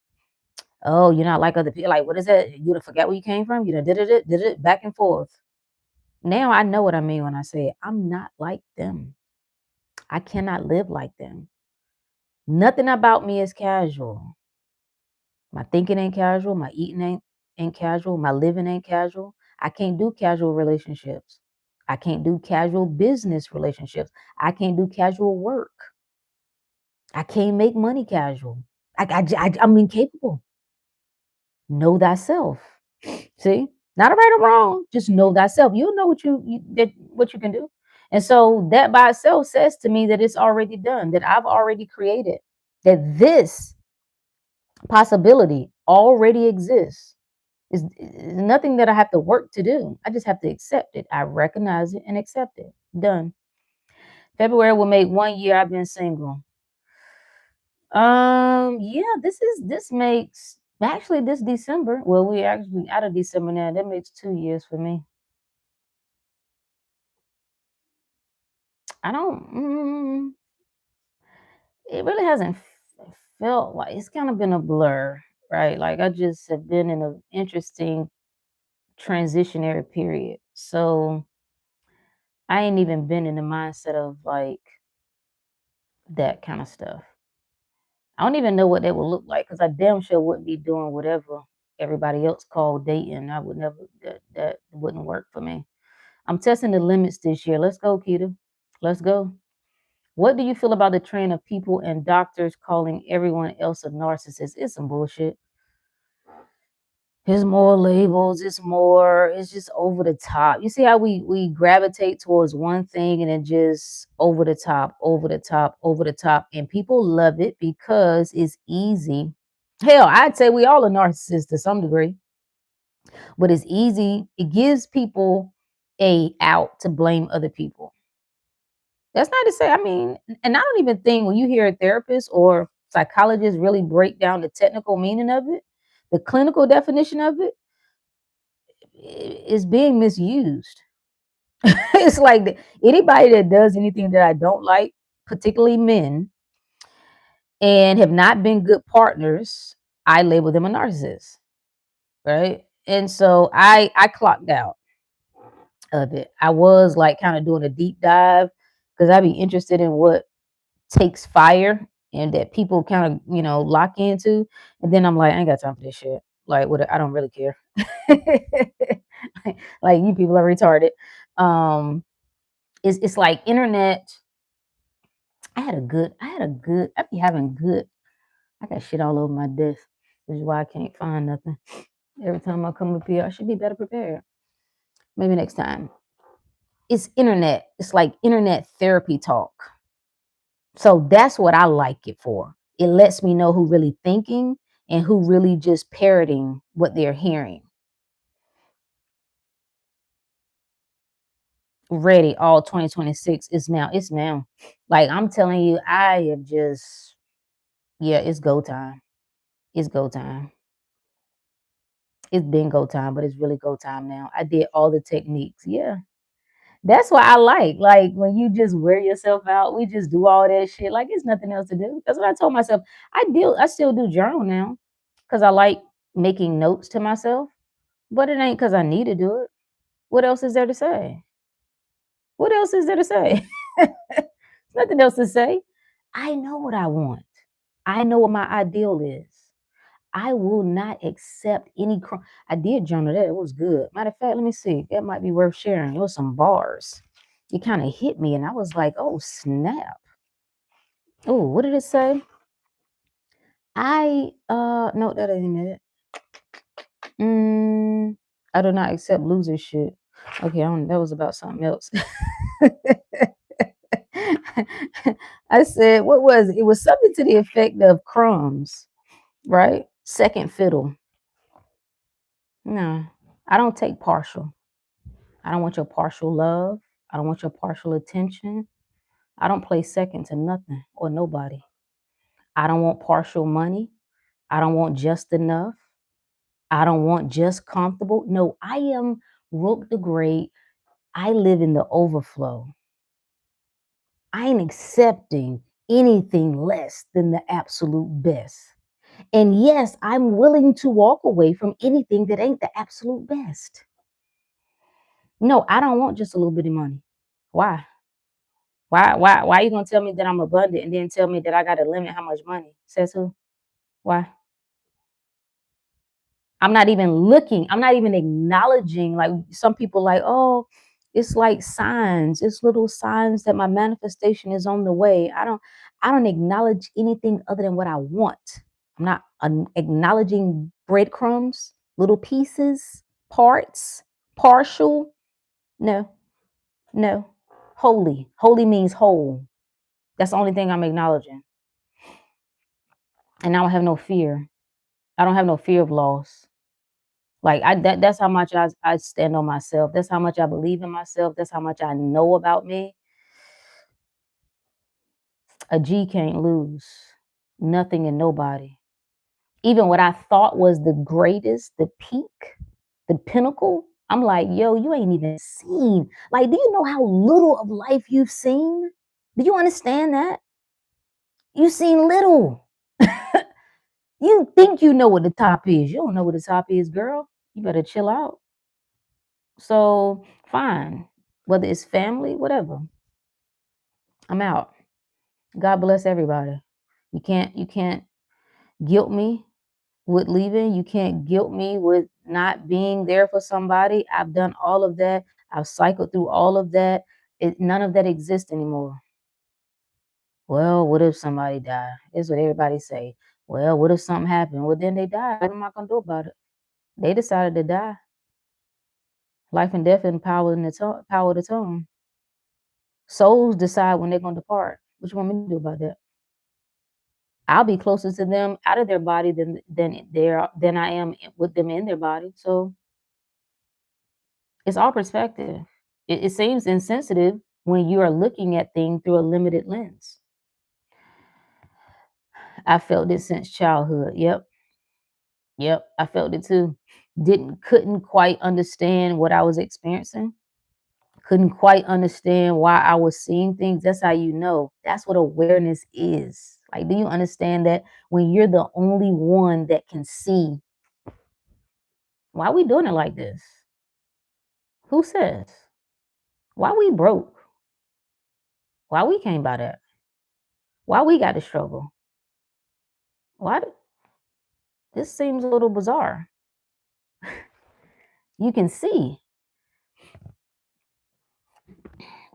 oh, you're not like other people. Like, what is that? You done forget where you came from? You done did it back and forth. Now I know what I mean when I say I'm not like them. I cannot live like them. Nothing about me is casual. My thinking ain't casual. My eating ain't casual. My living ain't casual. I can't do casual relationships. I can't do casual business relationships. I can't do casual work. I can't make money casual. I'm incapable. Know thyself. See, not a right or wrong. Just know thyself. You'll know what you can do. And so that by itself says to me that it's already done. That I've already created. That this possibility already exists. It's nothing that I have to work to do. I just have to accept it. I recognize it and accept it. Done. February will make 1 year I've been single. Yeah, this makes actually this December. Well, we're actually out of December now. That makes 2 years for me. I don't. It really hasn't felt like it's kind of been a blur, right? Like I just have been in an interesting transitionary period. So I ain't even been in the mindset of like that kind of stuff. I don't even know what that would look like because I damn sure wouldn't be doing whatever everybody else called dating. I would never, that wouldn't work for me. I'm testing the limits this year. Let's go, Keita. Let's go. What do you feel about the trend of people and doctors calling everyone else a narcissist? It's some bullshit. It's more labels, it's just over the top. You see how we gravitate towards one thing and then just over the top, over the top, over the top. And people love it because it's easy. Hell, I'd say we all are narcissists to some degree, but it's easy. It gives people a out to blame other people. That's not to say, I mean, and I don't even think when you hear a therapist or psychologist really break down the technical meaning of it, the clinical definition of it, is being misused. It's like anybody that does anything that I don't like, particularly men, and have not been good partners, I label them a narcissist, right? And so I clocked out of it. I was like kind of doing a deep dive because I'd be interested in what takes fire and that people kind of lock into, and then I'm like, I ain't got time for this shit. Like, what? I don't really care. Like you people are retarded. Um, it's like internet. I be having good. I got shit all over my desk, which is why I can't find nothing. Every time I come up here, I should be better prepared. Maybe next time. It's internet. It's like internet therapy talk. So that's what I like it for. It lets me know who really thinking and who really just parroting what they're hearing. Ready, all 2026 is now. It's now. Like I'm telling you, I am just, yeah, it's go time. It's go time. It's been go time, but it's really go time now. I did all the techniques. Yeah. That's what I like when you just wear yourself out, we just do all that shit. Like it's nothing else to do. That's what I told myself. I still do journal now because I like making notes to myself, but it ain't because I need to do it. What else is there to say? What else is there to say? Nothing else to say. I know what I want. I know what my ideal is. I will not accept any crime. I did journal that. It was good. Matter of fact, let me see. That might be worth sharing. It was some bars. It kind of hit me, and I was like, oh, snap. Oh, what did it say? No, that ain't it. I do not accept loser shit. Okay, that was about something else. I said, what was it? It was something to the effect of crumbs, right? Second fiddle. No, I don't take partial. I don't want your partial love. I don't want your partial attention. I don't play second to nothing or nobody. I don't want partial money. I don't want just enough. I don't want just comfortable. No, I am Rook the Great. I live in the overflow. I ain't accepting anything less than the absolute best. And yes, I'm willing to walk away from anything that ain't the absolute best. No, I don't want just a little bit of money. Why? Why are you gonna tell me that I'm abundant and then tell me that I gotta limit how much money? Says who? Why? I'm not even looking, I'm not even acknowledging like some people like, oh, it's like signs, it's little signs that my manifestation is on the way. I don't acknowledge anything other than what I want. I'm not acknowledging breadcrumbs, little pieces, parts, partial. No, no. Holy. Holy means whole. That's the only thing I'm acknowledging. And I don't have no fear. I don't have no fear of loss. Like that's how much I stand on myself. That's how much I believe in myself. That's how much I know about me. A G can't lose. Nothing and nobody. Even what I thought was the greatest, the peak, the pinnacle, I'm like, yo, you ain't even seen. Like, do you know how little of life you've seen? Do you understand that? You've seen little. You think you know what the top is. You don't know what the top is, girl. You better chill out. So fine. Whether it's family, whatever. I'm out. God bless everybody. You can't guilt me with leaving. You can't guilt me with not being there for somebody. I've done all of that. I've cycled through all of that. None of that exists anymore. Well, what if somebody died? Is what everybody say. Well, what if something happened? Well, then they died. What am I gonna do about it? They decided to die. Life and death and power of the tongue. Souls decide when they're gonna depart. What you want me to do about that? I'll be closer to them out of their body than I am with them in their body. So it's all perspective. It seems insensitive when you are looking at things through a limited lens. I felt it since childhood. Yep. Yep. I felt it too. Couldn't quite understand what I was experiencing. Couldn't quite understand why I was seeing things. That's how you know. That's what awareness is. Like, do you understand that when you're the only one that can see, why are we doing it like this? Who says? Why we broke? Why we came by that? Why we got to struggle? Why? This seems a little bizarre. You can see.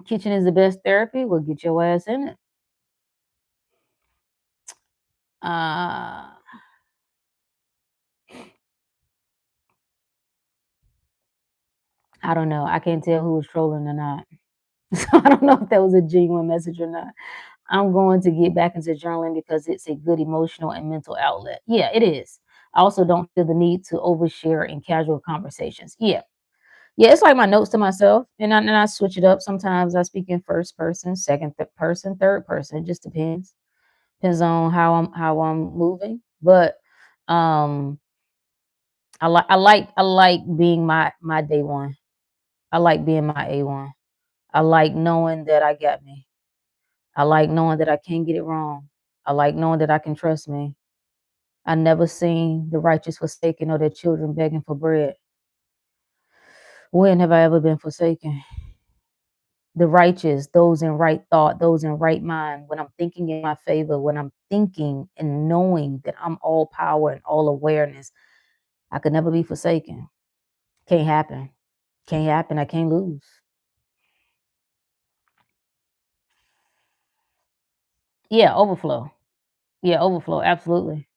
Kitchen is the best therapy. Well, get your ass in it. Uh, I don't know. I can't tell who was trolling or not. So I don't know if that was a genuine message or not. I'm going to get back into journaling because it's a good emotional and mental outlet. Yeah, it is. I also don't feel the need to overshare in casual conversations. Yeah. Yeah, it's like my notes to myself, and I switch it up. Sometimes I speak in first person, second person, third person. It just depends. Depends on how I'm moving. But um I like being my day one. I like being my A1. I like knowing that I got me. I like knowing that I can't get it wrong. I like knowing that I can trust me. I never seen the righteous forsaken or their children begging for bread. When have I ever been forsaken? The righteous, those in right thought, those in right mind, when I'm thinking in my favor, when I'm thinking and knowing that I'm all power and all awareness, I could never be forsaken. Can't happen. Can't happen. I can't lose. Yeah, overflow. Yeah, overflow. Absolutely.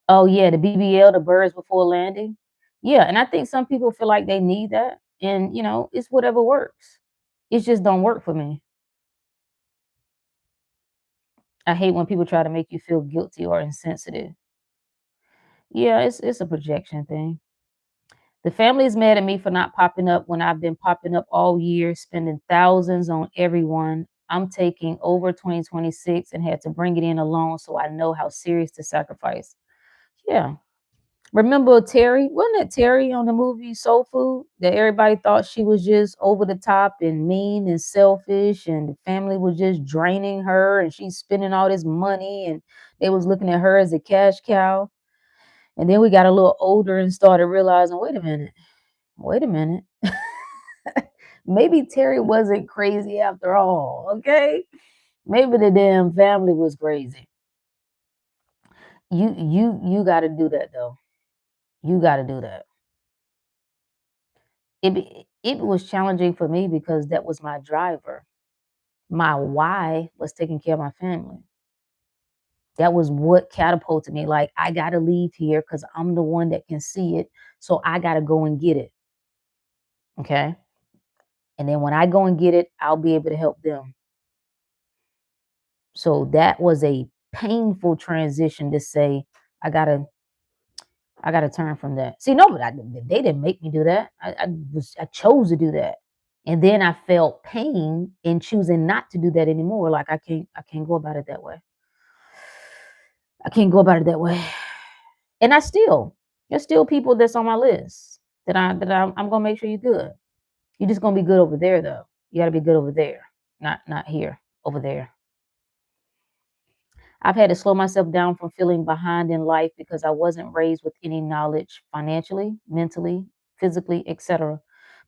Oh yeah, the BBL, the birds before landing. Yeah, and I think some people feel like they need that, and it's whatever works. It just don't work for me. I hate when people try to make you feel guilty or insensitive. Yeah, it's a projection thing. The family is mad at me for not popping up when I've been popping up all year, spending thousands on everyone. I'm taking over 2026 and had to bring it in alone, so I know how serious the sacrifice. Yeah. Remember Terry? Wasn't it Terry on the movie Soul Food? That everybody thought she was just over the top and mean and selfish, and the family was just draining her, and she's spending all this money, and they was looking at her as a cash cow. And then we got a little older and started realizing, wait a minute. Maybe Terry wasn't crazy after all, okay? Maybe the damn family was crazy. You got to do that though. You got to do that. It was challenging for me because that was my driver. My why was taking care of my family. That was what catapulted me. Like, I got to leave here because I'm the one that can see it. So I got to go and get it. Okay. And then when I go and get it, I'll be able to help them. So that was a painful transition to say, I gotta, I gotta turn from that. See, no, but they didn't make me do that. I chose to do that, and then I felt pain in choosing not to do that anymore. Like I can't go about it that way. I can't go about it that way. And there's still people that's on my list I'm gonna make sure you're good. You're just gonna be good over there though. You gotta be good over there, not here, over there. I've had to slow myself down from feeling behind in life because I wasn't raised with any knowledge financially, mentally, physically, etc.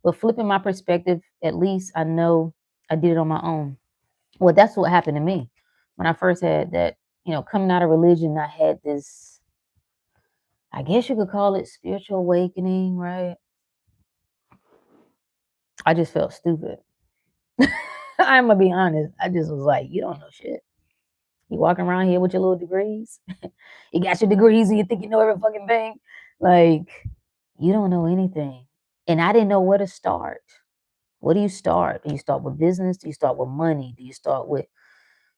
But flipping my perspective, at least I know I did it on my own. Well, that's what happened to me. When I first had that, coming out of religion, I had this, I guess you could call it spiritual awakening, right? I just felt stupid. I'm gonna be honest. I just was like, you don't know shit. You walking around here with your little degrees. You got your degrees and you think you know every fucking thing. Like, you don't know anything. And I didn't know where to start. Where do you start? Do you start with business? Do you start with money? Do you start with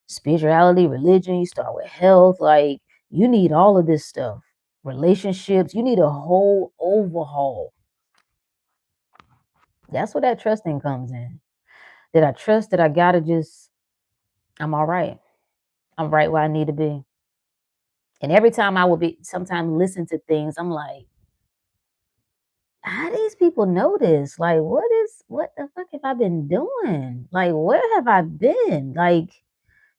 spirituality, religion? You start with health? Like, you need all of this stuff. Relationships. You need a whole overhaul. That's where that trusting comes in. That I trust that I gotta just, I'm all right. I'm right where I need to be. And every time I would be sometimes listen to things, I'm like, how these people know this? Like, what the fuck have I been doing? Like, where have I been? Like,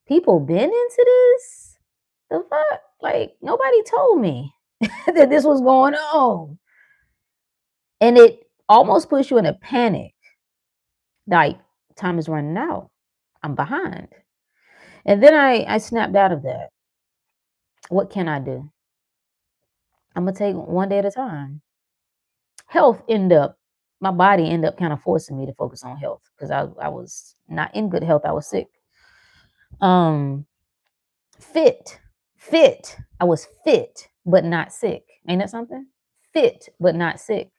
people been into this? The fuck? Like, nobody told me that this was going on. And it almost puts you in a panic. Like, time is running out. I'm behind. And then I snapped out of that. What can I do? I'm gonna take one day at a time. Health end up My body ended up kind of forcing me to focus on health because I was not in good health. I was sick. Um, fit. I was fit but not sick. Ain't that something? Fit but not sick.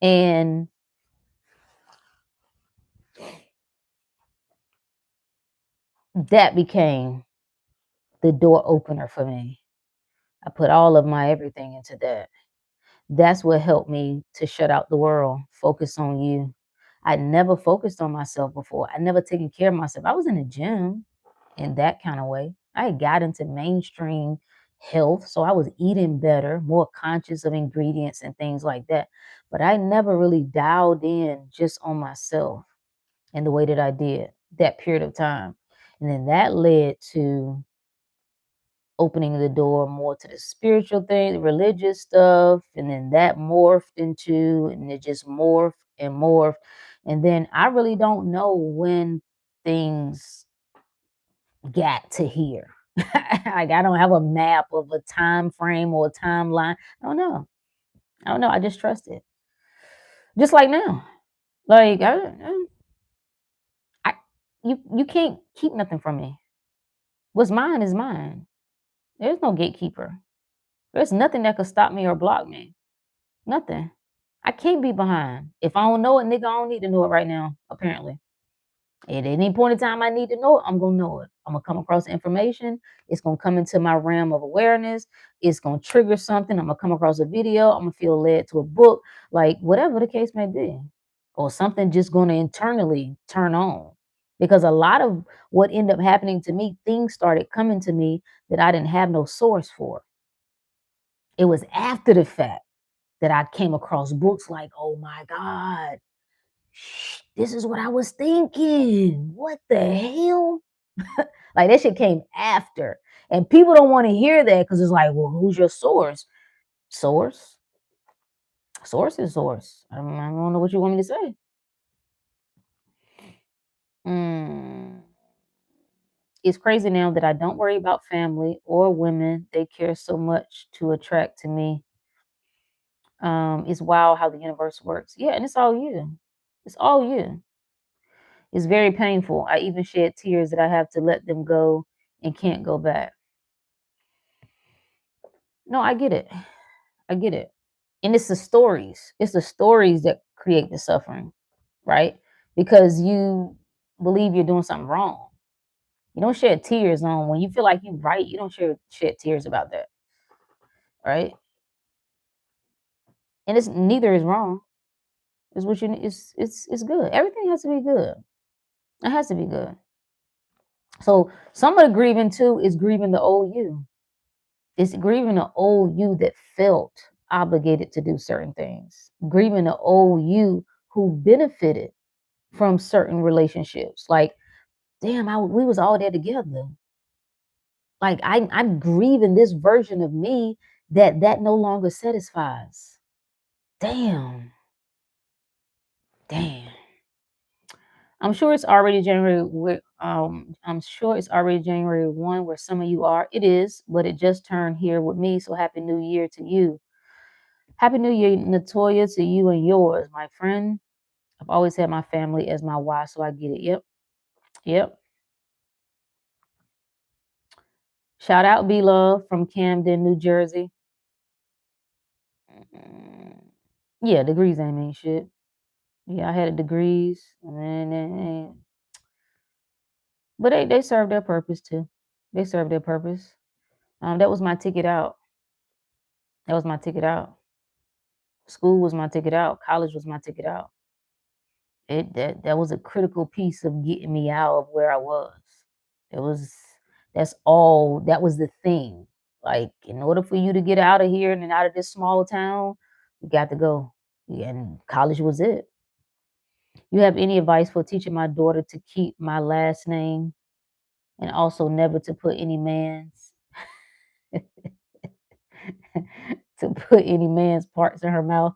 And that became the door opener for me. I put all of my everything into that. That's what helped me to shut out the world, focus on you. I never focused on myself before. I never taken care of myself. I was in the gym in that kind of way. I had got into mainstream health, so I was eating better, more conscious of ingredients and things like that. But I never really dialed in just on myself in the way that I did that period of time. And then that led to opening the door more to the spiritual thing, the religious stuff, and then that morphed into, and it just morphed and morphed. And then I really don't know when things got to here. Like I don't have a map of a time frame or a timeline. I don't know. I don't know. I just trust it. Just like now. Like I you can't keep nothing from me. What's mine is mine. There's no gatekeeper. There's nothing that could stop me or block me. Nothing. I can't be behind. If I don't know it, nigga, I don't need to know it right now, apparently. At any point in time I need to know it, I'm gonna know it. I'm gonna come across information. It's gonna come into my realm of awareness. It's gonna trigger something. I'm gonna come across a video. I'm gonna feel led to a book, like whatever the case may be. Or something just gonna internally turn on. Because a lot of what ended up happening to me, things started coming to me that I didn't have no source for. It was after the fact that I came across books like, oh my God, this is what I was thinking. What the hell? Like that shit came after. And people don't want to hear that because it's like, well, who's your source? Source? Source is source. I don't know what you want me to say. Mm. It's crazy now that I don't worry about family or women. They care so much to attract to me. It's wild how the universe works. Yeah, and it's all you. It's all you. It's very painful. I even shed tears that I have to let them go and can't go back. No, I get it. I get it. And it's the stories. It's the stories that create the suffering, right? Because you believe you're doing something wrong. You don't shed tears on when you feel like you're right. You don't shed tears about that, right? And it's neither is wrong. It's what you. It's good. Everything has to be good. It has to be good. So some of the grieving too is grieving the old you. It's grieving the old you that felt obligated to do certain things. Grieving the old you who benefited from certain relationships. Like, damn, we was all there together. Like I'm grieving this version of me that no longer satisfies. Damn. Damn. I'm sure it's already January. I'm sure it's already January 1 where some of you are. It is, but it just turned here with me. So happy New Year to you. Happy New Year, Natoya, to you and yours, my friend. I've always had my family as my why, so I get it. Yep. Yep. Shout out B Love from Camden, New Jersey. Mm, yeah, degrees ain't mean shit. Yeah, I had a degrees, and then, but they served their purpose too. They served their purpose. That was my ticket out. That was my ticket out. School was my ticket out. College was my ticket out. That was a critical piece of getting me out of where I was. It was that's all that was the thing. Like in order for you to get out of here and out of this small town, you got to go. Yeah, and college was it. You have any advice for teaching my daughter to keep my last name and also never to put any man's to put any man's parts in her mouth?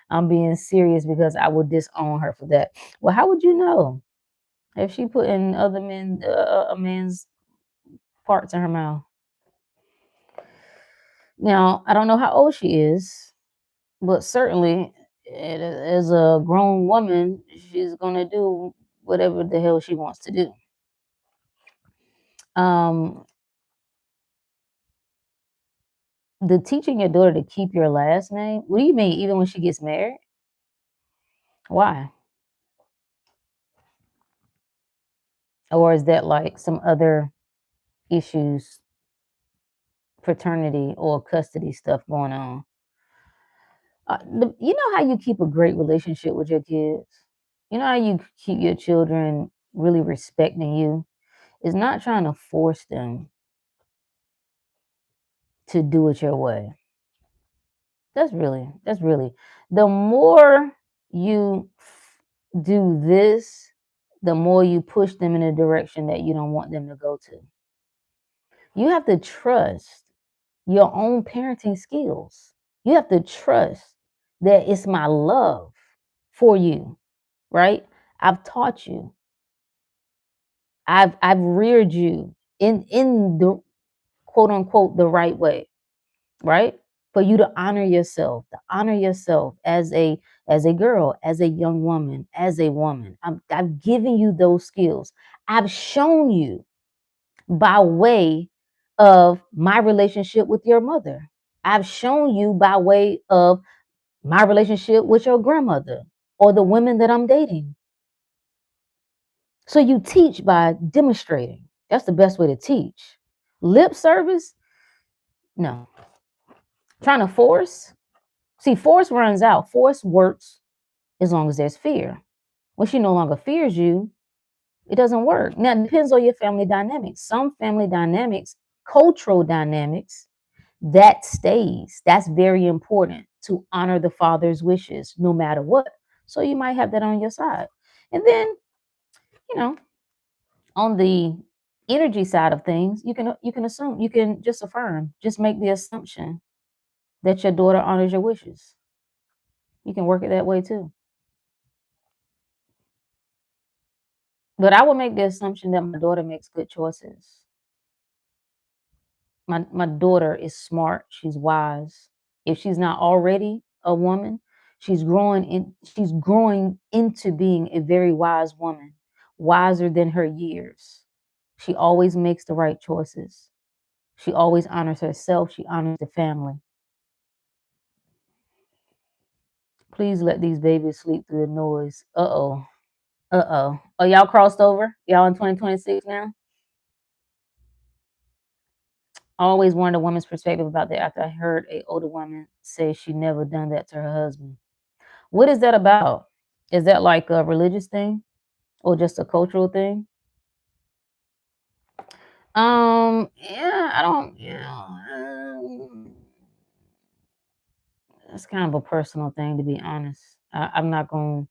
I'm being serious because I would disown her for that. Well, how would you know if she putting other men a man's parts in her mouth? Now, I don't know how old she is, but certainly as a grown woman, she's gonna do whatever the hell she wants to do. Um, the teaching your daughter to keep your last name. What do you mean? Even when she gets married? Why? Or is that like some other issues, fraternity or custody stuff going on? You know how you keep a great relationship with your kids? You know how you keep your children really respecting you? Is not trying to force them to do it your way. That's really the more you do this, the more you push them in a direction that you don't want them to go to. You have to trust your own parenting skills. You have to trust that it's my love for you, right? I've taught you. I've reared you in the quote unquote the right way, right? For you to honor yourself as a girl, as a young woman, as a woman. I've given you those skills. I've shown you by way of my relationship with your mother. I've shown you by way of my relationship with your grandmother or the women that I'm dating. So you teach by demonstrating. That's the best way to teach. Lip service, no. Trying to force, see, force runs out. Force works as long as there's fear. When she no longer fears you, it doesn't work. Now, it depends on your family dynamics. Some family dynamics, cultural dynamics, that stays. That's very important to honor the father's wishes no matter what. So you might have that on your side. And then, you know, on the energy side of things, you can assume, you can just affirm, just make the assumption that your daughter honors your wishes. You can work it that way too. But I would make the assumption that my daughter makes good choices. My daughter is smart, she's wise. If she's not already a woman, she's growing into being a very wise woman, wiser than her years. She always makes the right choices. She always honors herself, she honors the family. Please let these babies sleep through the noise. Uh-oh. Uh-oh. Oh, y'all crossed over? Y'all in 2026 now? I always wanted a woman's perspective about that after I heard a older woman say she never done that to her husband. What is that about? Is that like a religious thing or just a cultural thing? Yeah, I don't, it's kind of a personal thing to be honest. I'm not going.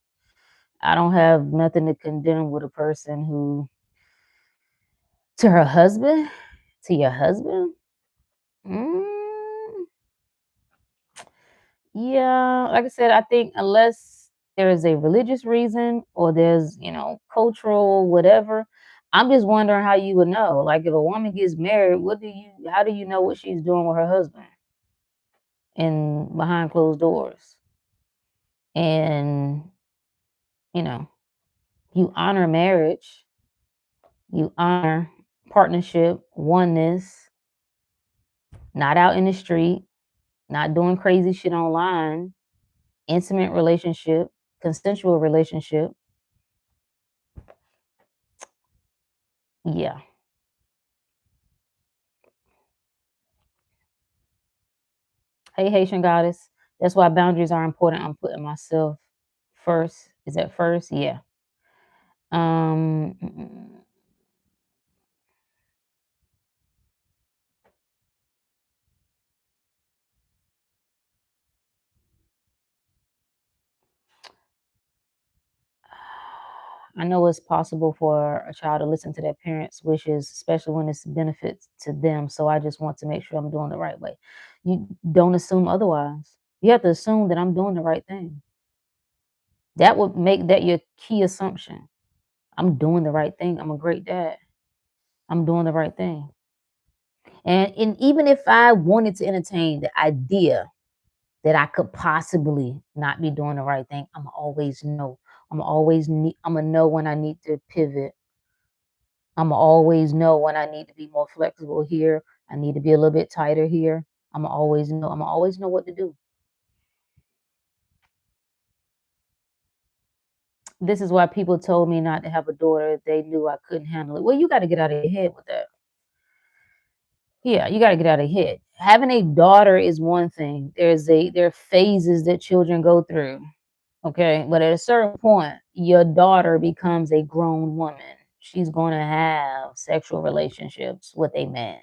I don't have nothing to condemn with a person who to her husband, to your husband. Mm, yeah, like I said, I think unless there is a religious reason or there's, cultural whatever, I'm just wondering how you would know. Like if a woman gets married, how do you know what she's doing with her husband in behind closed doors? And, you know, you honor marriage, you honor partnership, oneness, not out in the street, not doing crazy shit online, intimate relationship, consensual relationship. Yeah. Hey, Haitian goddess. That's why boundaries are important. I'm putting myself first. Is that first? Yeah. Mm. I know it's possible for a child to listen to their parents' wishes, especially when it's benefits to them. So I just want to make sure I'm doing the right way. You don't assume otherwise. You have to assume that I'm doing the right thing. That would make that your key assumption. I'm doing the right thing. I'm a great dad. I'm doing the right thing. And even if I wanted to entertain the idea that I could possibly not be doing the right thing, I'm always know. I'm gonna know when I need to pivot. I'm always know when I need to be more flexible here. I need to be a little bit tighter here. I'm always know what to do. This is why people told me not to have a daughter if they knew I couldn't handle it. Well, you got to get out of your head with that. Yeah, you got to get out of your head. Having a daughter is one thing. There are phases that children go through. Okay, but at a certain point, your daughter becomes a grown woman. She's going to have sexual relationships with a man.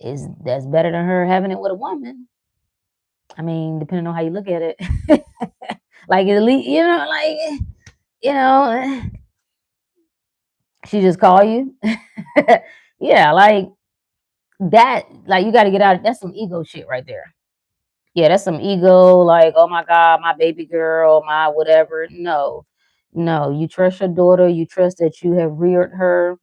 Is that's better than her having it with a woman? I mean, depending on how you look at it. Like at least you know, she just call you. Yeah, like that. Like you got to get out. That's some ego shit right there. Yeah, that's some ego. Like, oh my god, my baby girl, my whatever. No, no. You trust your daughter. You trust that you have reared her,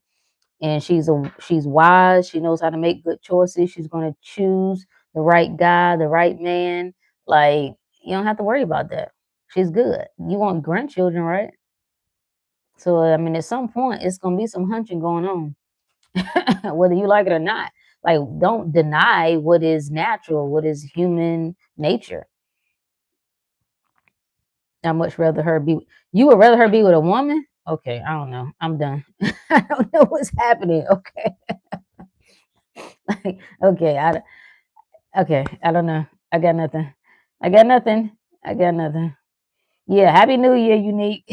and she's wise. She knows how to make good choices. She's going to choose the right guy, the right man. Like you don't have to worry about that. She's good. You want grandchildren, right? So I mean, at some point, it's gonna be some hunching going on, whether you like it or not. Like, don't deny what is natural, what is human nature. I much rather her be. You would rather her be with a woman? Okay, I don't know. I'm done. I don't know what's happening. Okay, okay, okay. I don't know. I got nothing. I got nothing. I got nothing. Yeah, Happy New Year, Unique.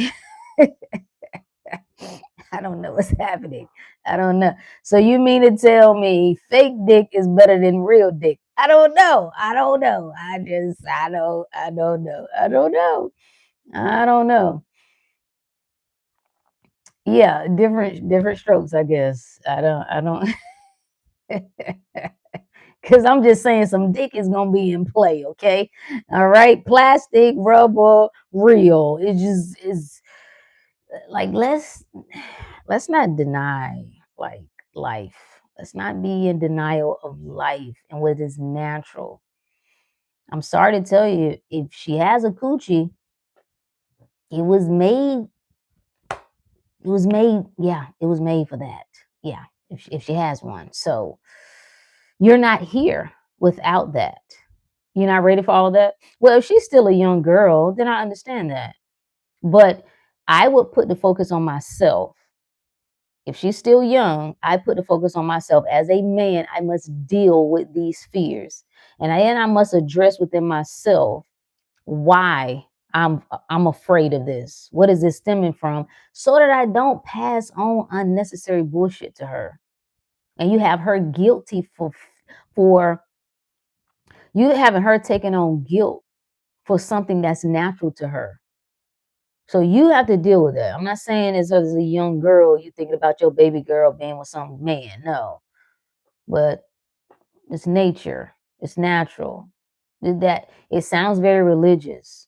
I don't know what's happening. I don't know. So you mean to tell me fake dick is better than real dick? I don't know. I don't know. I don't know. I don't know. I don't know. Yeah, different strokes, I guess. I don't because I'm just saying some dick is gonna be in play, okay? All right, plastic, rubber, real. It just is like let's not deny like life. Let's not be in denial of life and what is natural. I'm sorry to tell you, if she has a coochie, it was made. It was made. Yeah, it was made for that. Yeah, if she has one, so you're not here without that. You're not ready for all of that. Well, if she's still a young girl, then I understand that. But I would put the focus on myself. If she's still young, I put the focus on myself. As a man, I must deal with these fears. And I must address within myself why I'm afraid of this. What is this stemming from? So that I don't pass on unnecessary bullshit to her. And you have her guilty for you having her taking on guilt for something that's natural to her. So you have to deal with that. I'm not saying as a young girl, you thinking about your baby girl being with some man. No. But it's nature. It's natural. That it sounds very religious.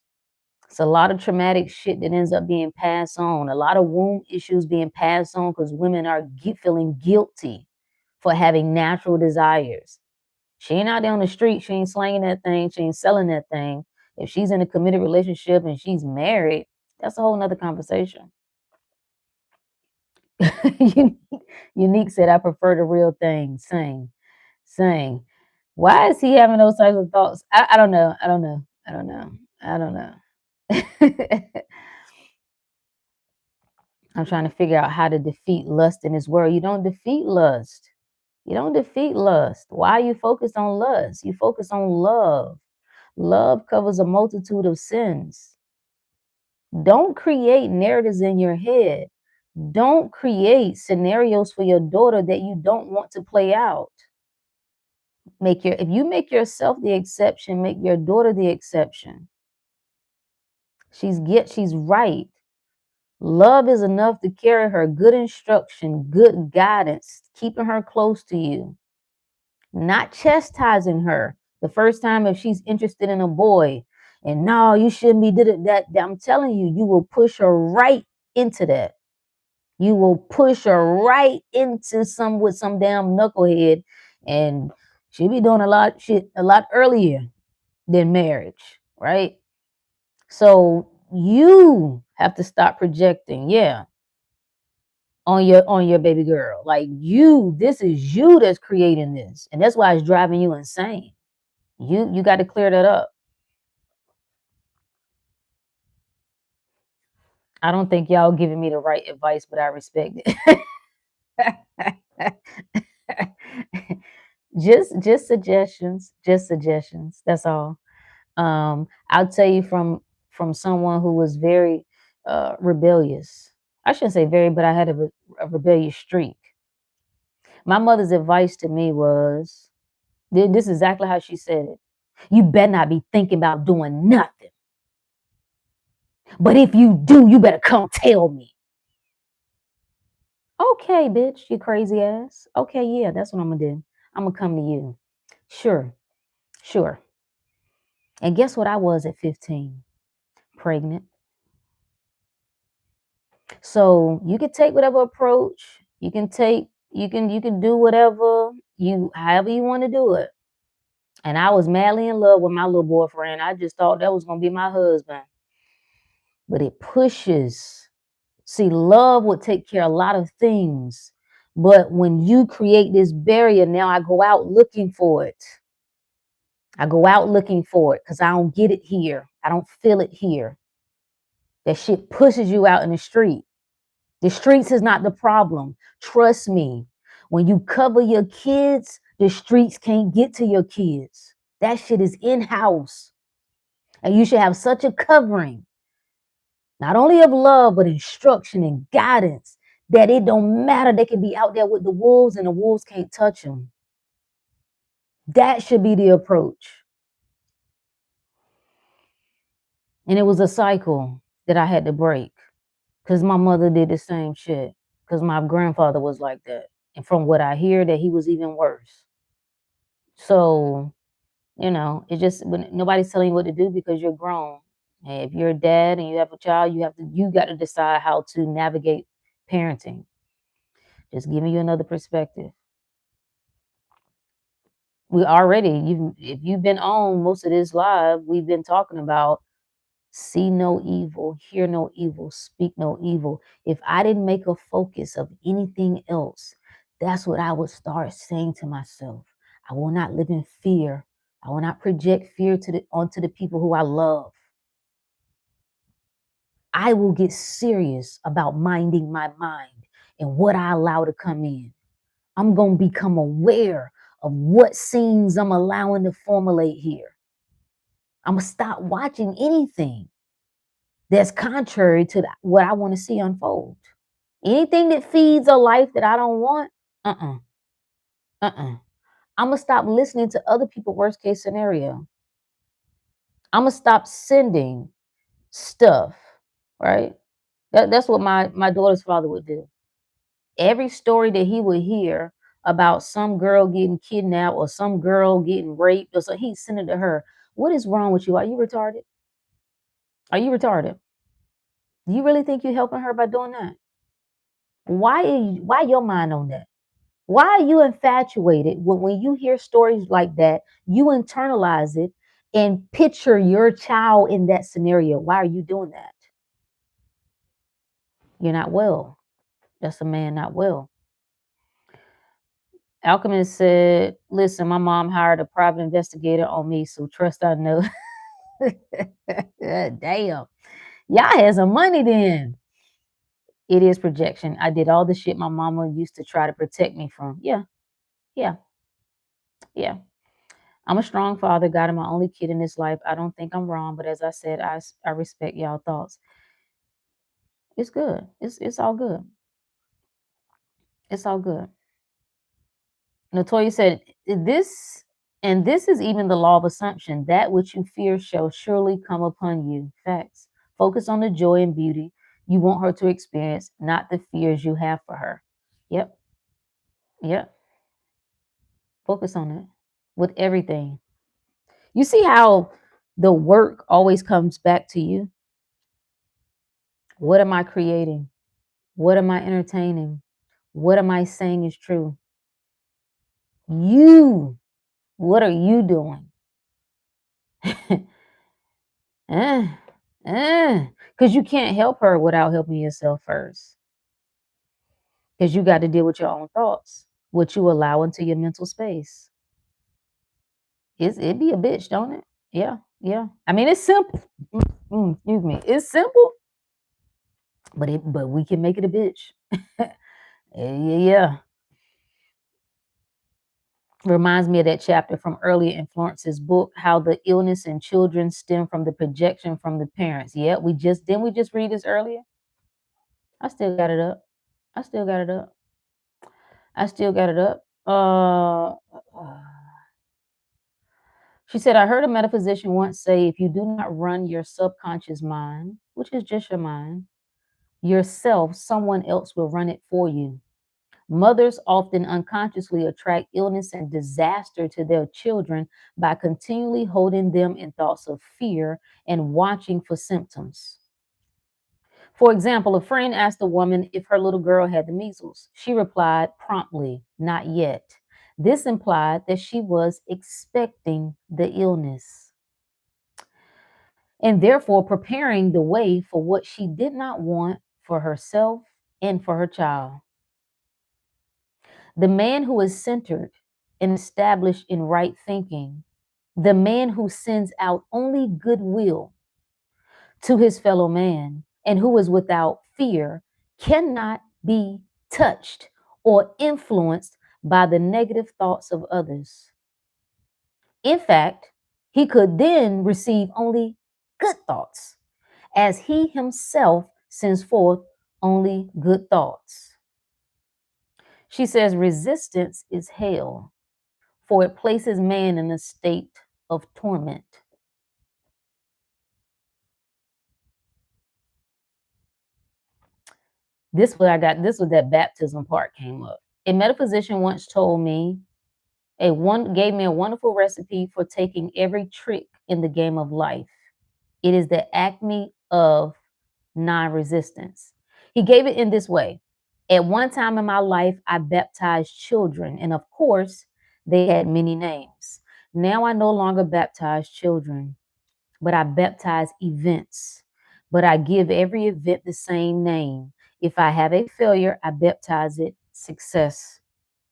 It's a lot of traumatic shit that ends up being passed on. A lot of womb issues being passed on because women are feeling guilty for having natural desires. She ain't out there on the street. She ain't slanging that thing. She ain't selling that thing. If she's in a committed relationship and she's married, that's a whole nother conversation. Unique, Unique said, I prefer the real thing. Same, same. Why is he having those types of thoughts? I don't know. I don't know. I don't know. I don't know. I'm trying to figure out how to defeat lust in this world. You don't defeat lust. You don't defeat lust. Why are you focused on lust? You focus on love. Love covers a multitude of sins. Don't create narratives in your head. Don't create scenarios for your daughter that you don't want to play out. If you make yourself the exception, make your daughter the exception. She's right. Love is enough to carry her. Good instruction, good guidance, keeping her close to you, not chastising her the first time if she's interested in a boy. And no, you shouldn't be did it that. I'm telling you, you will push her right into that. You will push her right into some with some damn knucklehead, and she'll be doing a lot shit a lot earlier than marriage, right? So you have to stop projecting, yeah, on your baby girl. Like this is you that's creating this, and that's why it's driving you insane. You got to clear that up. I don't think y'all giving me the right advice, but I respect it. Just suggestions, just suggestions. That's all. I'll tell you from someone who was very rebellious. I shouldn't say very, but I had a rebellious streak. My mother's advice to me was this is exactly how she said it. You better not be thinking about doing nothing. But if you do, you better come tell me. Okay, bitch, you crazy ass. Okay, yeah, that's what I'm gonna do. I'm gonna come to you. Sure, sure. And guess what I was at 15? Pregnant. So you can take whatever approach. You can do whatever however you want to do it. And I was madly in love with my little boyfriend. I just thought that was gonna be my husband. But it pushes. See, love would take care of a lot of things. But when you create this barrier, now I go out looking for it. I go out looking for it because I don't get it here. I don't feel it here. That shit pushes you out in the street. The streets is not the problem. Trust me. When you cover your kids, the streets can't get to your kids. That shit is in house. And you should have such a covering, not only of love, but instruction and guidance that it don't matter. They can be out there with the wolves and the wolves can't touch them. That should be the approach. And it was a cycle that I had to break because my mother did the same shit because my grandfather was like that. And from what I hear, that he was even worse. So, it just when nobody's telling you what to do because you're grown. Hey, if you're a dad and you have a child, you got to decide how to navigate parenting. Just giving you another perspective. We already, if you've been on most of this live, we've been talking about see no evil, hear no evil, speak no evil. If I didn't make a focus of anything else, that's what I would start saying to myself. I will not live in fear. I will not project fear onto the people who I love. I will get serious about minding my mind and what I allow to come in. I'm going to become aware of what scenes I'm allowing to formulate here. I'm going to stop watching anything that's contrary to what I want to see unfold. Anything that feeds a life that I don't want, uh-uh. I'm going to stop listening to other people's worst case scenario. I'm going to stop sending stuff, right? That's what my daughter's father would do. Every story that he would hear about some girl getting kidnapped or some girl getting raped, or so he'd send it to her. What is wrong with you? Are you retarded? Are you retarded? Do you really think you're helping her by doing that? Why your mind on that? Why are you infatuated when you hear stories like that? You internalize it and picture your child in that scenario. Why are you doing that? You're not well. That's a man not well. Alchemist said, listen, my mom hired a private investigator on me, so trust I know. Damn. Y'all had some money then. It is projection. I did all the shit my mama used to try to protect me from. Yeah, yeah, yeah. I'm a strong father. God, I'm my only kid in this life. I don't think I'm wrong, but as I said, I respect y'all thoughts. It's good. It's all good. It's all good. Latoya said, this is even the law of assumption. That which you fear shall surely come upon you. Facts. Focus on the joy and beauty you want her to experience, not the fears you have for her. Yep. Yep. Focus on it with everything. You see how the work always comes back to you? What am I creating? What am I entertaining? What am I saying is true? You, what are you doing? Because you can't help her without helping yourself first. Because you got to deal with your own thoughts, what you allow into your mental space. It be a bitch, don't it? Yeah, yeah. I mean, it's simple. Excuse me. It's simple. but we can make it a bitch. Yeah. Reminds me of that chapter from earlier in Florence's book, how the illness in children stem from the projection from the parents. Yeah, we just read this earlier. I still got it up. I still got it up. I still got it up. She said, I heard a metaphysician once say, if you do not run your subconscious mind, which is just your mind, yourself, someone else will run it for you. Mothers often unconsciously attract illness and disaster to their children by continually holding them in thoughts of fear and watching for symptoms. For example, a friend asked a woman if her little girl had the measles. She replied promptly, not yet. This implied that she was expecting the illness and therefore preparing the way for what she did not want for herself and for her child. The man who is centered and established in right thinking, the man who sends out only goodwill to his fellow man and who is without fear, cannot be touched or influenced by the negative thoughts of others. In fact, he could then receive only good thoughts, as he himself sends forth only good thoughts. She says resistance is hell, for it places man in a state of torment. This was that baptism part came up. A metaphysician once told me gave me a wonderful recipe for taking every trick in the game of life. It is the acme of non-resistance. He gave it in this way. At one time in my life, I baptized children, and of course, they had many names. Now I no longer baptize children, but I baptize events. But I give every event the same name. If I have a failure, I baptize it success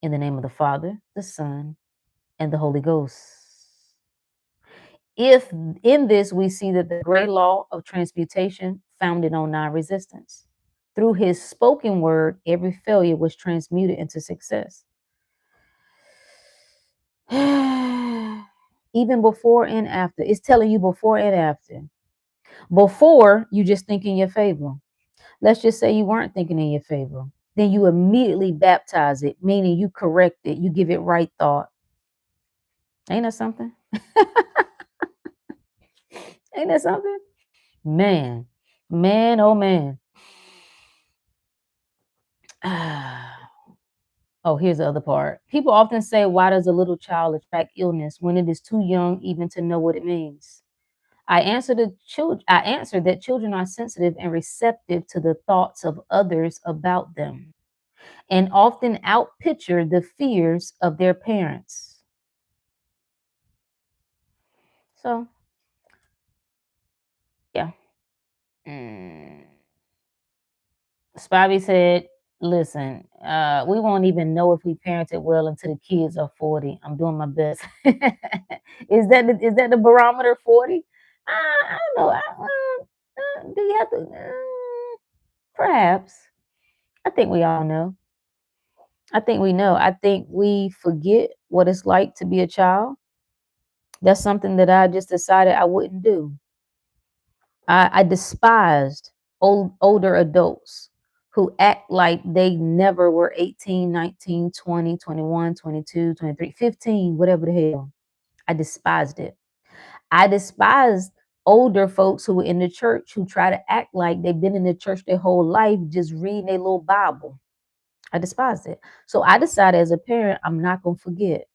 in the name of the Father, the Son, and the Holy Ghost. If in this we see that the great law of transmutation founded on non-resistance. Through his spoken word, every failure was transmuted into success. Even before and after. It's telling you before and after. Before, you just think in your favor. Let's just say you weren't thinking in your favor. Then you immediately baptize it, meaning you correct it, you give it right thought. Ain't that something? Ain't that something? Man, oh man. Oh, here's the other part. People often say, why does a little child attract illness when it is too young even to know what it means? I answer that children are sensitive and receptive to the thoughts of others about them and often outpicture the fears of their parents. So, yeah. Spivey said, listen, we won't even know if we parented well until the kids are 40. I'm doing my best. Is that the barometer 40? I don't know. Do you have to? Perhaps. I think we all know. I think we know. I think we forget what it's like to be a child. That's something that I just decided I wouldn't do. I despised older adults who act like they never were 18, 19, 20, 21, 22, 23, 15, whatever the hell. I despised it. I despised older folks who were in the church who try to act like they've been in the church their whole life just reading a little Bible. I despised it. So I decided as a parent, I'm not going to forget.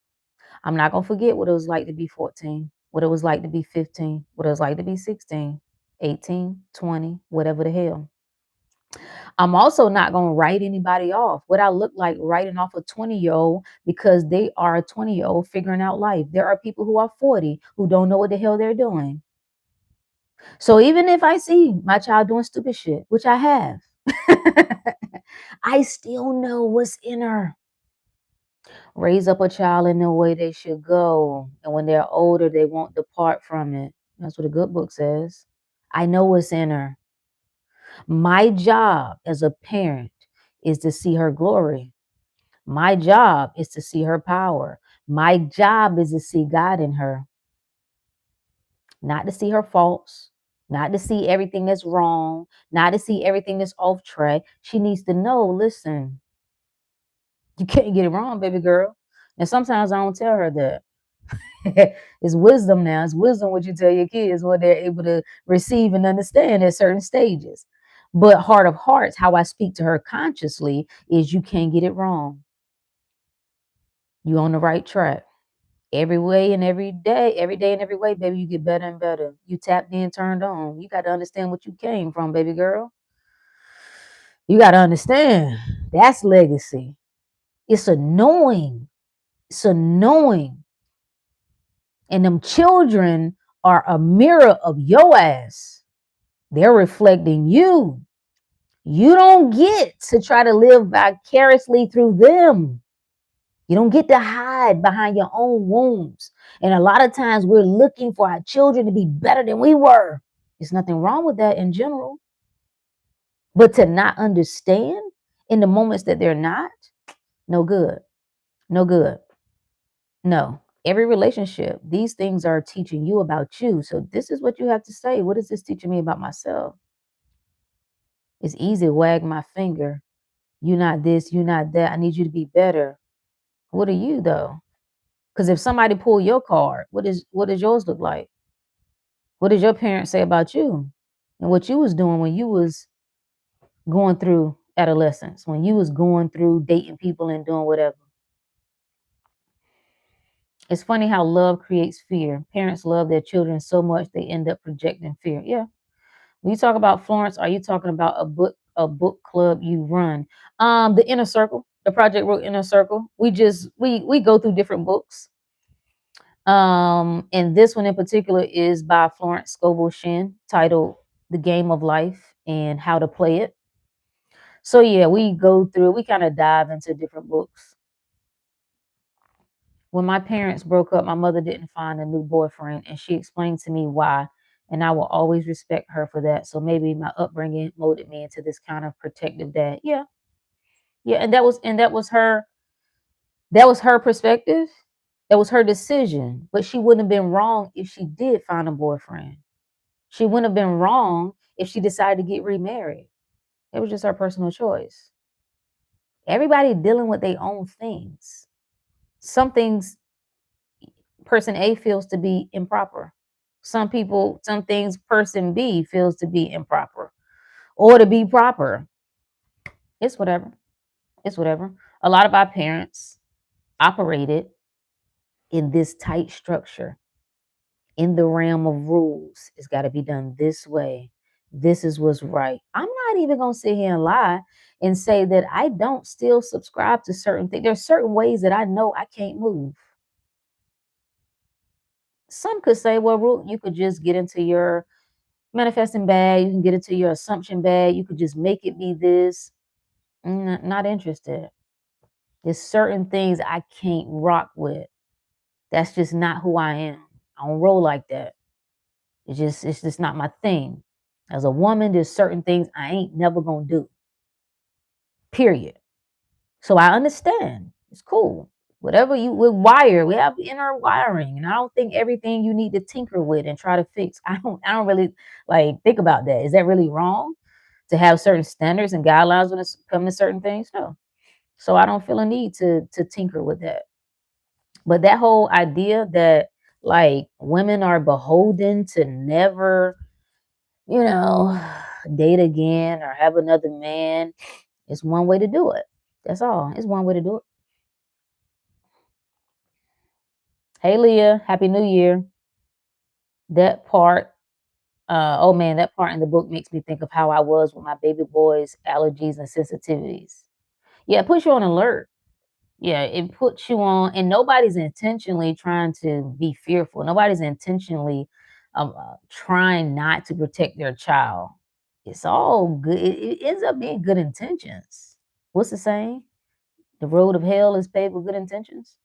I'm not going to forget what it was like to be 14, what it was like to be 15, what it was like to be 16, 18, 20, whatever the hell. I'm also not going to write anybody off. What I look like writing off a 20-year-old because they are a 20-year-old figuring out life. There are people who are 40 who don't know what the hell they're doing. So even if I see my child doing stupid shit, which I have, I still know what's in her. Raise up a child in the way they should go. And when they're older, they won't depart from it. That's what the good book says. I know what's in her. My job as a parent is to see her glory. My job is to see her power. My job is to see God in her, not to see her faults, not to see everything that's wrong, not to see everything that's off track. She needs to know, listen, you can't get it wrong, baby girl. And sometimes I don't tell her that. It's wisdom now. It's wisdom what you tell your kids, what they're able to receive and understand at certain stages. But heart of hearts, how I speak to her consciously is you can't get it wrong. You on the right track. Every way and every day and every way, baby, you get better and better. You tapped in, turned on. You got to understand what you came from, baby girl. You got to understand. That's legacy. It's a knowing. It's a knowing. And them children are a mirror of your ass. They're reflecting you. You don't get to try to live vicariously through them. You don't get to hide behind your own wounds. And a lot of times we're looking for our children to be better than we were. There's nothing wrong with that in general. But to not understand in the moments that they're not, no good. No good. No. Every relationship, these things are teaching you about you. So this is what you have to say. What is this teaching me about myself? It's easy to wag my finger. You not this, you not that. I need you to be better. What are you though? Because if somebody pull your card, what does yours look like? What did your parents say about you? And what you was doing when you was going through adolescence, when you was going through dating people and doing whatever. It's funny how love creates fear. Parents love their children so much they end up projecting fear. Yeah. When you talk about Florence, are you talking about a book club you run? The Inner Circle, the Project Root Inner Circle. We go through different books. And this one in particular is by Florence Scovel Shinn, titled The Game of Life and How to Play It. So yeah, we kind of dive into different books. When my parents broke up, my mother didn't find a new boyfriend, and she explained to me why, and I will always respect her for that. So maybe my upbringing molded me into this kind of protective dad. Yeah. Yeah, and that was her perspective. That was her decision, but she wouldn't have been wrong if she did find a boyfriend. She wouldn't have been wrong if she decided to get remarried. It was just her personal choice. Everybody dealing with their own things. Some things person A feels to be improper. Some things person B feels to be improper or to be proper. It's whatever. It's whatever. A lot of our parents operated in this tight structure, in the realm of rules. It's got to be done this way. This is what's right. I'm not even going to sit here and lie and say that I don't still subscribe to certain things. There's certain ways that I know I can't move. Some could say, well, Ruth, you could just get into your manifesting bag. You can get into your assumption bag. You could just make it be this. Not interested. There's certain things I can't rock with. That's just not who I am. I don't roll like that. It's just not my thing. As a woman, there's certain things I ain't never gonna do. Period. So I understand. It's cool. Whatever we have inner wiring, and I don't think everything you need to tinker with and try to fix. I don't really like think about that. Is that really wrong to have certain standards and guidelines when it's come to certain things? No. So I don't feel a need to tinker with that. But that whole idea that like women are beholden to never, you know, date again or have another man, it's one way to do it. That's all. It's one way to do it. Hey Leah, Happy New Year. That part, oh man, that part in the book makes me think of how I was with my baby boy's allergies and sensitivities. Yeah, it puts you on alert. Yeah, it puts you on, and nobody's intentionally trying to be fearful. Nobody's intentionally trying not to protect their child. It's all good. It ends up being good intentions. What's the saying? The road of hell is paved with good intentions.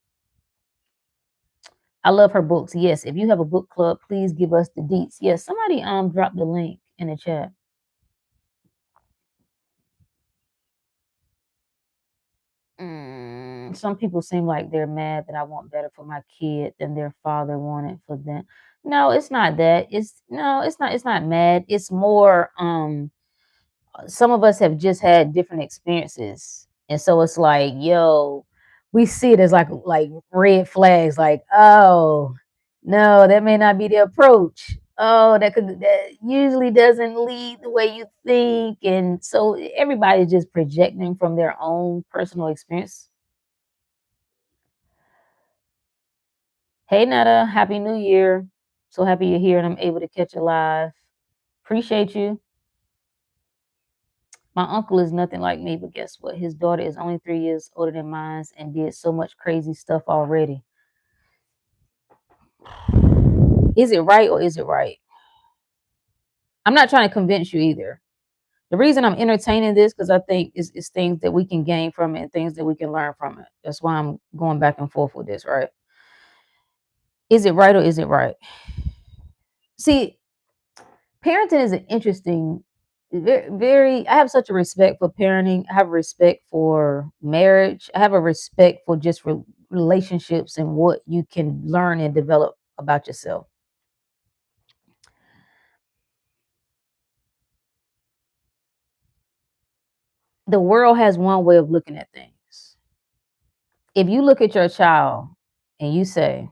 I love her books. Yes, if you have a book club, please give us the deets. Yes, somebody drop the link in the chat. Some people seem like they're mad that I want better for my kid than their father wanted for them. No, it's not that. It's no, it's not mad. It's more some of us have just had different experiences. And so it's like, yo, we see it as like red flags, like, oh, no, that may not be the approach. Oh, that usually doesn't lead the way you think. And so everybody's just projecting from their own personal experience. Hey Netta, happy new year. So happy you're here and I'm able to catch you live. Appreciate you. My uncle is nothing like me, but guess what? His daughter is only 3 years older than mine and did so much crazy stuff already. Is it right or is it right? I'm not trying to convince you either. The reason I'm entertaining this because I think it's things that we can gain from it and things that we can learn from it. That's why I'm going back and forth with this, right? Is it right or is it right? See, parenting is an interesting, very, I have such a respect for parenting. I have a respect for marriage. I have a respect for just relationships and what you can learn and develop about yourself. The world has one way of looking at things. If you look at your child and you say,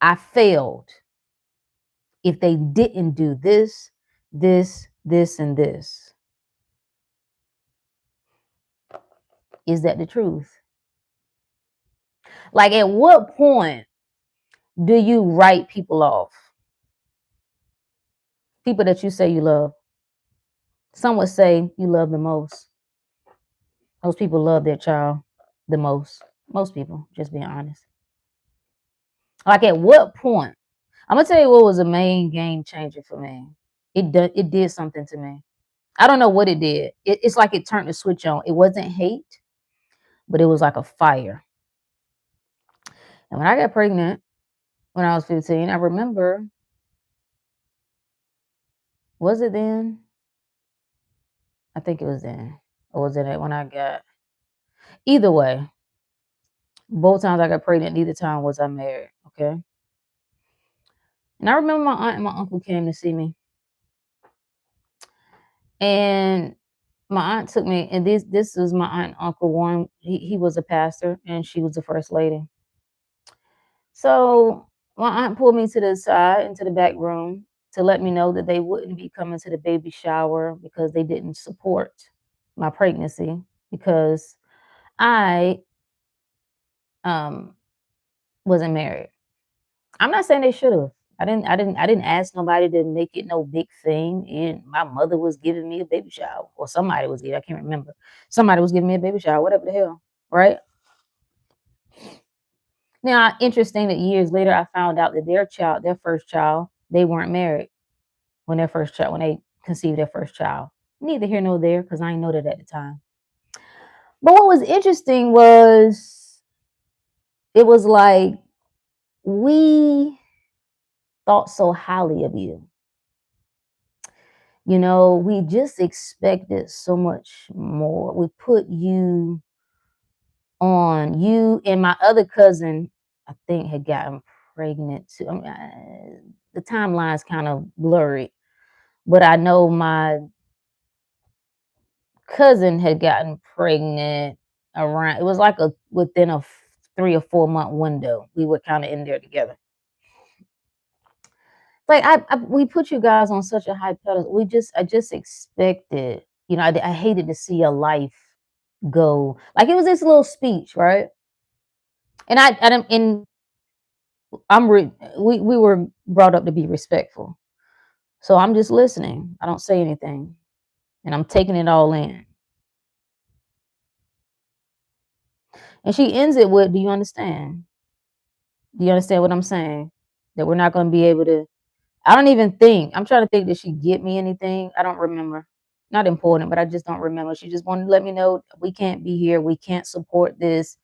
I failed if they didn't do this, this, and this, is that the truth? Like, at what point do you write people off? People that you say you love. Some would say you love the most. Most people love their child the most. Most people, just being honest. Like, at what point? I'm gonna tell you what was a main game changer for me. It did something to me. I don't know what it did. It's like it turned the switch on. It wasn't hate, but it was like a fire. And when I got pregnant when I was 15, I remember, was it then? I think it was then. Or was it when I got, either way, both times I got pregnant, neither time was I married. Okay. And I remember my aunt and my uncle came to see me. And my aunt took me, and this was my aunt and uncle. One, he was a pastor and she was the first lady. So my aunt pulled me to the side into the back room to let me know that they wouldn't be coming to the baby shower because they didn't support my pregnancy because I um wasn't married. I'm not saying they should have. I didn't ask nobody to make it no big thing. And my mother was giving me a baby shower, or somebody was giving. I can't remember. Somebody was giving me a baby shower, whatever the hell, right? Now, interesting that years later, I found out that their first child, they weren't married when they conceived their first child. Neither here nor there, because I didn't know that at the time. But what was interesting was it was like we thought so highly of you. You know, we just expected so much more. We put you on. You and my other cousin, I think, had gotten pregnant too. I mean, the timeline's kind of blurry, but I know my cousin had gotten pregnant around. It was like a within a 3 or 4 month window. We were kind of in there together. Like we put you guys on such a high pedestal. I just expected. You know, I hated to see your life go. Like, it was this little speech, right? And I'm we were brought up to be respectful. So I'm just listening. I don't say anything. And I'm taking it all in. And she ends it with, do you understand? Do you understand what I'm saying? That we're not going to be able to. I don't even think. I'm trying to think, did she get me anything? I don't remember. Not important, but I just don't remember. She just wanted to let me know we can't be here. We can't support this.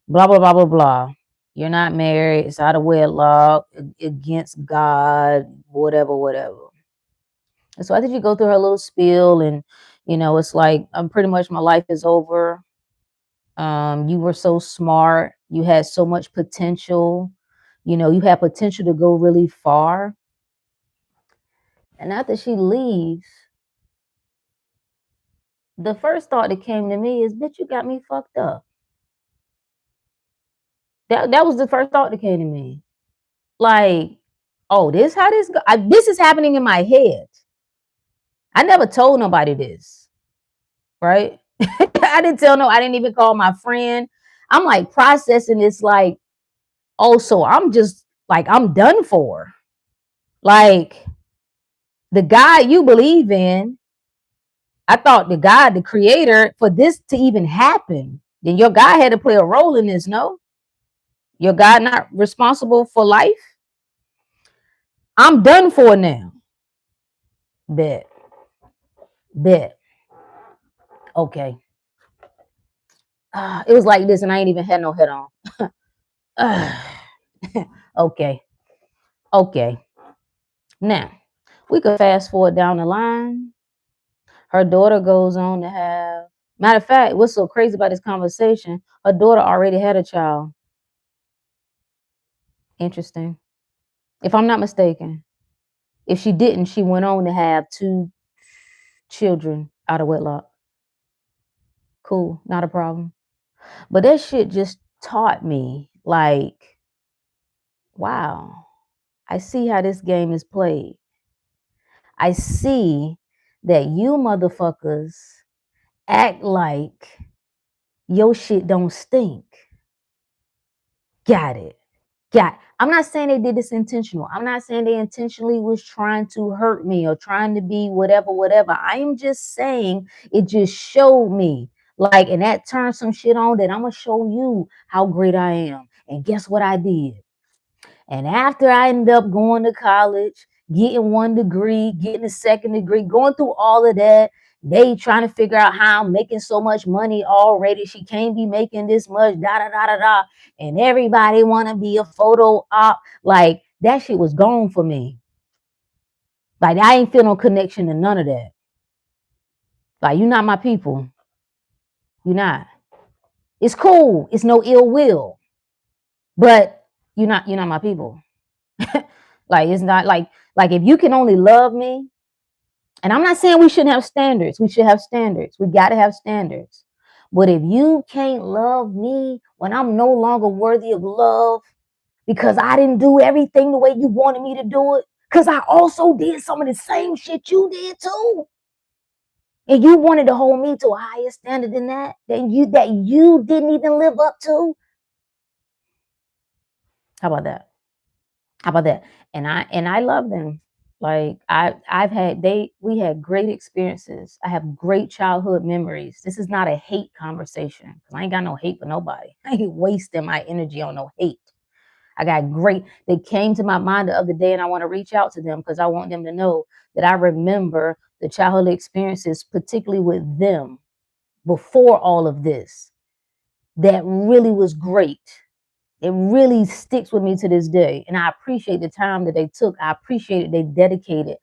Blah, blah, blah, blah, blah. You're not married. It's out of wedlock, against God, whatever, whatever. And so I think you go through her little spiel, and it's like I'm pretty much my life is over. You were so smart. You had so much potential. You know, you had potential to go really far. And after she leaves, the first thought that came to me is, bitch, you got me fucked up. That was the first thought that came to me. Like, oh, this how this go? This is happening in my head. I never told nobody this, right? I didn't tell no. I didn't even call my friend. I'm like processing this. Like, oh, so I'm just like I'm done for. Like the God you believe in. I thought the God, the Creator, for this to even happen, then your God had to play a role in this. No, your God not responsible for life. I'm done for now. Bet, bet. Okay. It was like this, and I ain't even had no head on. Okay. Okay. Now, we could fast forward down the line. Her daughter goes on to have, matter of fact, what's so crazy about this conversation, her daughter already had a child. Interesting. If I'm not mistaken. If she didn't, she went on to have 2 children out of wedlock. Cool. Not a problem. But that shit just taught me, like, wow, I see how this game is played. I see that you motherfuckers act like your shit don't stink. Got it. Got. I'm not saying they did this intentional. I'm not saying they intentionally was trying to hurt me or trying to be whatever, whatever. I am just saying it just showed me. Like, and that turned some shit on that I'm gonna show you how great I am. And guess what I did? And after I ended up going to college, getting 1 degree, getting a 2nd degree, going through all of that, they trying to figure out how I'm making so much money already. She can't be making this much, da da da da da. And everybody want to be a photo op. Like that shit was gone for me. Like I ain't feel no connection to none of that. Like you're not my people. You're not. It's cool. It's no ill will. But you're not my people. Like it's not like if you can only love me, and I'm not saying we shouldn't have standards. We should have standards. We got to have standards. But if you can't love me when I'm no longer worthy of love because I didn't do everything the way you wanted me to do it, because I also did some of the same shit you did too. And you wanted to hold me to a higher standard than that you didn't even live up to. How about that? How about that? And I love them. Like I've had we had great experiences. I have great childhood memories. This is not a hate conversation because I ain't got no hate for nobody. I ain't wasting my energy on no hate. I got great. They came to my mind the other day, and I want to reach out to them because I want them to know that I remember the childhood experiences, particularly with them before all of this. That really was great. It really sticks with me to this day. And I appreciate the time that they took. I appreciate it. They dedicated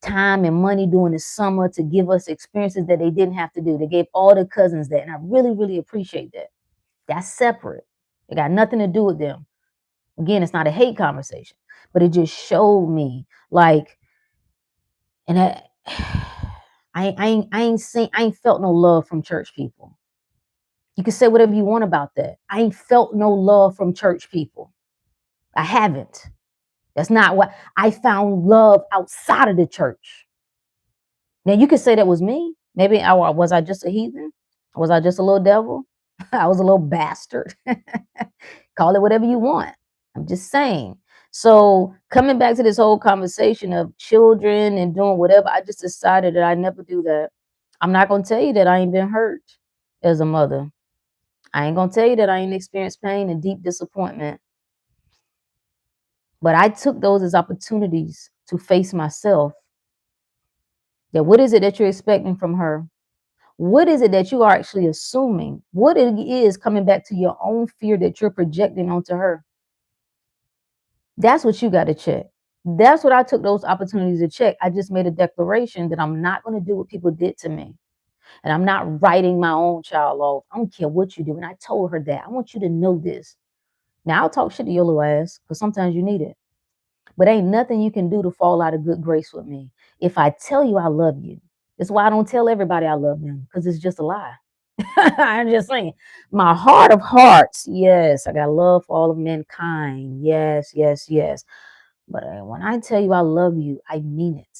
time and money during the summer to give us experiences that they didn't have to do. They gave all the cousins that. And I really, really appreciate that. That's separate. It got nothing to do with them. Again, it's not a hate conversation, but it just showed me like, and I ain't felt no love from church people. You can say whatever you want about that. I ain't felt no love from church people. I haven't. That's not what I found love outside of the church. Now you could say that was me. Maybe was I just a heathen? Was I just a little devil? I was a little bastard. Call it whatever you want. I'm just saying. So coming back to this whole conversation of children and doing whatever, I just decided that I never do that. I'm not gonna tell you that I ain't been hurt as a mother. I ain't gonna tell you that I ain't experienced pain and deep disappointment. But I took those as opportunities to face myself. That what is it that you're expecting from her? What is it that you are actually assuming? What it is coming back to your own fear that you're projecting onto her? That's what you got to check. That's what I took those opportunities to check. I just made a declaration that I'm not going to do what people did to me. And I'm not writing my own child off. I don't care what you do. And I told her that. I want you to know this. Now, I'll talk shit to your little ass because sometimes you need it. But ain't nothing you can do to fall out of good grace with me. If I tell you I love you, that's why I don't tell everybody I love them, because it's just a lie. I'm just saying, my heart of hearts, yes, I got love for all of mankind. Yes, yes, yes. But when I tell you I love you, I mean it.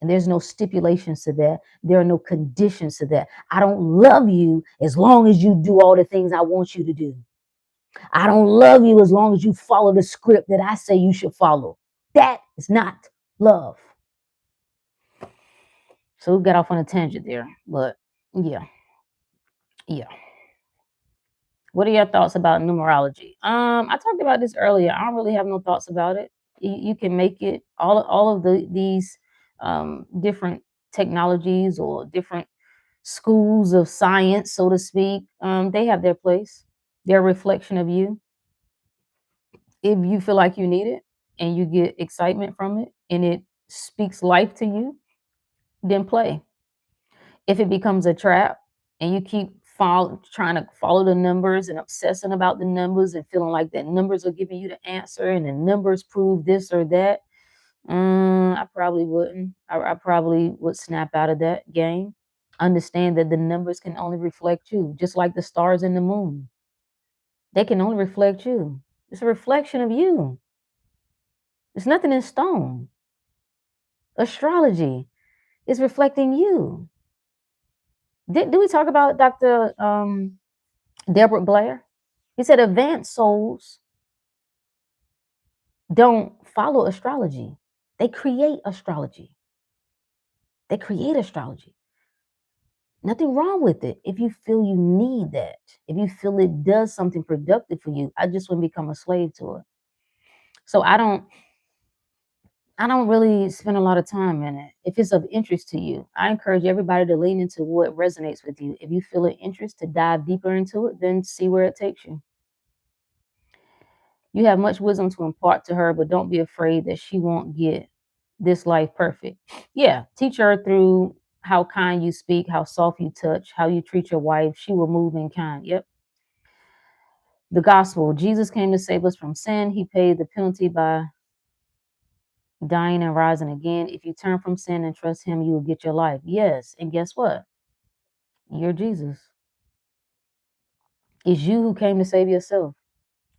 And there's no stipulations to that. There are no conditions to that. I don't love you as long as you do all the things I want you to do. I don't love you as long as you follow the script that I say you should follow. That is not love. So we got off on a tangent there. But yeah, yeah. What are your thoughts about numerology? I talked about this earlier. I don't really have no thoughts about it. You can make it all of these different technologies or different schools of science, so to speak. They have their place. They're a reflection of you. If you feel like you need it and you get excitement from it and it speaks life to you, then play. If it becomes a trap and you keep trying to follow the numbers and obsessing about the numbers and feeling like that numbers are giving you the answer and the numbers prove this or that, I probably wouldn't. I probably would snap out of that game. Understand that the numbers can only reflect you, just like the stars and the moon. They can only reflect you. It's a reflection of you. There's nothing in stone. Astrology is reflecting you. Did we talk about Dr. Delbert Blair? He said advanced souls don't follow astrology. They create astrology. They create astrology. Nothing wrong with it if you feel you need that. If you feel it does something productive for you, I just wouldn't become a slave to it. So I don't really spend a lot of time in it. If it's of interest to you, I encourage everybody to lean into what resonates with you. If you feel an interest to dive deeper into it, then see where it takes you. You have much wisdom to impart to her, but don't be afraid that she won't get this life perfect. Yeah, teach her through how kind you speak, how soft you touch, how you treat your wife. She will move in kind. Yep. The gospel. Jesus came to save us from sin. He paid the penalty by dying and rising again. If you turn from sin and trust him, you will get your life. Yes. And guess what? You're Jesus. It's you who came to save yourself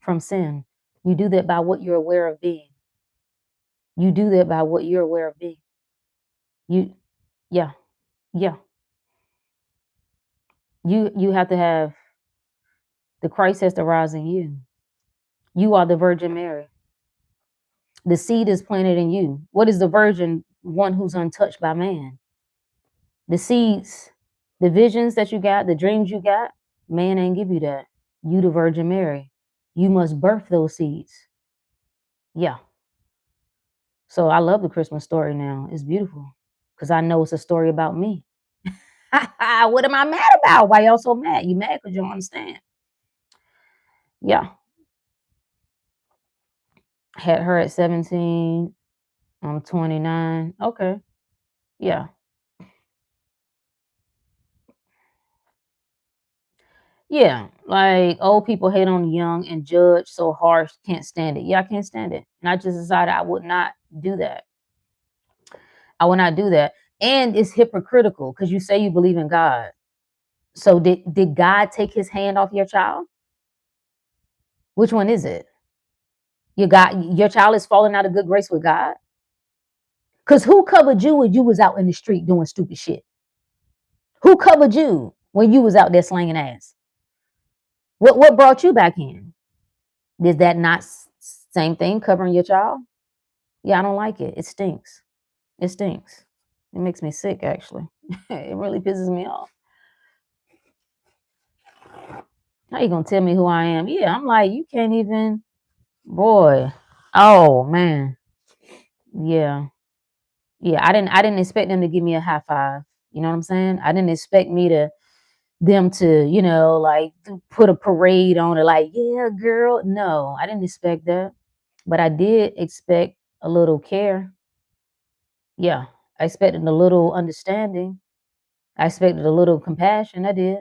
from sin. You do that by what you're aware of being. You do that by what you're aware of being. You, yeah, yeah. You have to have the Christ has to rise in you. You are the Virgin Mary. The seed is planted in you. What is the virgin? One who's untouched by man. The seeds, the visions that you got, the dreams you got, man ain't give you that. You the Virgin Mary. You must birth those seeds. Yeah. So I love the Christmas story now. It's beautiful. Because I know it's a story about me. What am I mad about? Why y'all so mad? You mad because you don't understand. Yeah. Had her at 17. I'm 29. Okay. Yeah. Yeah. Like old people hate on the young and judge so harsh, can't stand it. Yeah, I can't stand it. And I just decided I would not do that. I will not do that. And it's hypocritical because you say you believe in God. So did God take his hand off your child? Which one is it? Your child is falling out of good grace with God? Because who covered you when you was out in the street doing stupid shit? Who covered you when you was out there slanging ass? What brought you back in? Is that not same thing covering your child? Yeah, I don't like it. It stinks. It stinks. It makes me sick, actually. It really pisses me off. How you gonna tell me who I am? Yeah, I'm like, you can't even, boy. Oh man. Yeah. Yeah. I didn't expect them to give me a high five. You know what I'm saying? I didn't expect them to, like put a parade on it, like, yeah, girl. No, I didn't expect that. But I did expect a little care. Yeah. I expected a little understanding. I expected a little compassion. I did,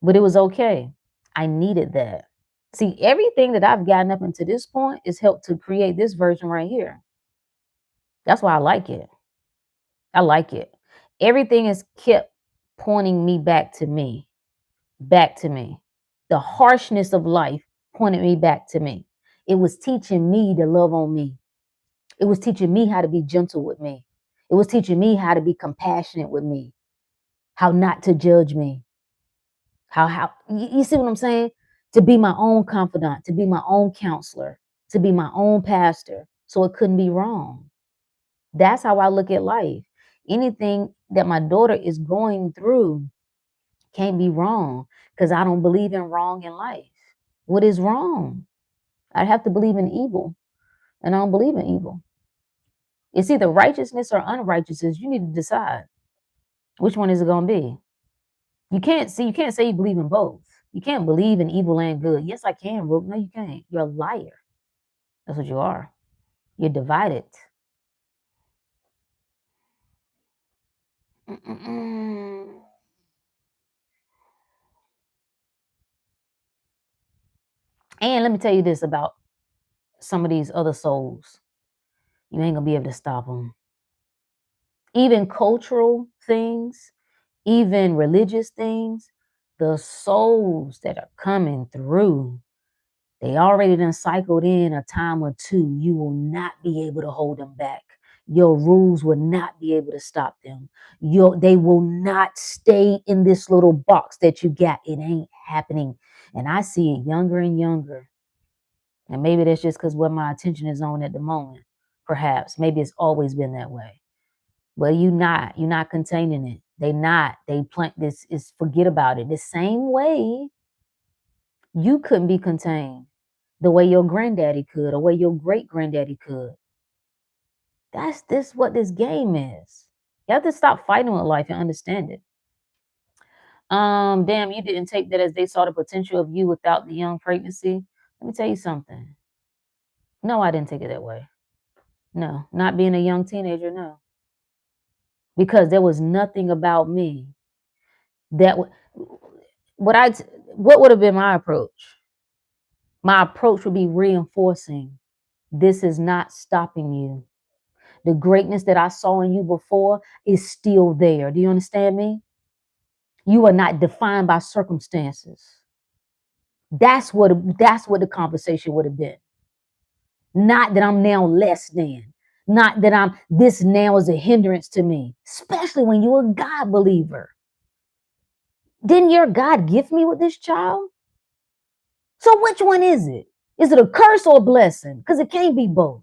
but it was okay. I needed that. See, everything that I've gotten up until this point is helped to create this version right here. That's why I like it. I like it. Everything has kept pointing me back to me, back to me. The harshness of life pointed me back to me. It was teaching me to love on me. It was teaching me how to be gentle with me. It was teaching me how to be compassionate with me, how not to judge me. How you see what I'm saying? To be my own confidant, to be my own counselor, to be my own pastor, so it couldn't be wrong. That's how I look at life. Anything that my daughter is going through can't be wrong because I don't believe in wrong in life. What is wrong? I have to believe in evil, and I don't believe in evil. It's either righteousness or unrighteousness. You need to decide which one is it going to be. You can't say you believe in both. You can't believe in evil and good. Yes, I can, Rook. No, you can't. You're a liar. That's what you are. You're divided. Mm-mm-mm. And let me tell you this about some of these other souls. You ain't gonna be able to stop them. Even cultural things, even religious things, the souls that are coming through, they already done cycled in a time or two. You will not be able to hold them back. Your rules will not be able to stop them. They will not stay in this little box that you got. It ain't happening. And I see it younger and younger. And maybe that's just because what my attention is on at the moment. Perhaps. Maybe it's always been that way. But you're not containing it. They not. They plant this is forget about it. The same way you couldn't be contained the way your granddaddy could, or way your great granddaddy could. That's this what this game is. You have to stop fighting with life and understand it. Damn, you didn't take that as they saw the potential of you without the young pregnancy. Let me tell you something. No, I didn't take it that way. No, not being a young teenager, no. Because there was nothing about me that what I what would have been my approach? My approach would be reinforcing this is not stopping you. The greatness that I saw in you before is still there. Do you understand me? You are not defined by circumstances. That's what the conversation would have been. Not that I'm now less than. Not that I'm this now is a hindrance to me, especially when you're a God believer. Didn't your God gift me with this child? So which one is it? Is it a curse or a blessing? Because it can't be both.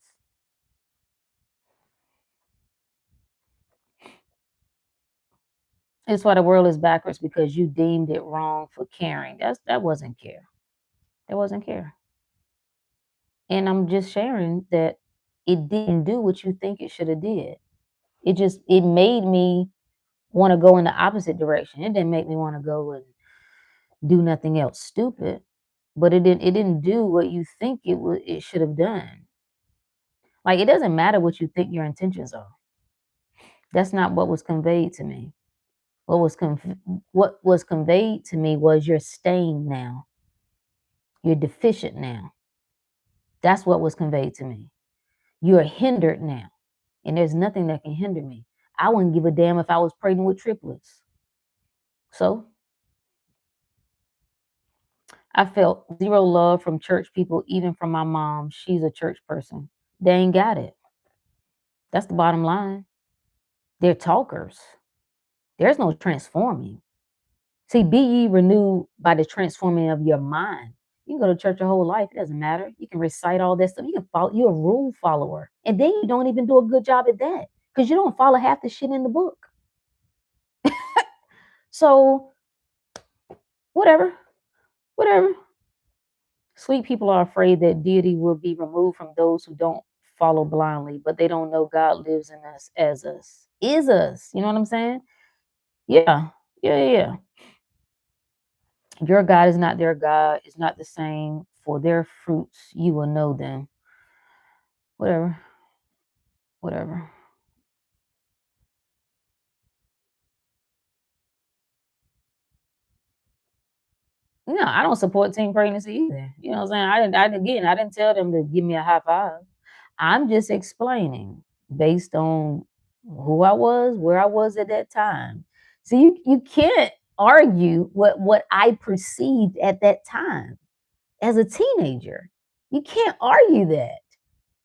It's why the world is backwards because you deemed it wrong for caring. That wasn't care. That wasn't care. And I'm just sharing that it didn't do what you think it should have did. It made me want to go in the opposite direction. It didn't make me want to go and do nothing else stupid. But it didn't do what you think it should have done. Like it doesn't matter what you think your intentions are. That's not what was conveyed to me. What was conveyed to me was you're staying now. You're deficient now. That's what was conveyed to me. You're hindered now. And there's nothing that can hinder me. I wouldn't give a damn if I was pregnant with triplets. So I felt zero love from church people, even from my mom. She's a church person. They ain't got it. That's the bottom line. They're talkers. There's no transforming. See, be ye renewed by the transforming of your mind. You can go to church your whole life. It doesn't matter. You can recite all that stuff. You can follow. You're a rule follower. And then you don't even do a good job at that because you don't follow half the shit in the book. So, whatever. Whatever. Sweet people are afraid that deity will be removed from those who don't follow blindly, but they don't know God lives in us as us, is us. You know what I'm saying? Yeah. Yeah, yeah, yeah. Your God is not their God, is not the same. For their fruits, you will know them. Whatever. Whatever. No, I don't support teen pregnancy either. You know what I'm saying? I didn't tell them to give me a high five. I'm just explaining based on who I was, where I was at that time. So you can't argue what I perceived at that time as a teenager. You can't argue that.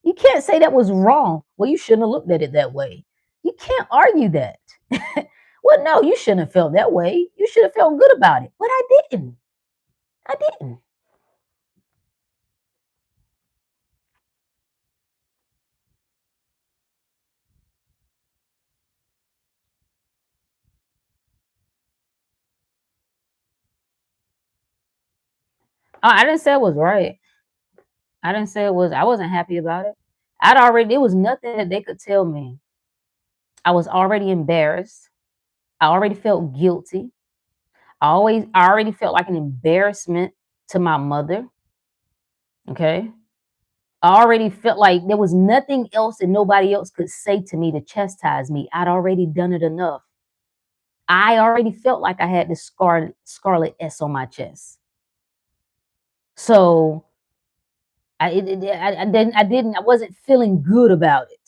You can't say that was wrong. Well, you shouldn't have looked at it that way. You can't argue that. Well, no, you shouldn't have felt that way. You should have felt good about it. But I didn't. I didn't. I didn't say it was right. I didn't say it was. I wasn't happy about it. There was nothing that they could tell me. I was already embarrassed. I already felt guilty. I already felt like an embarrassment to my mother. Okay. I already felt like there was nothing else that nobody else could say to me to chastise me. I'd already done it enough. I already felt like I had this scarlet S on my chest. So I wasn't feeling good about it.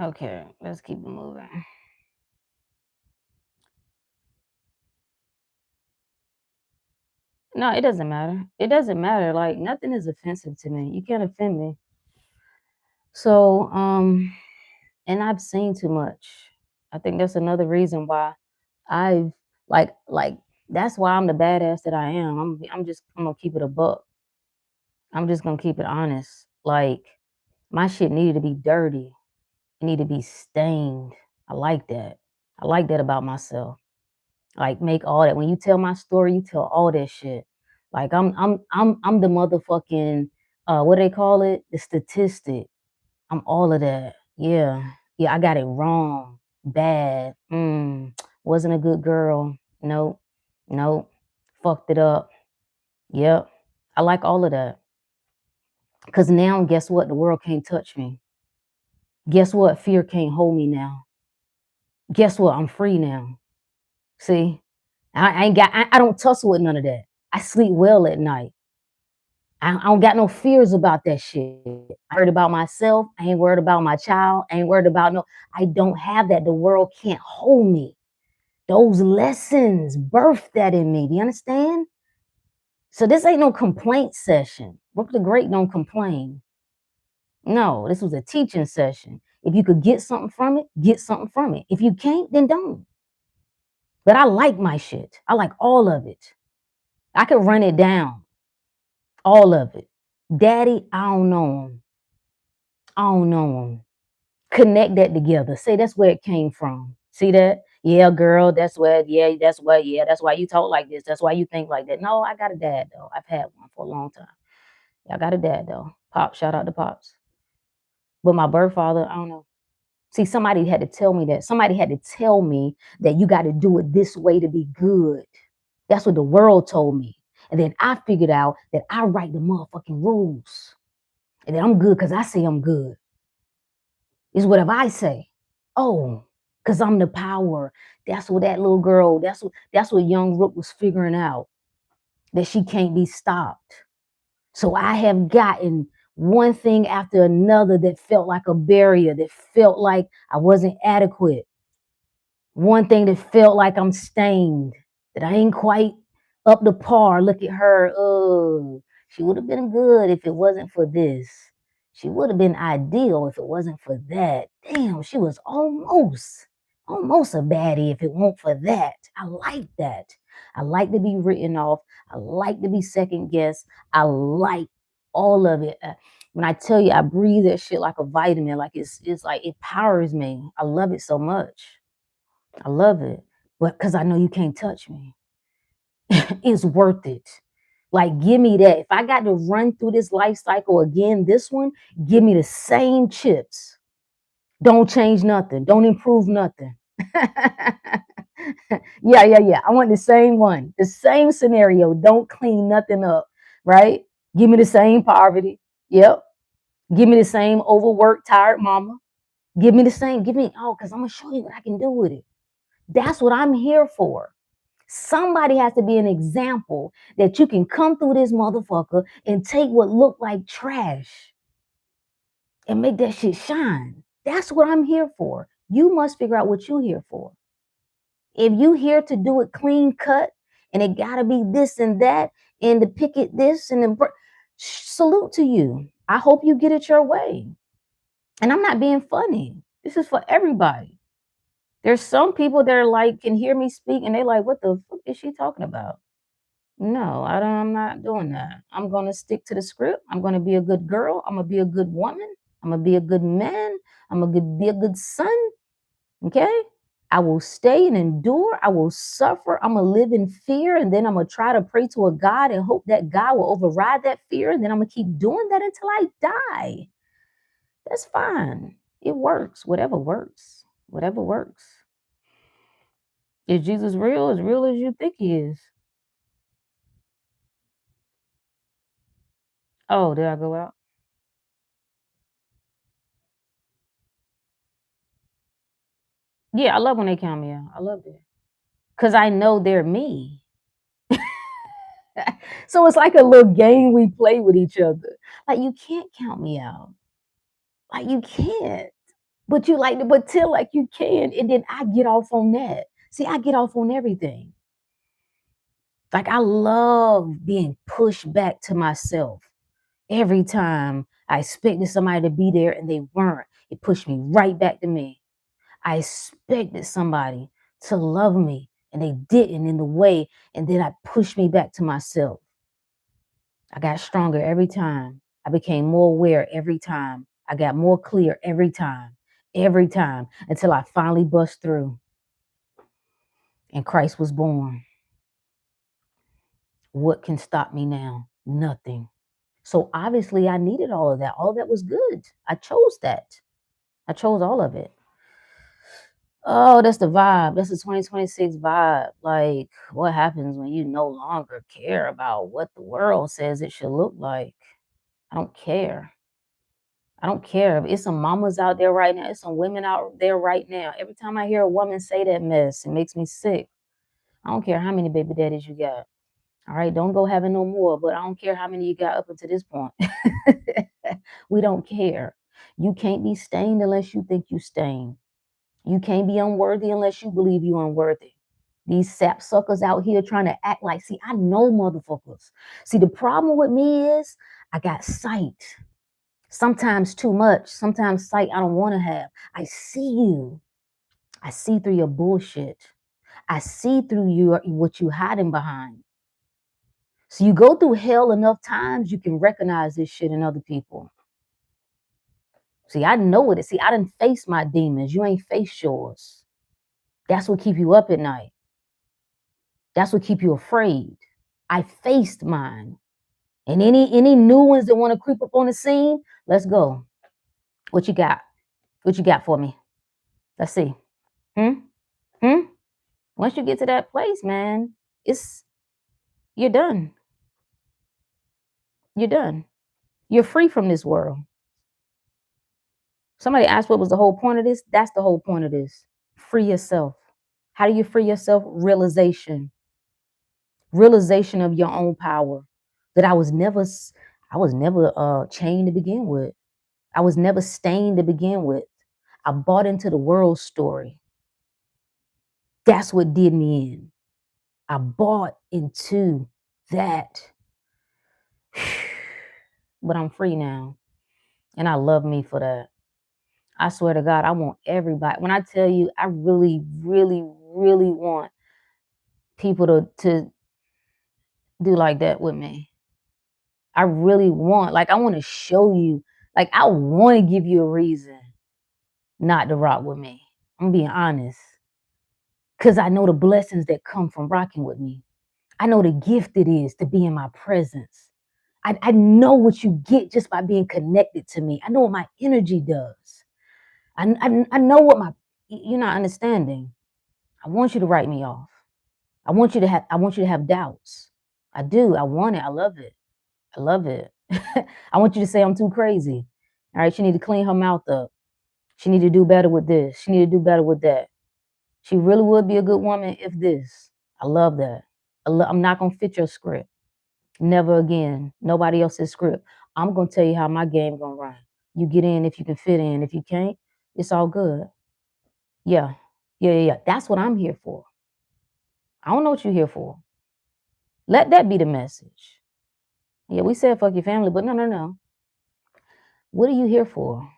Okay, let's keep it moving. No, it doesn't matter. It doesn't matter. Like nothing is offensive to me. You can't offend me. So, and I've seen too much. I think that's another reason why I've like that's why I'm the badass that I am. I'm gonna keep it a buck. I'm just gonna keep it honest. Like my shit needed to be dirty. It needed to be stained. I like that. I like that about myself. Like make all that. When you tell my story, you tell all that shit. Like I'm the motherfucking what do they call it? The statistic. I'm all of that. Yeah. Yeah, I got it wrong. Bad. Wasn't a good girl. Nope. Nope. Fucked it up. Yep. I like all of that. Cause now guess what? The world can't touch me. Guess what? Fear can't hold me now. Guess what? I'm free now. See? I don't tussle with none of that. I sleep well at night. I don't got no fears about that shit. I worried about myself. I ain't worried about my child. I ain't worried about no. I don't have that. The world can't hold me. Those lessons birthed that in me. Do you understand? So this ain't no complaint session. Brooke the Great don't complain. No, this was a teaching session. If you could get something from it, get something from it. If you can't, then don't. But I like my shit. I like all of it. I could run it down. All of it. Daddy, I don't know him. I don't know him. Connect that together. Say that's where it came from. See that? Yeah, girl, that's why you talk like this. That's why you think like that. No, I got a dad though. I've had one for a long time. Yeah, I got a dad though. Pop, shout out to Pops. But my birth father, I don't know. See, somebody had to tell me that. Somebody had to tell me that you got to do it this way to be good. That's what the world told me. And then I figured out that I write the motherfucking rules. And then I'm good because I say I'm good. Is whatever I say. Oh, because I'm the power. That's what that little girl, that's what young Rook was figuring out. That she can't be stopped. So I have gotten one thing after another that felt like a barrier, that felt like I wasn't adequate. One thing that felt like I'm stained, that I ain't quite up to par. Look at her. Oh, she would have been good if it wasn't for this. She would have been ideal if it wasn't for that. Damn, she was almost a baddie if it weren't for that. I like that. I like to be written off. I like to be second guessed. I like all of it. When I tell you I breathe that shit like a vitamin, like it's like it powers me. I love it so much. I love it. But because I know you can't touch me. It's worth it. Like, give me that. If I got to run through this life cycle again, this one, give me the same chips. Don't change nothing. Don't improve nothing. Yeah. I want the same one, the same scenario. Don't clean nothing up, right? Give me the same poverty. Yep. Give me the same overworked, tired mama. Give me the same. Give me, oh, because I'm going to show you what I can do with it. That's what I'm here for. Somebody has to be an example that you can come through this motherfucker and take what looked like trash and make that shit shine. That's what I'm here for. You must figure out what you're here for. If you here to do it clean cut and it gotta be this and that and to pick it this and then salute to you. I hope you get it your way. And I'm not being funny. This is for everybody. There's some people that are like can hear me speak and they like, what the fuck is she talking about? No, I'm not doing that. I'm gonna stick to the script. I'm gonna be a good girl. I'm gonna be a good woman. I'm gonna be a good man. I'm gonna be a good son. Okay? I will stay and endure. I will suffer. I'm gonna live in fear, and then I'm gonna try to pray to a God and hope that God will override that fear. And then I'm gonna keep doing that until I die. That's fine. It works. Whatever works. Whatever works. Is Jesus real? As real as you think he is. Oh, did I go out? Yeah, I love when they count me out. I love it. Because I know they're me. So it's like a little game we play with each other. Like, you can't count me out. Like, you can't. But you like, but till like you can. And then I get off on that. See, I get off on everything. Like, I love being pushed back to myself. Every time I expected somebody to be there and they weren't, it pushed me right back to me. I expected somebody to love me and they didn't in the way, and then I pushed me back to myself. I got stronger every time. I became more aware every time. I got more clear every time until I finally bust through and Christ was born. What can stop me now? Nothing. So obviously I needed all of that. All of that was good. I chose that. I chose all of it. Oh, that's the vibe. That's the 2026 vibe. Like, what happens when you no longer care about what the world says it should look like? I don't care. I don't care. It's some mamas out there right now. It's some women out there right now. Every time I hear a woman say that mess, it makes me sick. I don't care how many baby daddies you got. All right, don't go having no more, but I don't care how many you got up until this point. We don't care. You can't be stained unless you think you stained. You can't be unworthy unless you believe you're unworthy. These sap suckers out here trying to act like, see, I know motherfuckers. See, the problem with me is I got sight. Sometimes too much. Sometimes sight I don't want to have. I see you. I see through your bullshit. I see through what you hiding behind. So you go through hell enough times, you can recognize this shit in other people. See, I know it. See, I didn't face my demons. You ain't faced yours. That's what keep you up at night. That's what keep you afraid. I faced mine. And any new ones that want to creep up on the scene, let's go. What you got? What you got for me? Let's see. Hmm? Hmm? Once you get to that place, man, it's you're done. You're done. You're free from this world. Somebody asked what was the whole point of this? That's the whole point of this. Free yourself. How do you free yourself? Realization. Realization of your own power. That I was never chained to begin with. I was never stained to begin with. I bought into the world story. That's what did me in. I bought into that. But I'm free now. And I love me for that. I swear to God, I want everybody. When I tell you, I really, really, really want people to do like that with me. I really want, like, I want to show you, like, I want to give you a reason not to rock with me. I'm being honest. Because I know the blessings that come from rocking with me. I know the gift it is to be in my presence. I know what you get just by being connected to me. I know what my energy does. I know what you're not understanding. I want you to write me off. I want you to have doubts. I do. I want it. I love it. I love it. I want you to say I'm too crazy. All right, she need to clean her mouth up. She need to do better with this. She need to do better with that. She really would be a good woman if this. I love that. I'm not gonna fit your script. Never again. Nobody else's script. I'm gonna tell you how my game gonna run. You get in if you can fit in. If you can't, it's all good. Yeah. Yeah. That's what I'm here for. I don't know what you're here for. Let that be the message. Yeah, we said fuck your family, but no. What are you here for?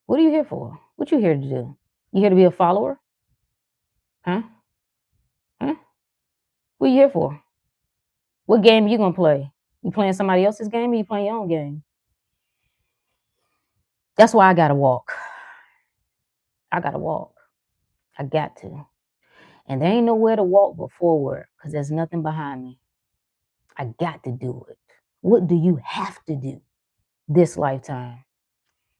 What are you here for? What you here to do? You here to be a follower? Huh? Huh? What you here for? What game you gonna play? You playing somebody else's game or you playing your own game? That's why I gotta walk. I gotta walk. I got to. And there ain't nowhere to walk but forward because there's nothing behind me. I got to do it. What do you have to do this lifetime?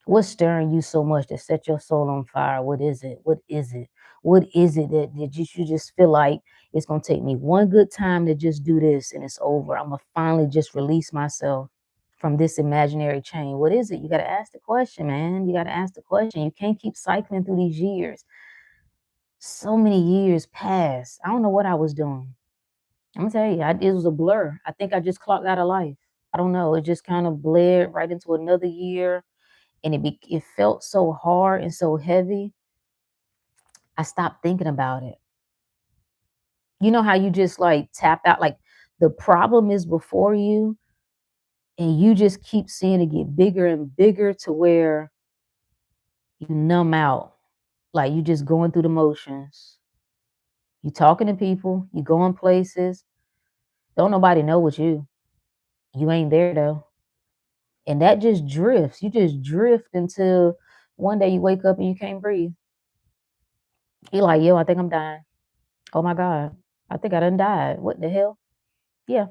What's stirring you so much to set your soul on fire? What is it? What is it? What is it that you just feel like it's going to take me one good time to just do this and it's over? I'm going to finally just release myself from this imaginary chain. What is it? You got to ask the question, man. You got to ask the question. You can't keep cycling through these years. So many years passed. I don't know what I was doing. I'm gonna tell you, it was a blur. I think I just clocked out of life. I don't know. It just kind of bled right into another year, and it felt so hard and so heavy. I stopped thinking about it. You know how you just like tap out, like the problem is before you, and you just keep seeing it get bigger and bigger to where you numb out, like you just going through the motions. You talking to people, you going places. Don't nobody know what you. You ain't there though. And that just drifts. You just drift until one day you wake up and you can't breathe. You're like, yo, I think I'm dying. Oh my God. I think I done died. What the hell? Yeah.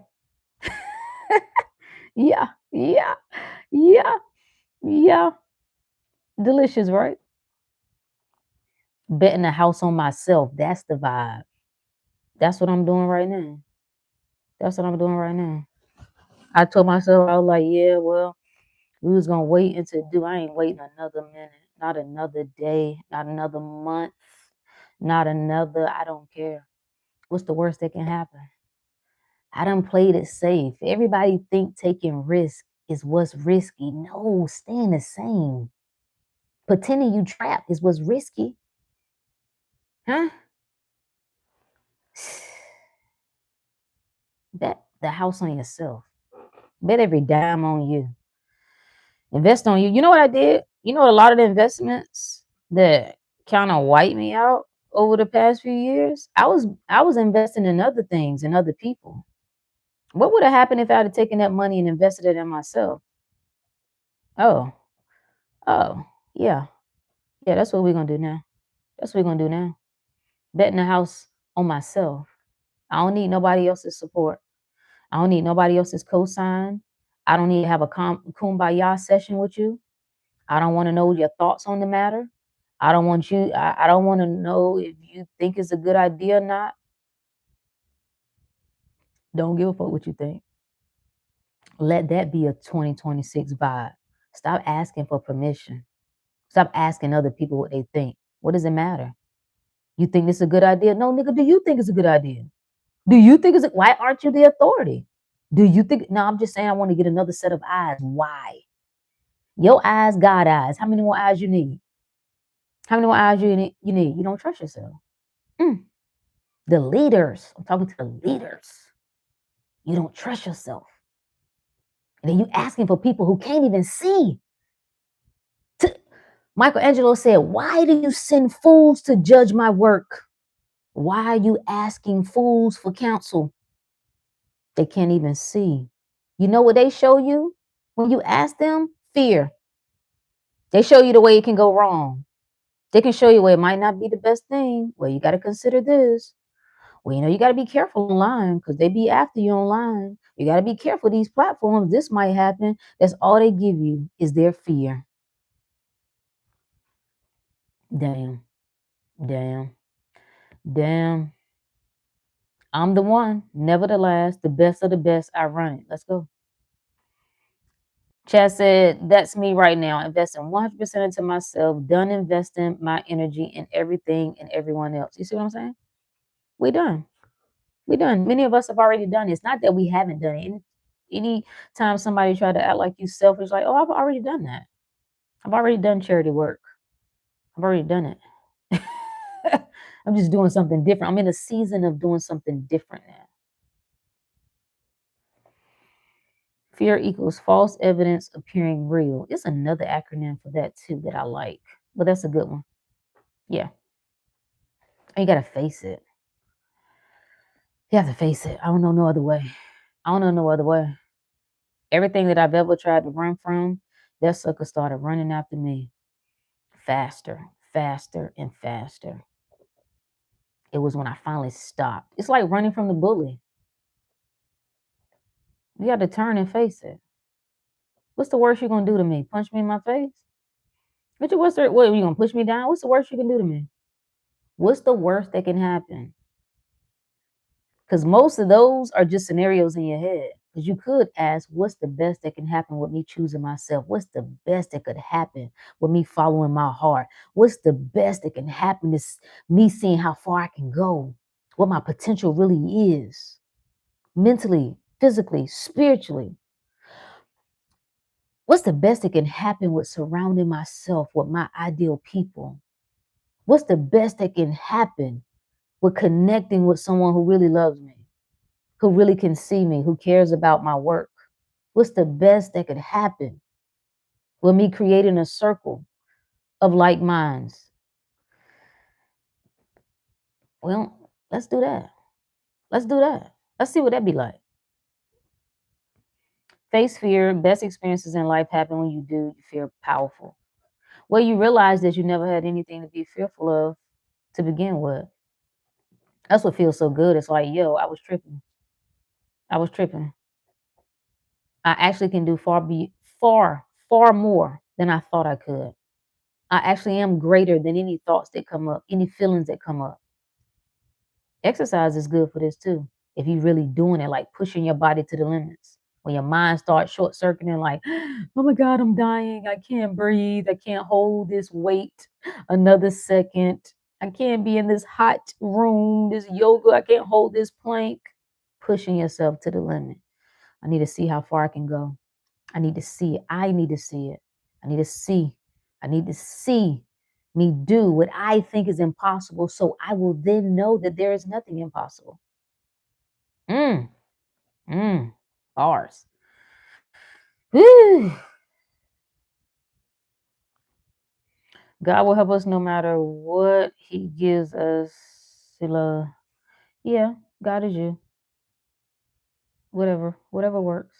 Yeah. Yeah. Yeah. Yeah. Delicious, right? Betting the house on myself. That's the vibe. That's what I'm doing right now. That's what I'm doing right now. I told myself, I was like, yeah, well, we was gonna wait until do. I ain't waiting another minute, not another day, not another month, not another. I don't care. What's the worst that can happen? I done played it safe. Everybody think taking risk is what's risky. No, staying the same. Pretending you trapped is what's risky. Huh? Bet the house on yourself. Bet every dime on you. Invest on you. You know what I did? You know, a lot of the investments that kind of wiped me out over the past few years. I was investing in other things and other people. What would have happened if I had taken that money and invested it in myself? Oh, oh, yeah. Yeah, that's what we're gonna do now. That's what we're gonna do now. Betting the house on myself. I don't need nobody else's support. I don't need nobody else's cosign. I don't need to have a kumbaya session with you. I don't want to know your thoughts on the matter. I don't want you. I don't want to know if you think it's a good idea or not. Don't give a fuck what you think. Let that be a 2026 vibe. Stop asking for permission. Stop asking other people what they think. What does it matter? You think this is a good idea? No, nigga, do you think it's a good idea? Do you think it's why aren't you the authority? Do you think no, I'm just saying I want to get another set of eyes. Why? Your eyes, God eyes. How many more eyes you need? How many more eyes you need? You don't trust yourself. Mm. The leaders. I'm talking to the leaders. You don't trust yourself. And then you asking for people who can't even see. Michelangelo said, why do you send fools to judge my work? Why are you asking fools for counsel? They can't even see. You know what they show you when you ask them? Fear. They show you the way it can go wrong. They can show you where it might not be the best thing. Well, you got to consider this. Well, you got to be careful online because they be after you online. You got to be careful these platforms. This might happen. That's all they give you is their fear. Damn, damn, damn. I'm the one. Nevertheless, the best of the best. I run it. Let's go. Chad said, that's me right now, investing 100% into myself, done investing my energy in everything and everyone else. You see what I'm saying? We done. We done. Many of us have already done it. It's not that we haven't done it. Any time somebody try to act like you selfish, like, oh, I've already done that. I've already done charity work. I've already done it. I'm just doing something different. I'm in a season of doing something different now. Fear equals false evidence appearing real. It's another acronym for that too that I like, but that's a good one. Yeah. And you got to face it. You have to face it. I don't know no other way. I don't know no other way. Everything that I've ever tried to run from, that sucker started running after me faster, faster, and faster. It was when I finally stopped. It's like running from the bully. You got to turn and face it. What's the worst you're going to do to me? Punch me in my face? What, you going to push me down? What's the worst you can do to me? What's the worst that can happen? Because most of those are just scenarios in your head. Because you could ask, what's the best that can happen with me choosing myself? What's the best that could happen with me following my heart? What's the best that can happen is me seeing how far I can go, what my potential really is, mentally, physically, spiritually. What's the best that can happen with surrounding myself with my ideal people? What's the best that can happen with connecting with someone who really loves me, who really can see me, who cares about my work? What's the best that could happen with me creating a circle of like minds? Well, let's do that. Let's do that. Let's see what that'd be like. Face fear. Best experiences in life happen when you do. You feel powerful. Well, you realize that you never had anything to be fearful of to begin with. That's what feels so good. It's like, yo, I was tripping. I was tripping. I actually can do far more than I thought I could. I actually am greater than any thoughts that come up, any feelings that come up. Exercise is good for this too. If you're really doing it, like pushing your body to the limits. When your mind starts short circuiting, like, oh my God, I'm dying. I can't breathe. I can't hold this weight another second. I can't be in this hot room, this yoga. I can't hold this plank. Pushing yourself to the limit. I need to see how far I can go. I need to see it. I need to see it. I need to see. I need to see me do what I think is impossible so I will then know that there is nothing impossible. Mm, bars. Whew. God will help us no matter what He gives us. Sila. Yeah, God is you. Whatever works.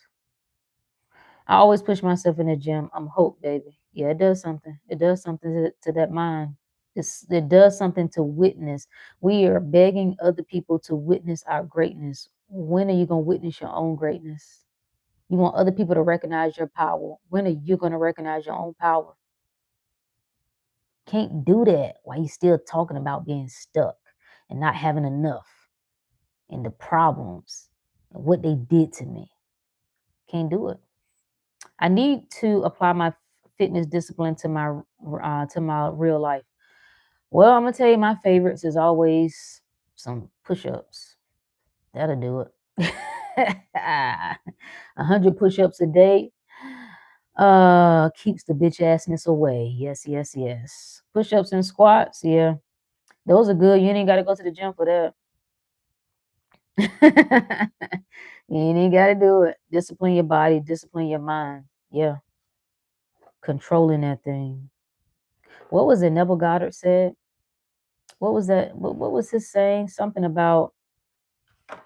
I always push myself in the gym. I'm hope, baby. Yeah, it does something. It does something to that mind. It does something to witness. We are begging other people to witness our greatness. When are you going to witness your own greatness? You want other people to recognize your power. When are you going to recognize your own power? Can't do that while you still talking about being stuck and not having enough and the problems and what they did to me. Can't do it. I need to apply my fitness discipline to my real life. Well, I'm gonna tell you, my favorites is always some push-ups. That'll do it. 100 push-ups a day keeps the bitch assness away. Yes, yes, yes. Push-ups and squats, yeah, those are good. You ain't got to go to the gym for that. You ain't got to do it. Discipline your body, discipline your mind. Yeah, controlling that thing. What was it Neville Goddard said? What was that? What was his saying? Something about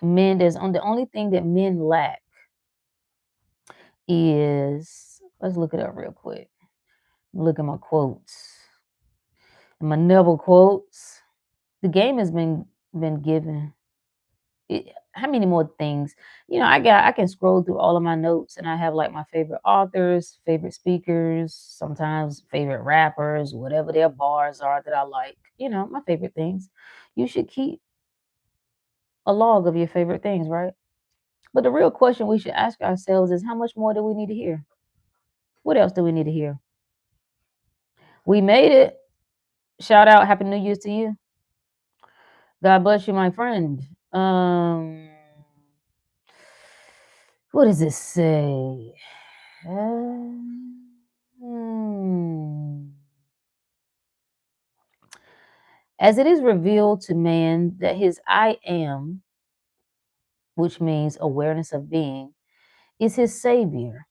men. There's on the only thing that men lack is, let's look it up real quick. Look at my quotes. My Neville quotes. The game has been given. How many more things? I can scroll through all of my notes and I have like my favorite authors, favorite speakers, sometimes favorite rappers, whatever their bars are that I like. My favorite things. You should keep a log of your favorite things, right? But the real question we should ask ourselves is how much more do we need to hear? What else do we need to hear? We made it. Shout out, Happy New Year's to you. God bless you, my friend. What does it say? Hmm. As it is revealed to man that his I am, which means awareness of being, is his savior.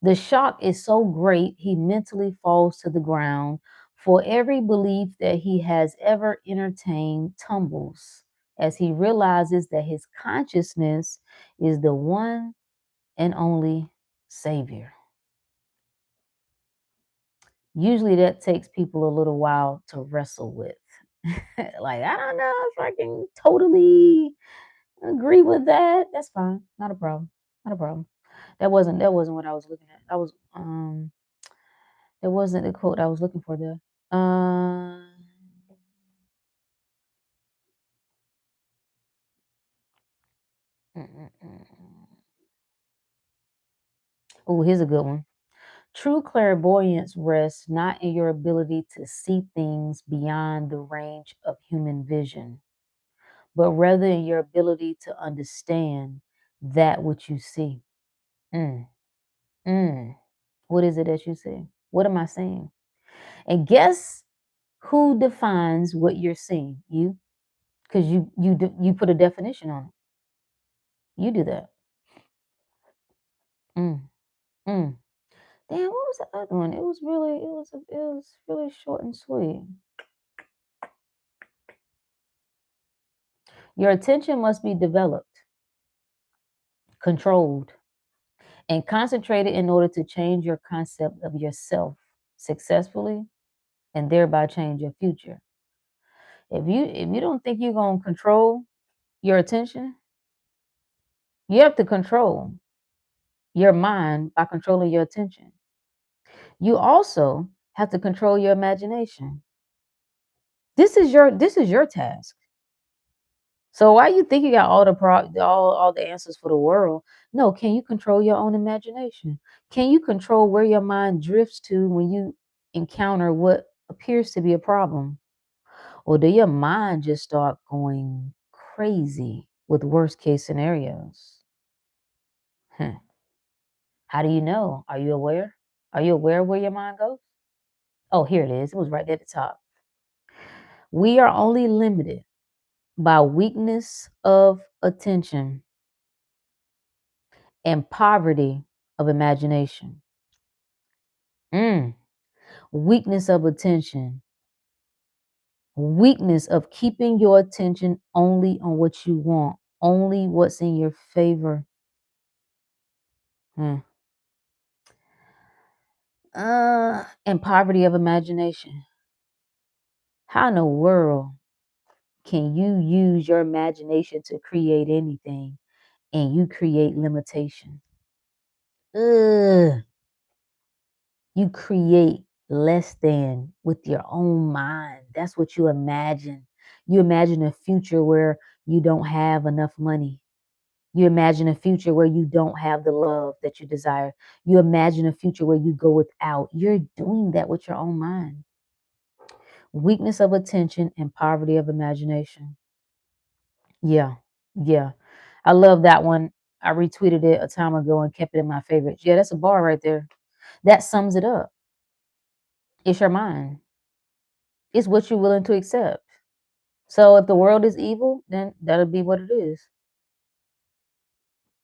The shock is so great he mentally falls to the ground, for every belief that he has ever entertained tumbles as he realizes that his consciousness is the one and only savior. Usually that takes people a little while to wrestle with. Like, I don't know if I can totally agree with that. That's fine. Not a problem. Not a problem. That wasn't what I was looking at. That wasn't the quote I was looking for there. Uh, oh, here's a good one. True clairvoyance rests not in your ability to see things beyond the range of human vision, but rather in your ability to understand that which you see. Mm, mm. What is it that you see? What am I seeing? And guess who defines what you're seeing? You, because you put a definition on it. You do that. Mm, mm. Damn, what was the other one? It was really short and sweet. Your attention must be developed, controlled, and concentrated in order to change your concept of yourself successfully and thereby change your future. If you don't think you're gonna control your attention, you have to control your mind by controlling your attention. You also have to control your imagination. This is your task. So why you think you got all the answers for the world? No, can you control your own imagination? Can you control where your mind drifts to when you encounter what appears to be a problem? Or do your mind just start going crazy with worst case scenarios? Huh. How do you know? Are you aware? Are you aware of where your mind goes? Oh, here it is. It was right there at the top. We are only limited by weakness of attention and poverty of imagination. Mm. Weakness of attention, weakness of keeping your attention only on what you want, only what's in your favor. Mm. And poverty of imagination. How in the world can you use your imagination to create anything and you create limitation? Ugh. You create less than with your own mind. That's what you imagine. You imagine a future where you don't have enough money. You imagine a future where you don't have the love that you desire. You imagine a future where you go without. You're doing that with your own mind. Weakness of attention and poverty of imagination. Yeah, yeah. I love that one. I retweeted it a time ago and kept it in my favorites. Yeah, that's a bar right there. That sums it up. It's your mind. It's what you're willing to accept. So if the world is evil, then that'll be what it is.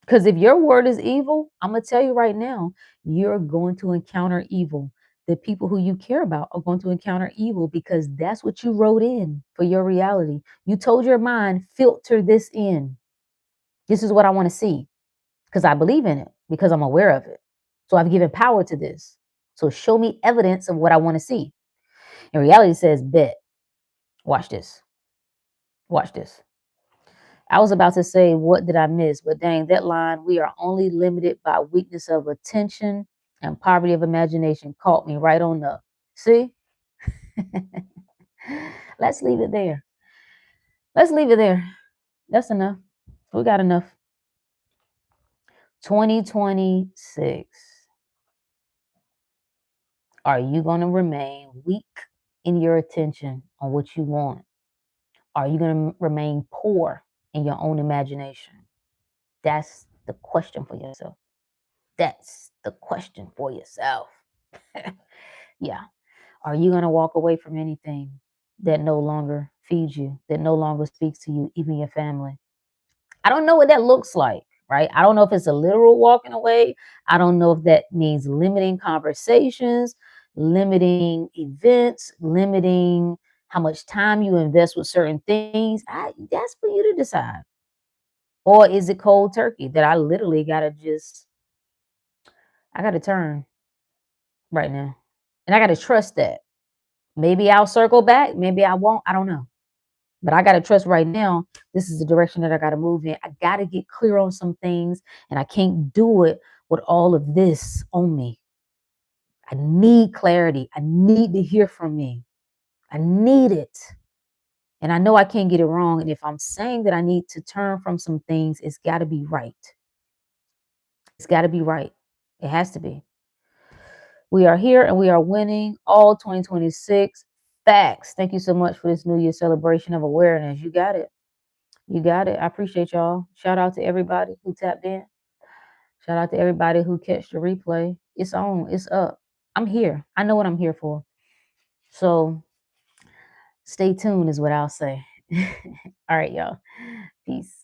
Because if your word is evil, I'm going to tell you right now, you're going to encounter evil. the people who you care about are going to encounter evil because that's what you wrote in for your reality. You told your mind, filter this in. This is what I want to see because I believe in it, because I'm aware of it. So I've given power to this. So show me evidence of what I want to see. And reality says, bet. Watch this. Watch this. I was about to say, what did I miss? But dang, that line, we are only limited by weakness of attention and poverty of imagination, caught me right on up. See? Let's leave it there. Let's leave it there. That's enough. We got enough. 2026. Are you going to remain weak in your attention on what you want? Are you going to remain poor in your own imagination? That's the question for yourself. That's the question for yourself. Yeah. Are you going to walk away from anything that no longer feeds you, that no longer speaks to you, even your family? I don't know what that looks like, right? I don't know if it's a literal walking away. I don't know if that means limiting conversations, limiting events, limiting how much time you invest with certain things. That's for you to decide. Or is it cold turkey that I literally I got to turn right now. And I got to trust that. Maybe I'll circle back. Maybe I won't. I don't know. But I got to trust right now, this is the direction that I got to move in. I got to get clear on some things, and I can't do it with all of this on me. I need clarity. I need to hear from me. I need it. And I know I can't get it wrong. And if I'm saying that I need to turn from some things, it's got to be right. It's got to be right. It has to be. We are here and we are winning all 2026. Facts. Thank you so much for this New Year celebration of awareness. You got it. You got it. I appreciate y'all. Shout out to everybody who tapped in. Shout out to everybody who catch the replay. It's on. It's up. I'm here. I know what I'm here for. So stay tuned is what I'll say. All right, y'all. Peace.